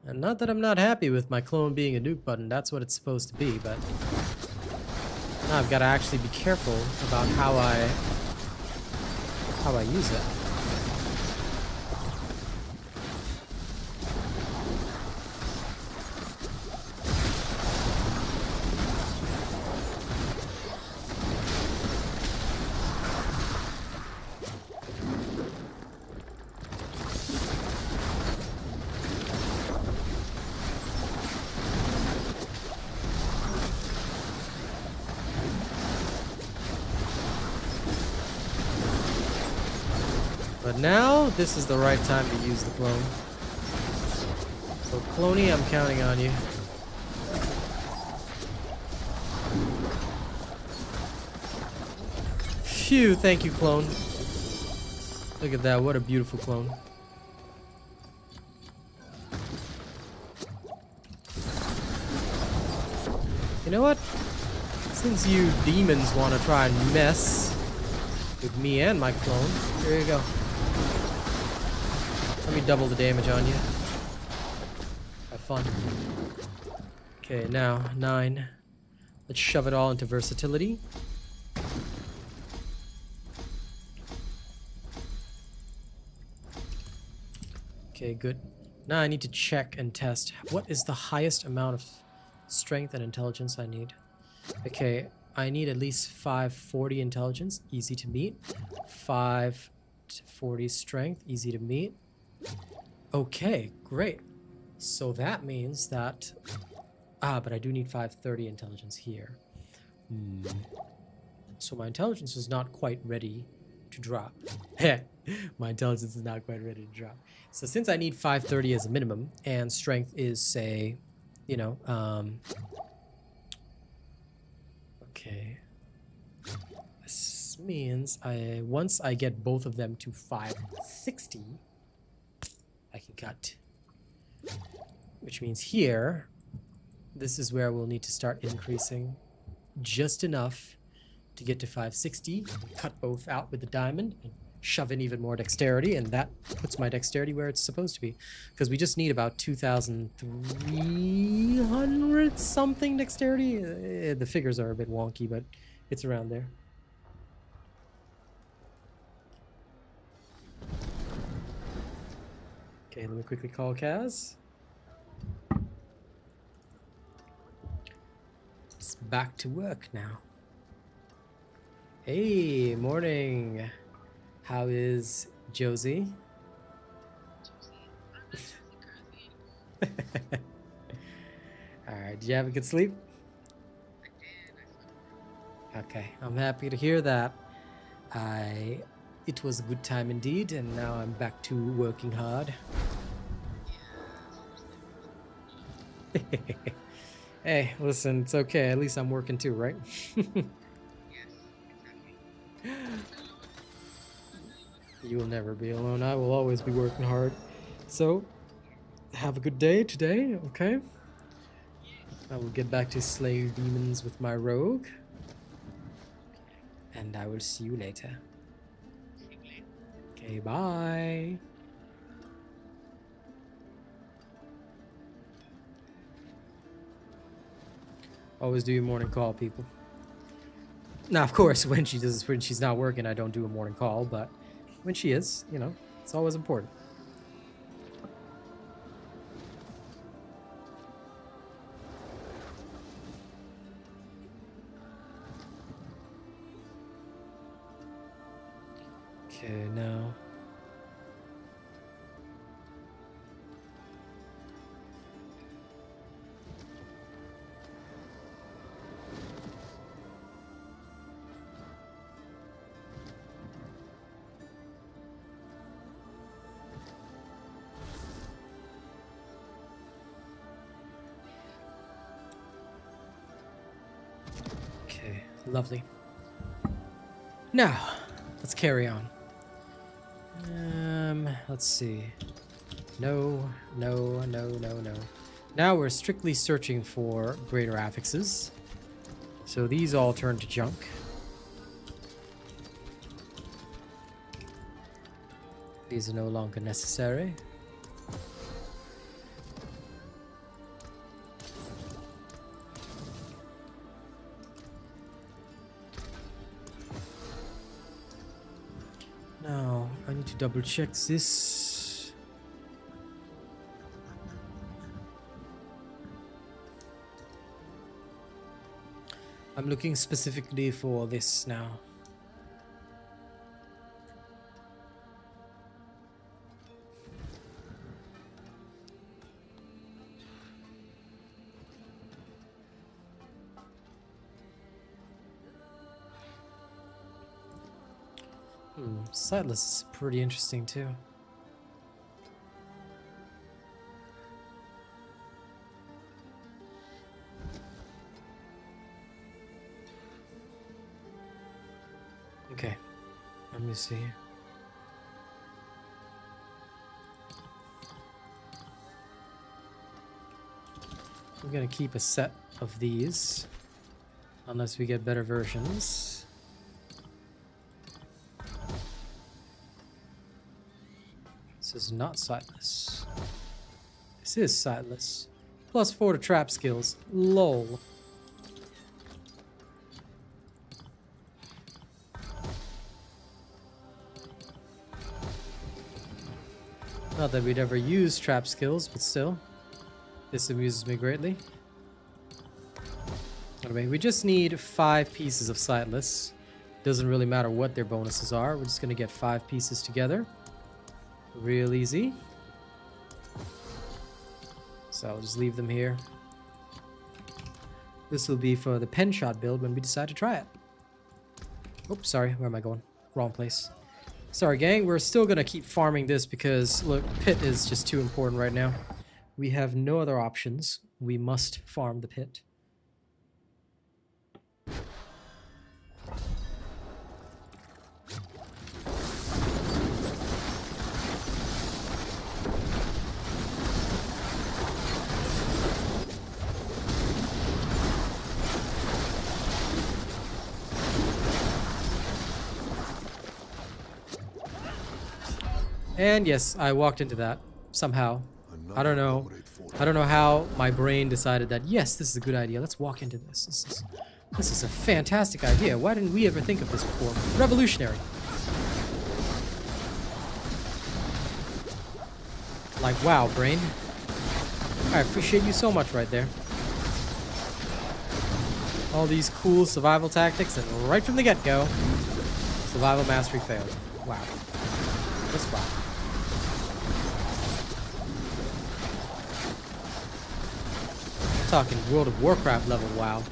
And not that I'm not happy with my clone being a nuke button, that's what it's supposed to be, but now I've got to actually be careful about how I use it. But now, this is the right time to use the clone. So, Cloney, I'm counting on you. Phew, thank you, clone. Look at that, what a beautiful clone. You know what? Since you demons want to try and mess with me and my clone, here you go. Let me double the damage on you. Have fun. Okay, now 9. Let's shove it all into versatility. Okay, good. Now I need to check and test what is the highest amount of strength and intelligence I need. Okay, I need at least 540 intelligence, easy to meet. 540 strength, easy to meet. Okay, great. So that means that... but I do need 530 intelligence here. So my intelligence is not quite ready to drop. My intelligence is not quite ready to drop. So since I need 530 as a minimum, and strength is, say, you know, okay. This means once I get both of them to 560, I can cut. Which means here, this is where we'll need to start increasing just enough to get to 560. Cut both out with the diamond and shove in even more dexterity, and that puts my dexterity where it's supposed to be. Because we just need about 2,300 something dexterity. The figures are a bit wonky, but it's around there. Okay, let me quickly call Kaz. It's back to work now. Hey, morning. How is Josie? Alright, did you have a good sleep? Okay, I'm happy to hear that. It was a good time indeed, and now I'm back to working hard. Hey, listen, it's okay. At least I'm working too, right? You will never be alone. I will always be working hard. So, have a good day today, okay? I will get back to slay demons with my rogue. And I will see you later. Okay, bye. Always do your morning call, people. Now, of course, when she's not working, I don't do a morning call, but when she is, you know, it's always important. Okay, now. Okay, lovely. Now, let's carry on. Let's see. No. Now we're strictly searching for greater affixes. So these all turn to junk. These are no longer necessary. Now, I need to double check this. I'm looking specifically for this now. Sightless is pretty interesting too. Okay, let me see. I'm gonna keep a set of these unless we get better versions. This is not sightless. This is sightless. Plus 4 to trap skills. LOL. Not that we'd ever use trap skills, but still. This amuses me greatly. Anyway, we just need 5 pieces of sightless. Doesn't really matter what their bonuses are. We're just gonna get 5 pieces together. Real easy. So I'll just leave them here. This will be for the pen shot build when we decide to try it. Oops, sorry. Where am I going? Wrong place. Sorry, gang. We're still going to keep farming this because, look, pit is just too important right now. We have no other options. We must farm the pit. And yes, I walked into that somehow. I don't know. I don't know how my brain decided that, yes, this is a good idea. Let's walk into this. This is a fantastic idea. Why didn't we ever think of this before? Revolutionary. Like, wow, brain. I appreciate you so much right there. All these cool survival tactics, and right from the get-go, survival mastery failed. Wow. Just wow. Talking World of Warcraft level WoW.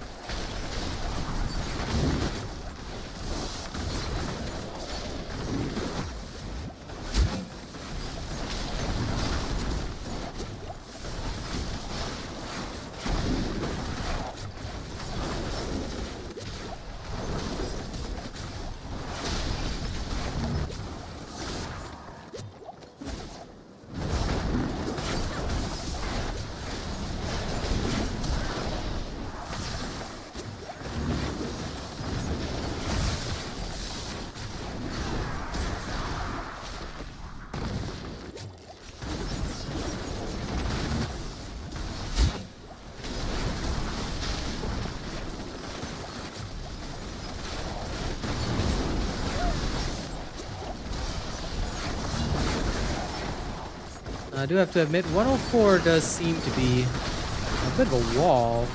I do have to admit, 104 does seem to be a bit of a wall.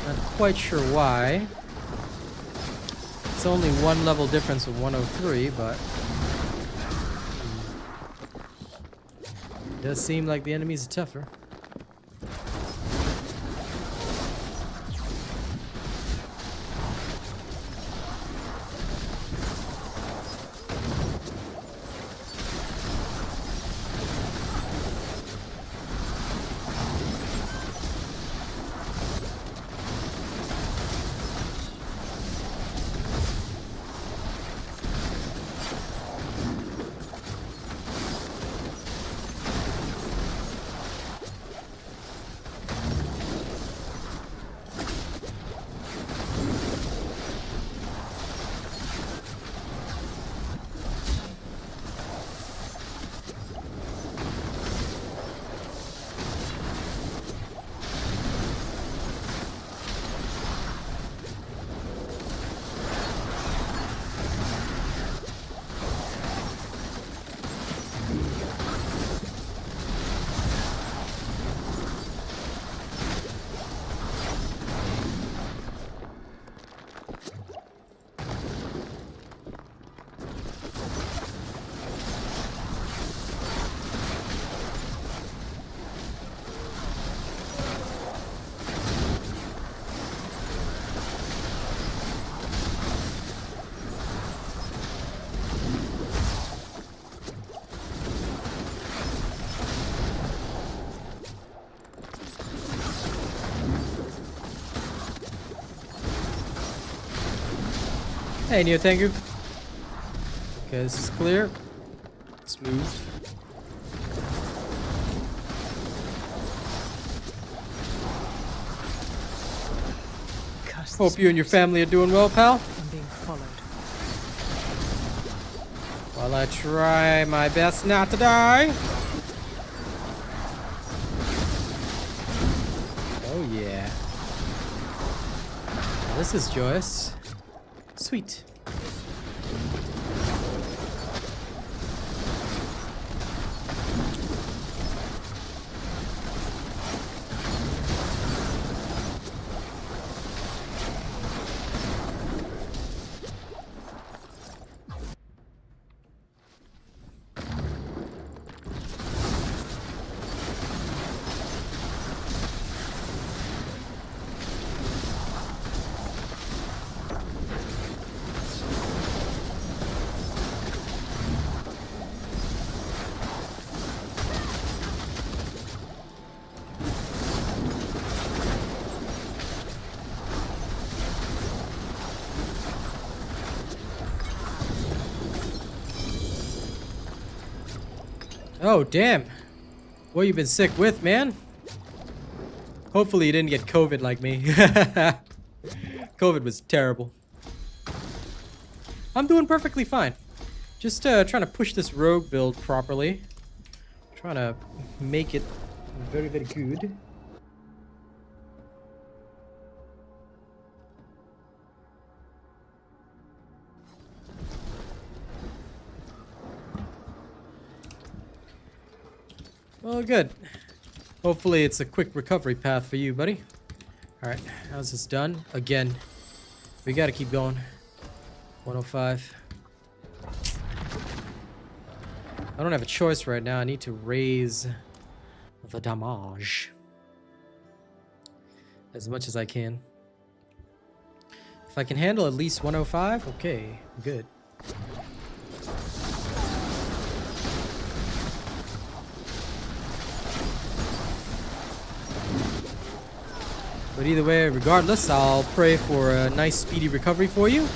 Not quite sure why. It's only one level difference with 103, but it does seem like the enemies are tougher. Hey, Neo, thank you. Okay, this is clear. Smooth. Hope you and your family are doing well, pal. I'm being followed. While I try my best not to die. Oh, yeah. This is joyous. Sweet. Oh, damn. What you been sick with, man? Hopefully you didn't get COVID like me. COVID was terrible. I'm doing perfectly fine. Just trying to push this rogue build properly. Trying to make it very, very good. Well, good. Hopefully it's a quick recovery path for you, buddy. Alright, how's this done? Again, we gotta keep going. 105. I don't have a choice right now. I need to raise the damage as much as I can. If I can handle at least 105, okay, good. But either way, regardless, I'll pray for a nice speedy recovery for you.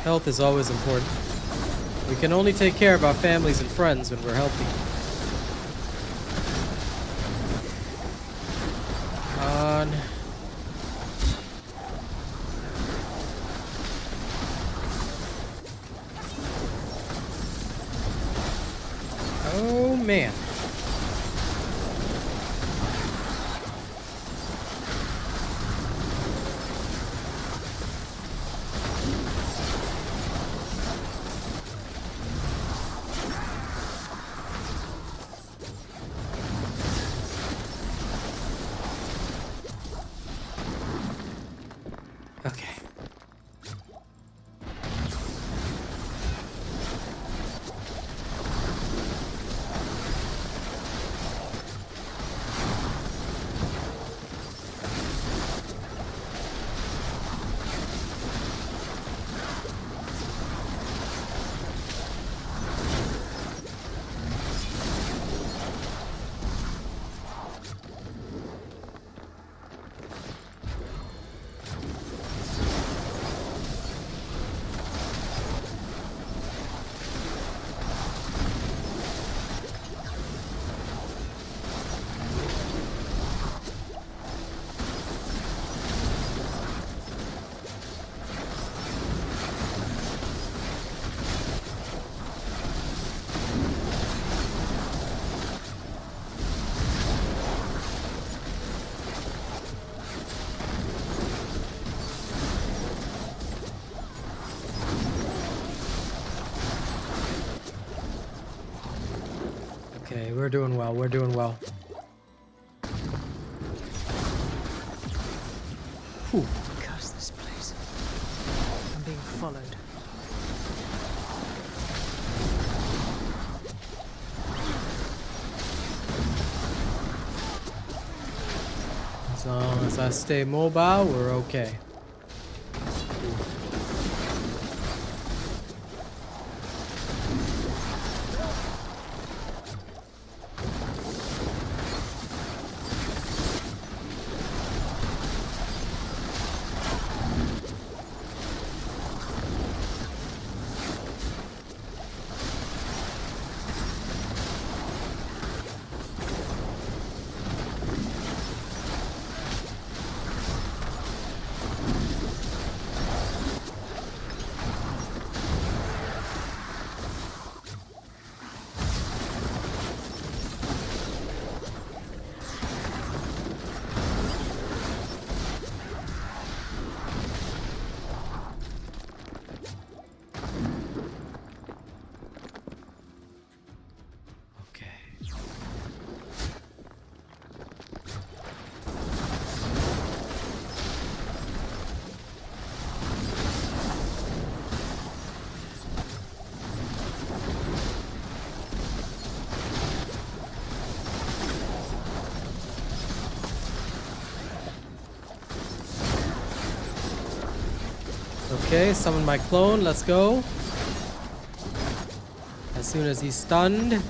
Health is always important. We can only take care of our families and friends when we're healthy. Come on. Oh man. Okay, we're doing well. We're doing well. Whew. Curse this place. I'm being followed. As long as I stay mobile, we're okay. Okay, summon my clone. Let's go. As soon as he's stunned,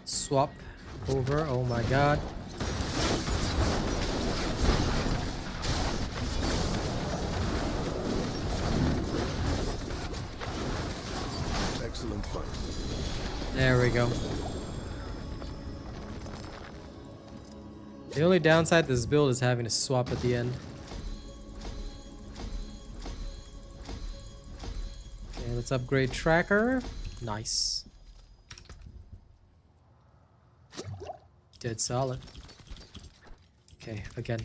swap over. Oh my god. Excellent fight. There we go. The only downside to this build is having to swap at the end. Okay, let's upgrade tracker. Nice. Dead solid. Okay, again.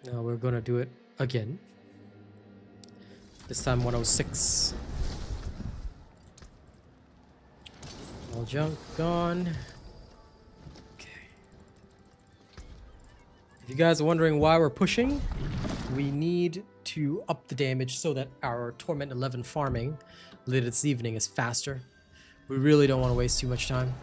Now we're gonna do it again. This time 106. All junk gone. Okay. If you guys are wondering why we're pushing, we need to up the damage so that our Torment 11 farming later this evening is faster. We really don't want to waste too much time.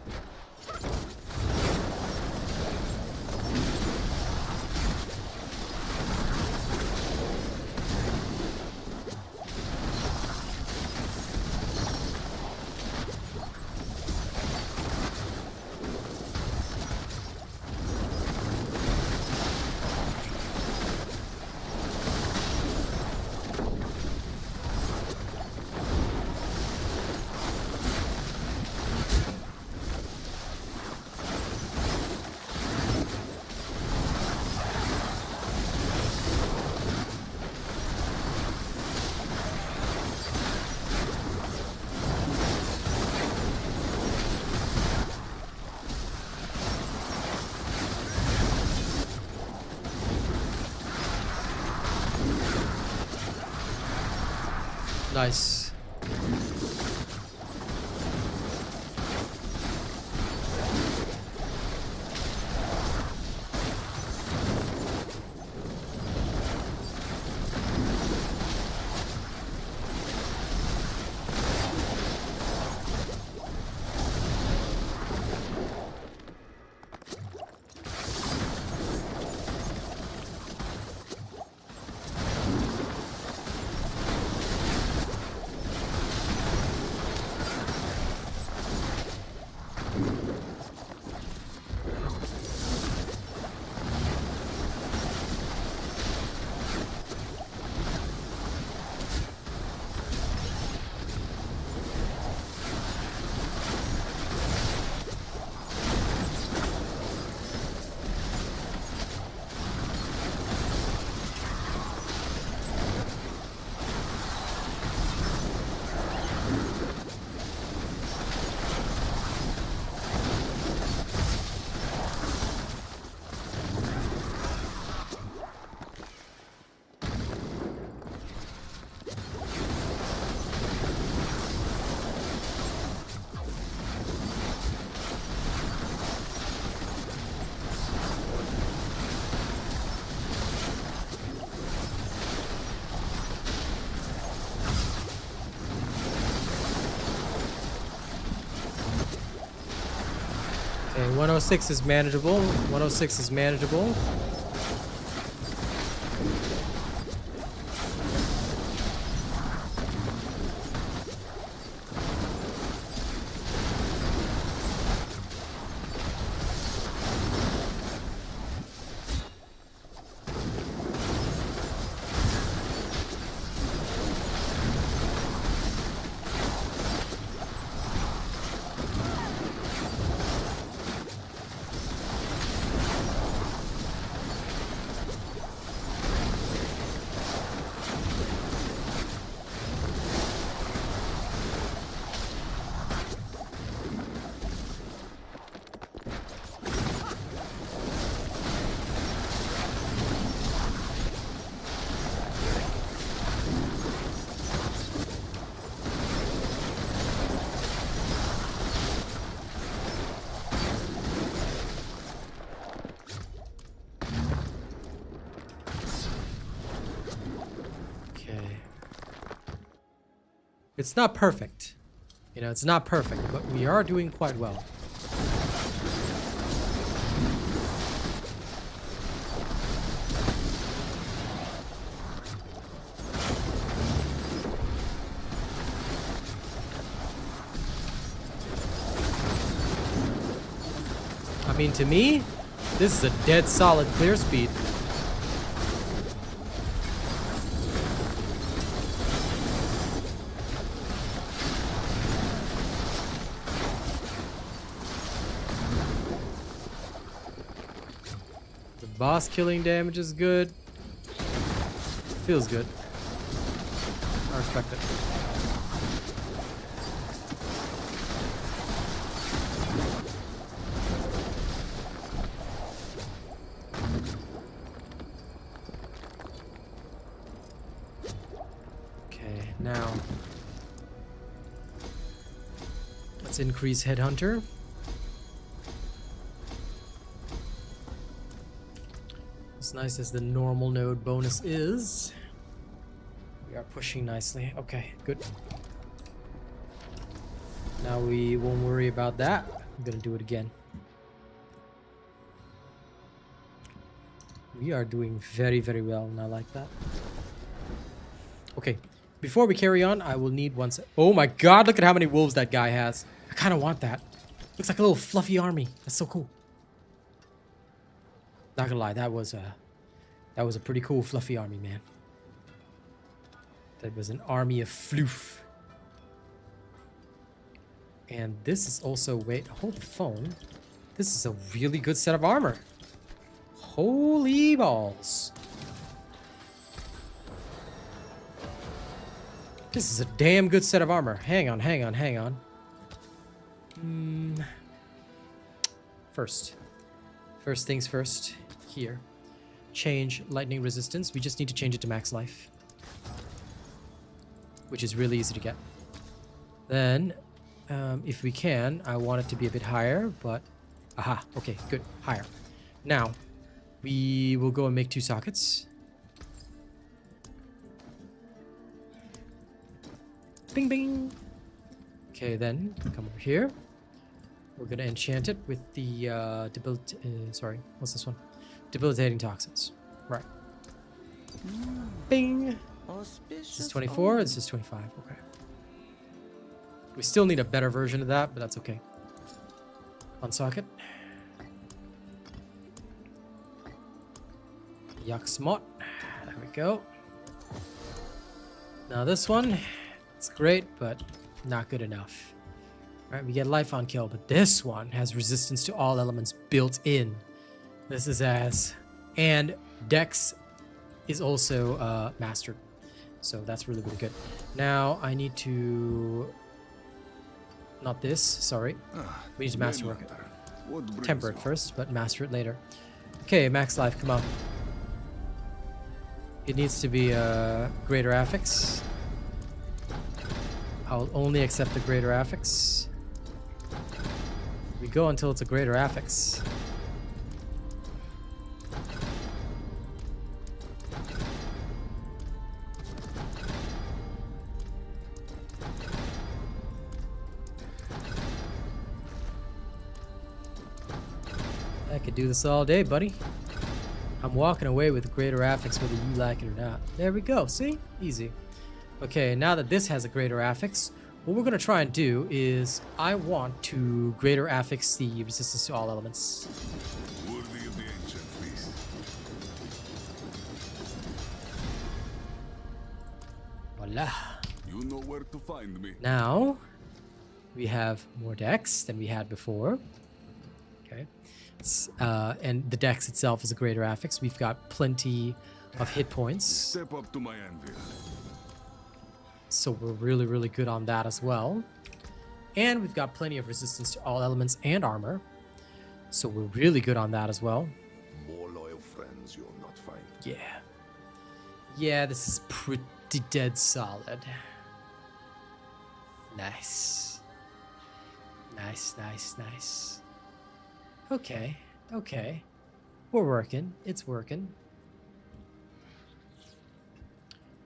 Nice. 106 is manageable. 106 is manageable. It's not perfect. You know, it's not perfect, but we are doing quite well. I mean, to me, this is a dead solid clear speed. Boss killing damage is good. Feels good. I respect it. Okay, now let's increase Headhunter. As nice as the normal node bonus is, we are pushing nicely. Okay, good. Now we won't worry about that. I'm gonna do it again. We are doing very, very well, and I like that. Okay, before we carry on, I will need one set. Oh my god, look at how many wolves that guy has. I kind of want that. Looks like a little fluffy army. That's so cool. Not gonna lie, that was a pretty cool fluffy army, man. That was an army of floof. And this is also, wait, hold the phone. This is a really good set of armor. Holy balls. This is a damn good set of armor. Hang on, hang on, hang on. First things first. Here, change lightning resistance. We just need to change it to max life, which is really easy to get. Then if we can, I want it to be a bit higher, but aha, okay, good, higher. Now we will go and make 2 sockets. Bing bing. Okay, then come over here. We're gonna enchant it with the sorry, what's this one? Debilitating toxins. Right. Bing. This is 24. This is 25. Okay. We still need a better version of that, but that's okay. Unsocket. Yucksmot. There we go. Now this one, it's great, but not good enough. All right, we get life on kill, but this one has resistance to all elements built in. This is ass. And Dex is also mastered. So that's really, really good. Now I need to... Not this, sorry. We need to master work it. Temper it first, but master it later. Okay, max life, come on. It needs to be a greater affix. I'll only accept the greater affix. We go until it's a greater affix. could do this all day, buddy. I'm walking away with greater affix whether you like it or not. There we go. See? Easy. Okay, now that this has a greater affix, what we're going to try and do is I want to greater affix the resistance to all elements. Worthy of the ancient feast. Voila. You know where to find me. Now, we have more dex than we had before. Okay. And the dex itself is a greater affix. We've got plenty of hit points. Step up to my anvil. So we're really, really good on that as well. And we've got plenty of resistance to all elements and armor. So we're really good on that as well. More loyal friends you'll not find. Yeah. Yeah, this is pretty dead solid. Nice. Nice, nice, nice. Okay, okay. We're working. It's working.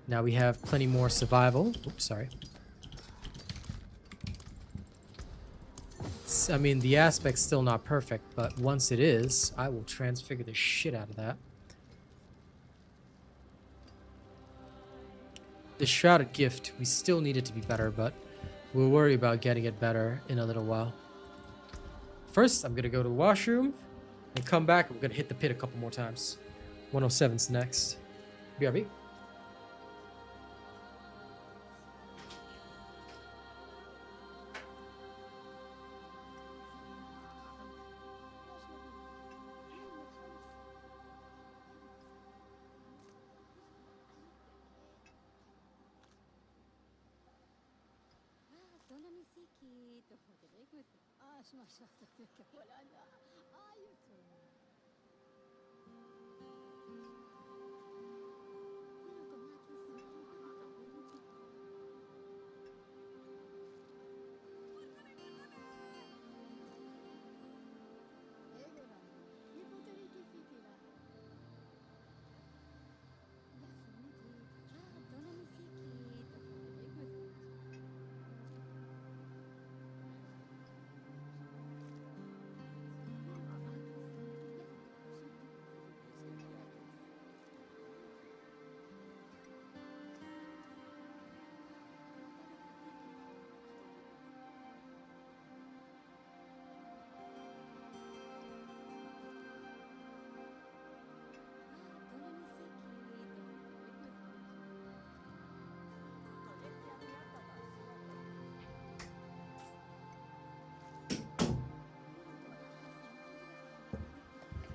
Now we have plenty more survival. Oops, sorry. I mean, the aspect's still not perfect, but once it is, I will transfigure the shit out of that. The Shrouded Gift, we still need it to be better, but we'll worry about getting it better in a little while. First, I'm going to go to the washroom and come back. I'm going to hit the pit a couple more times. 107's next. BRB.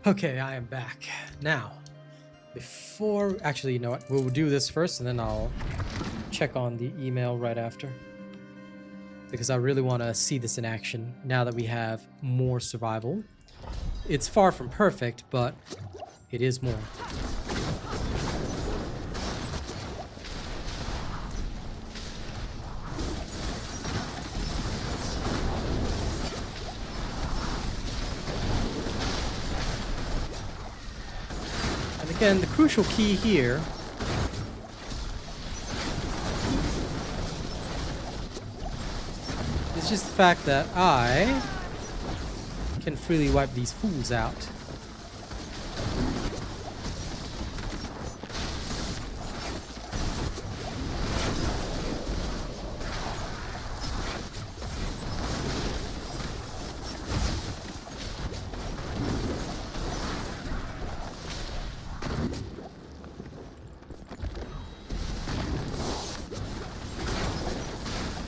Okay, I am back. Now, before... Actually, you know what? We'll do this first, and then I'll check on the email right after. Because I really want to see this in action now that we have more survival. It's far from perfect, but it is more. Again, the crucial key here is just the fact that I can freely wipe these fools out.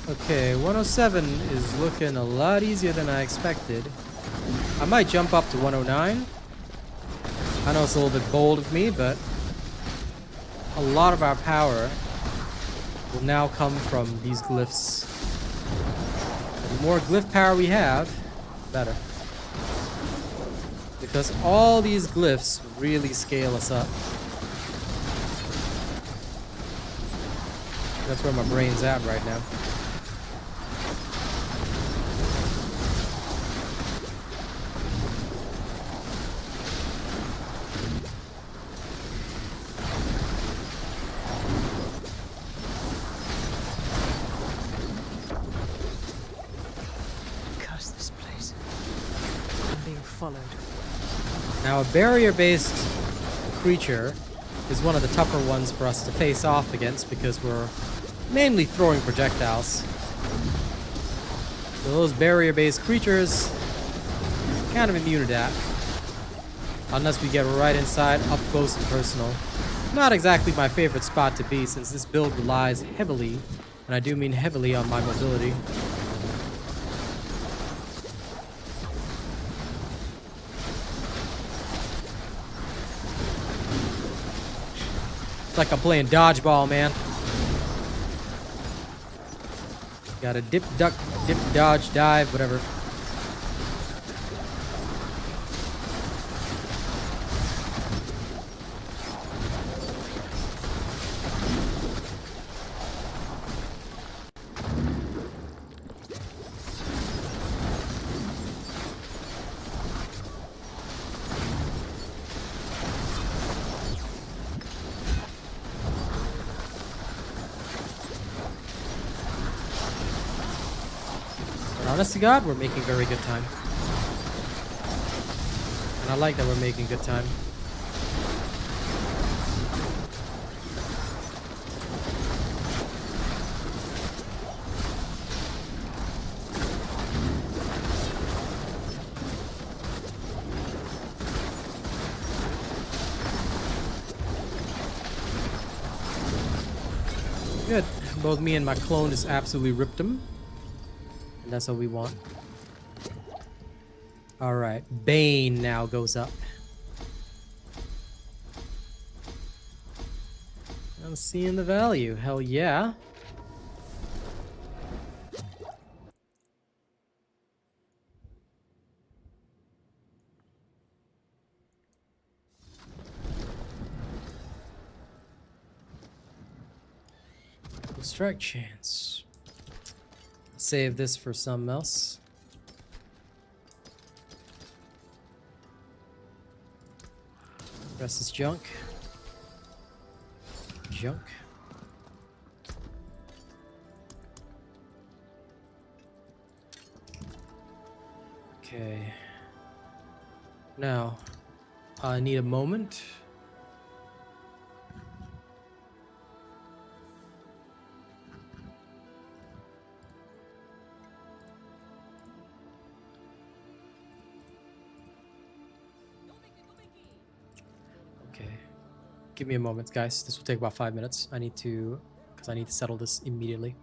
Okay, 107 is looking a lot easier than I expected. I might jump up to 109. I know it's a little bit bold of me, but a lot of our power will now come from these glyphs. The more glyph power we have, the better. Because all these glyphs really scale us up. That's where my brain's at right now. Curse this place. I'm being followed. Now, a barrier-based creature is one of the tougher ones for us to face off against because we're mainly throwing projectiles. So those barrier-based creatures, kind of immune to that. Unless we get right inside, up close and personal. Not exactly my favorite spot to be since this build relies heavily, and I do mean heavily, on my mobility. It's like I'm playing dodgeball, man. Gotta dip, duck, dip, dodge, dive, whatever. Honest to God, we're making very good time. And I like that we're making good time. Good. Both me and my clone just absolutely ripped him. And that's what we want. Alright, Bane now goes up. I'm seeing the value. Hell yeah. Strike chance. Save this for something else. Rest is junk. Junk. Okay. Now, I need a moment. Give me a moment, guys. This will take about 5 minutes. I need to settle this immediately.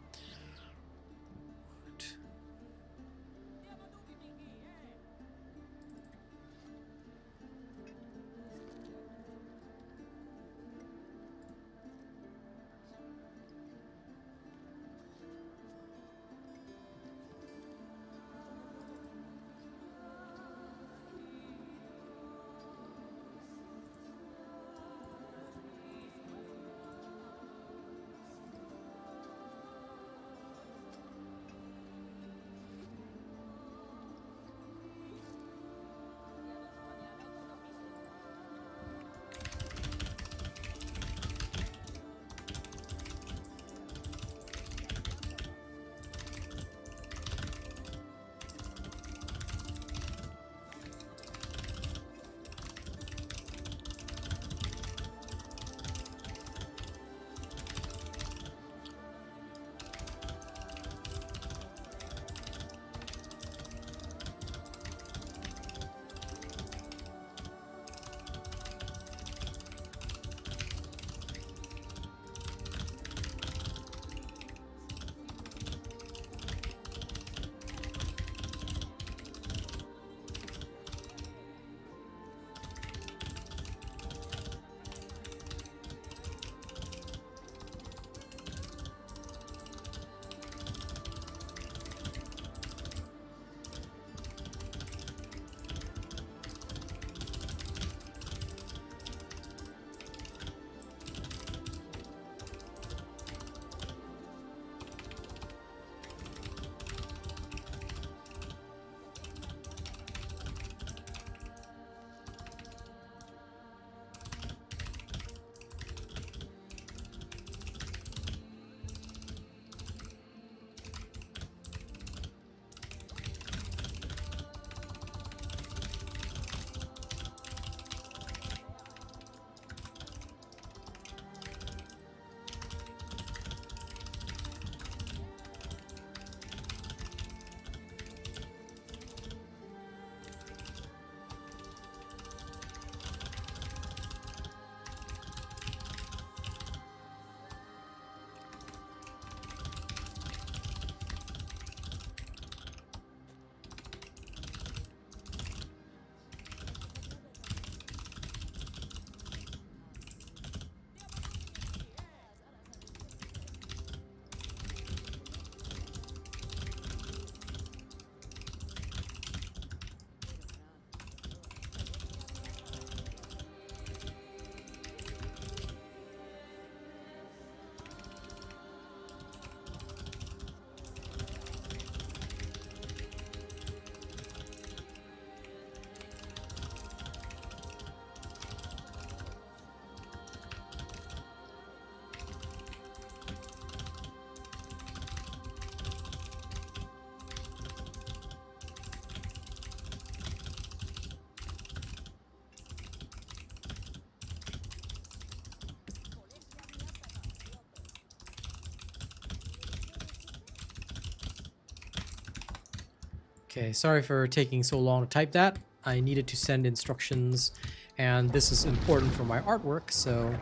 Okay, sorry for taking so long to type that. I needed to send instructions, and this is important for my artwork, so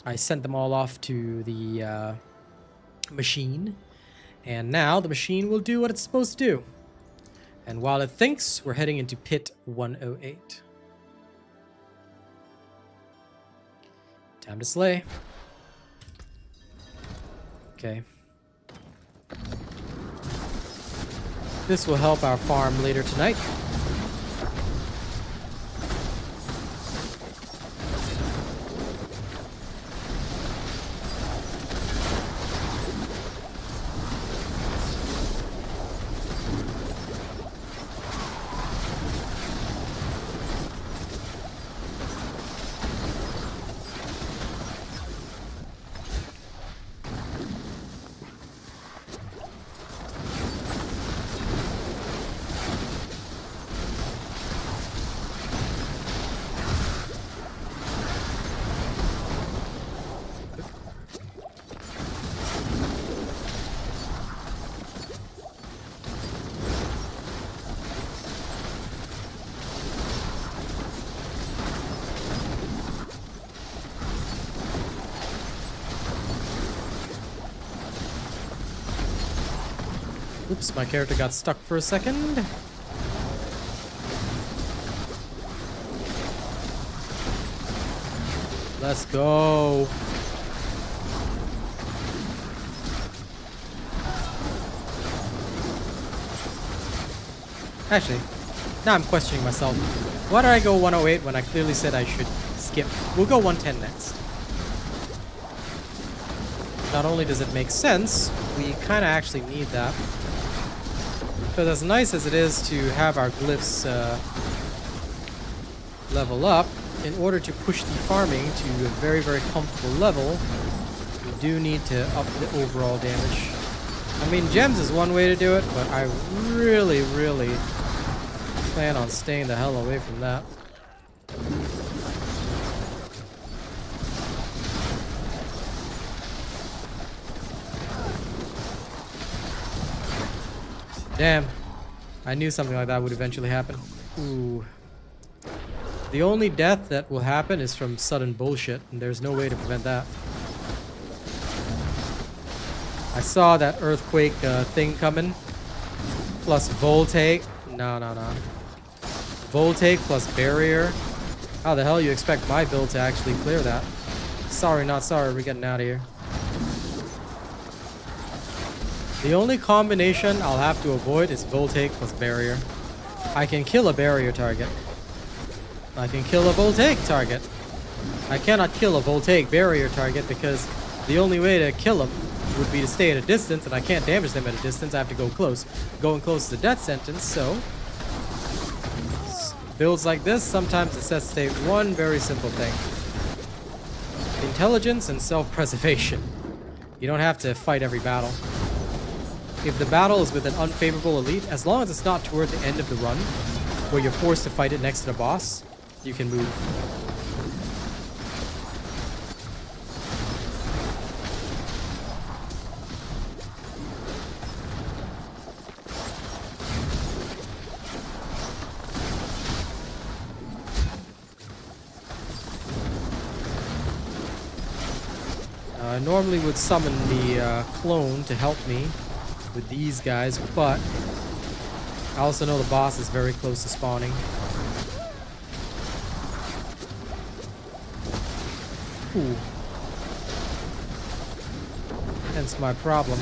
I sent them all off to the machine. And now the machine will do what it's supposed to do. And while it thinks, we're heading into Pit 108. Time to slay. Okay. This will help our farm later tonight. Oops, my character got stuck for a second. Let's go. Actually, now I'm questioning myself. Why did I go 108 when I clearly said I should skip? We'll go 110 next. Not only does it make sense, we kind of actually need that. Because as nice as it is to have our glyphs level up, in order to push the farming to a very, very comfortable level, we do need to up the overall damage. I mean, gems is one way to do it, but I really, really plan on staying the hell away from that. Damn. I knew something like that would eventually happen. Ooh. The only death that will happen is from sudden bullshit, and there's no way to prevent that. I saw that earthquake thing coming. Plus Voltaic. No. Voltaic plus barrier. How the hell you expect my build to actually clear that? Sorry, not sorry. We're getting out of here. The only combination I'll have to avoid is Voltaic plus barrier. I can kill a barrier target. I can kill a Voltaic target. I cannot kill a Voltaic barrier target because the only way to kill them would be to stay at a distance, and I can't damage them at a distance. I have to go close. Going close is a death sentence, so builds like this sometimes necessitate one very simple thing. Intelligence and self-preservation. You don't have to fight every battle. If the battle is with an unfavorable elite, as long as it's not toward the end of the run, where you're forced to fight it next to the boss, you can move. I normally would summon the clone to help me with these guys, but I also know the boss is very close to spawning. Ooh. Hence my problem.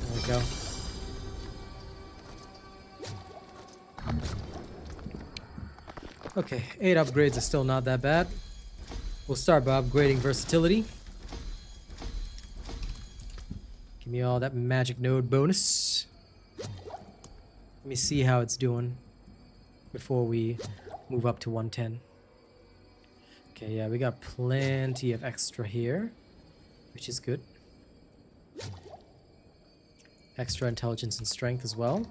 There we go. Okay, 8 upgrades is still not that bad. We'll start by upgrading versatility. Give me all that magic node bonus. Let me see how it's doing before we move up to 110. Okay, yeah, we got plenty of extra here, which is good. Extra intelligence and strength as well.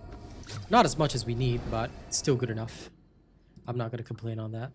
Not as much as we need, but still good enough. I'm not going to complain on that.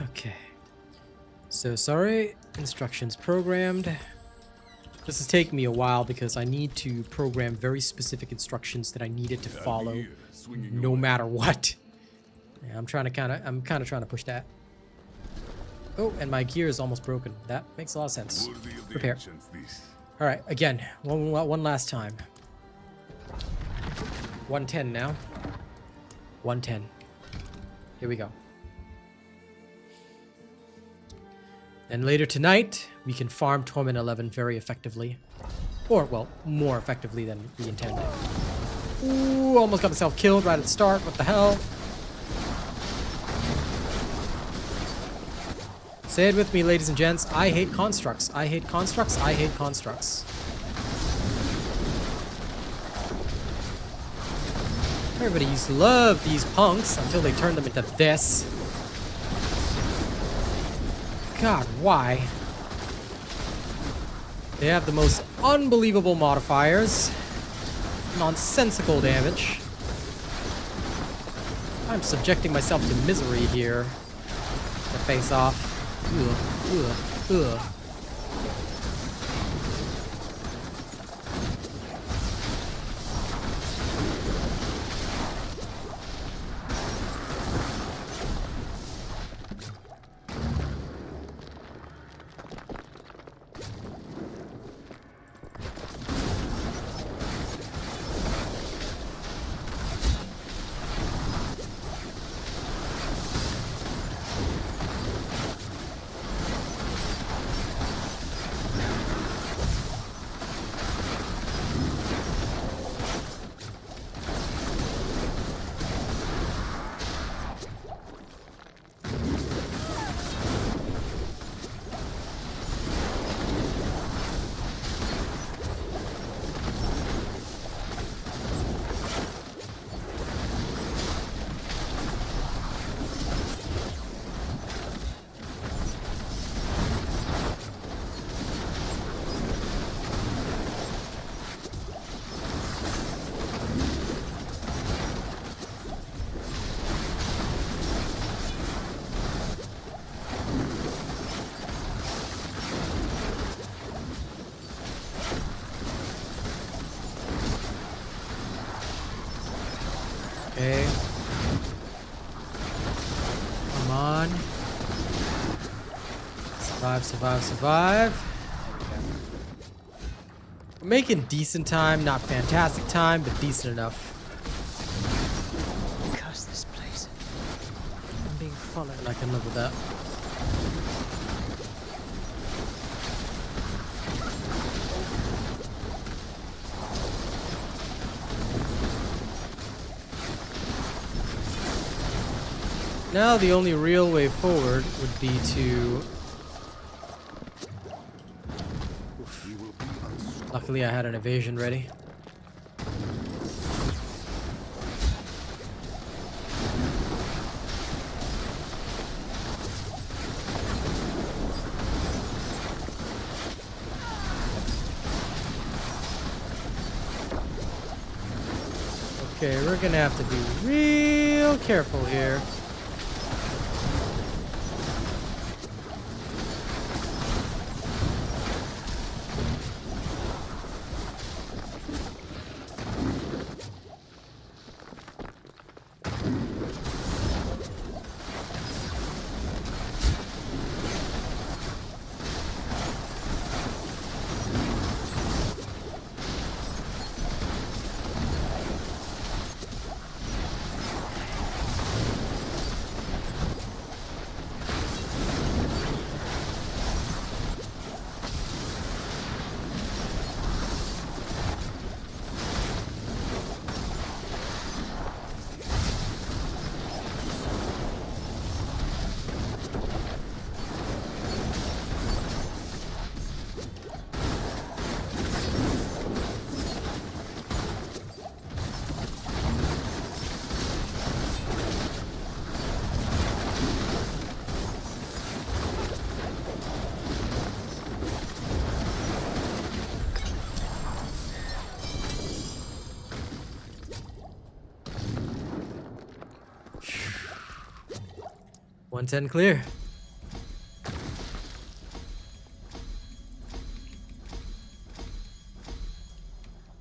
Okay. So sorry, instructions programmed. This is taking me a while because I need to program very specific instructions that I needed to follow no matter what. Yeah, I'm kind of trying to push that. Oh, and my gear is almost broken. That makes a lot of sense. Prepare. All right, again, one last time. 110 now. 110. Here we go. And later tonight, we can farm Torment 11 very effectively. Or, well, more effectively than we intended. Ooh, almost got myself killed right at the start. What the hell? Say it with me, ladies and gents. I hate constructs. I hate constructs. I hate constructs. Everybody used to love these punks until they turned them into this. God, why? They have the most unbelievable modifiers. Nonsensical damage. I'm subjecting myself to misery here. To face off. Ugh, ugh, ugh. Survive, survive, survive. We're making decent time, not fantastic time, but decent enough. Curse this place. I'm being followed. And I can live with that. Now the only real way forward would be to... Oof. Luckily I had an evasion ready. Okay, we're gonna have to be real careful here. .110 clear.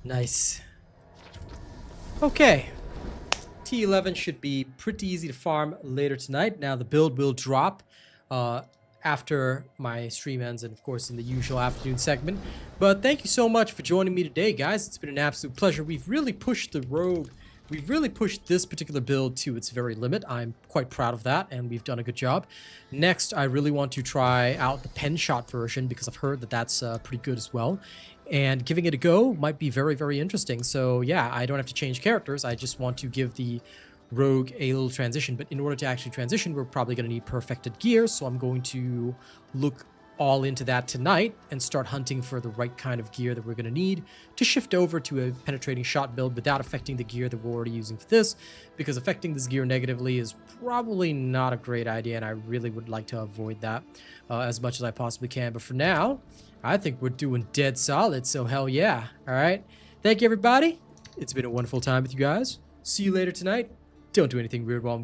Nice. Okay. T11 should be pretty easy to farm later tonight. Now the build will drop after my stream ends and of course in the usual afternoon segment. But thank you so much for joining me today, guys. It's been an absolute pleasure. We've really pushed the rogue. We've really pushed this particular build to its very limit. I'm quite proud of that, and we've done a good job. Next, I really want to try out the pen shot version because I've heard that that's pretty good as well. And giving it a go might be very, very interesting. So yeah, I don't have to change characters. I just want to give the rogue a little transition. But in order to actually transition, we're probably going to need perfected gear. So I'm going to look all into that tonight and start hunting for the right kind of gear that we're going to need to shift over to a penetrating shot build without affecting the gear that we're already using for this, because affecting this gear negatively is probably not a great idea, and I really would like to avoid that as much as I possibly can. But for now, I think we're doing dead solid, so hell yeah. All right, thank you everybody. It's been a wonderful time with you guys. See you later tonight. Don't do anything weird while I'm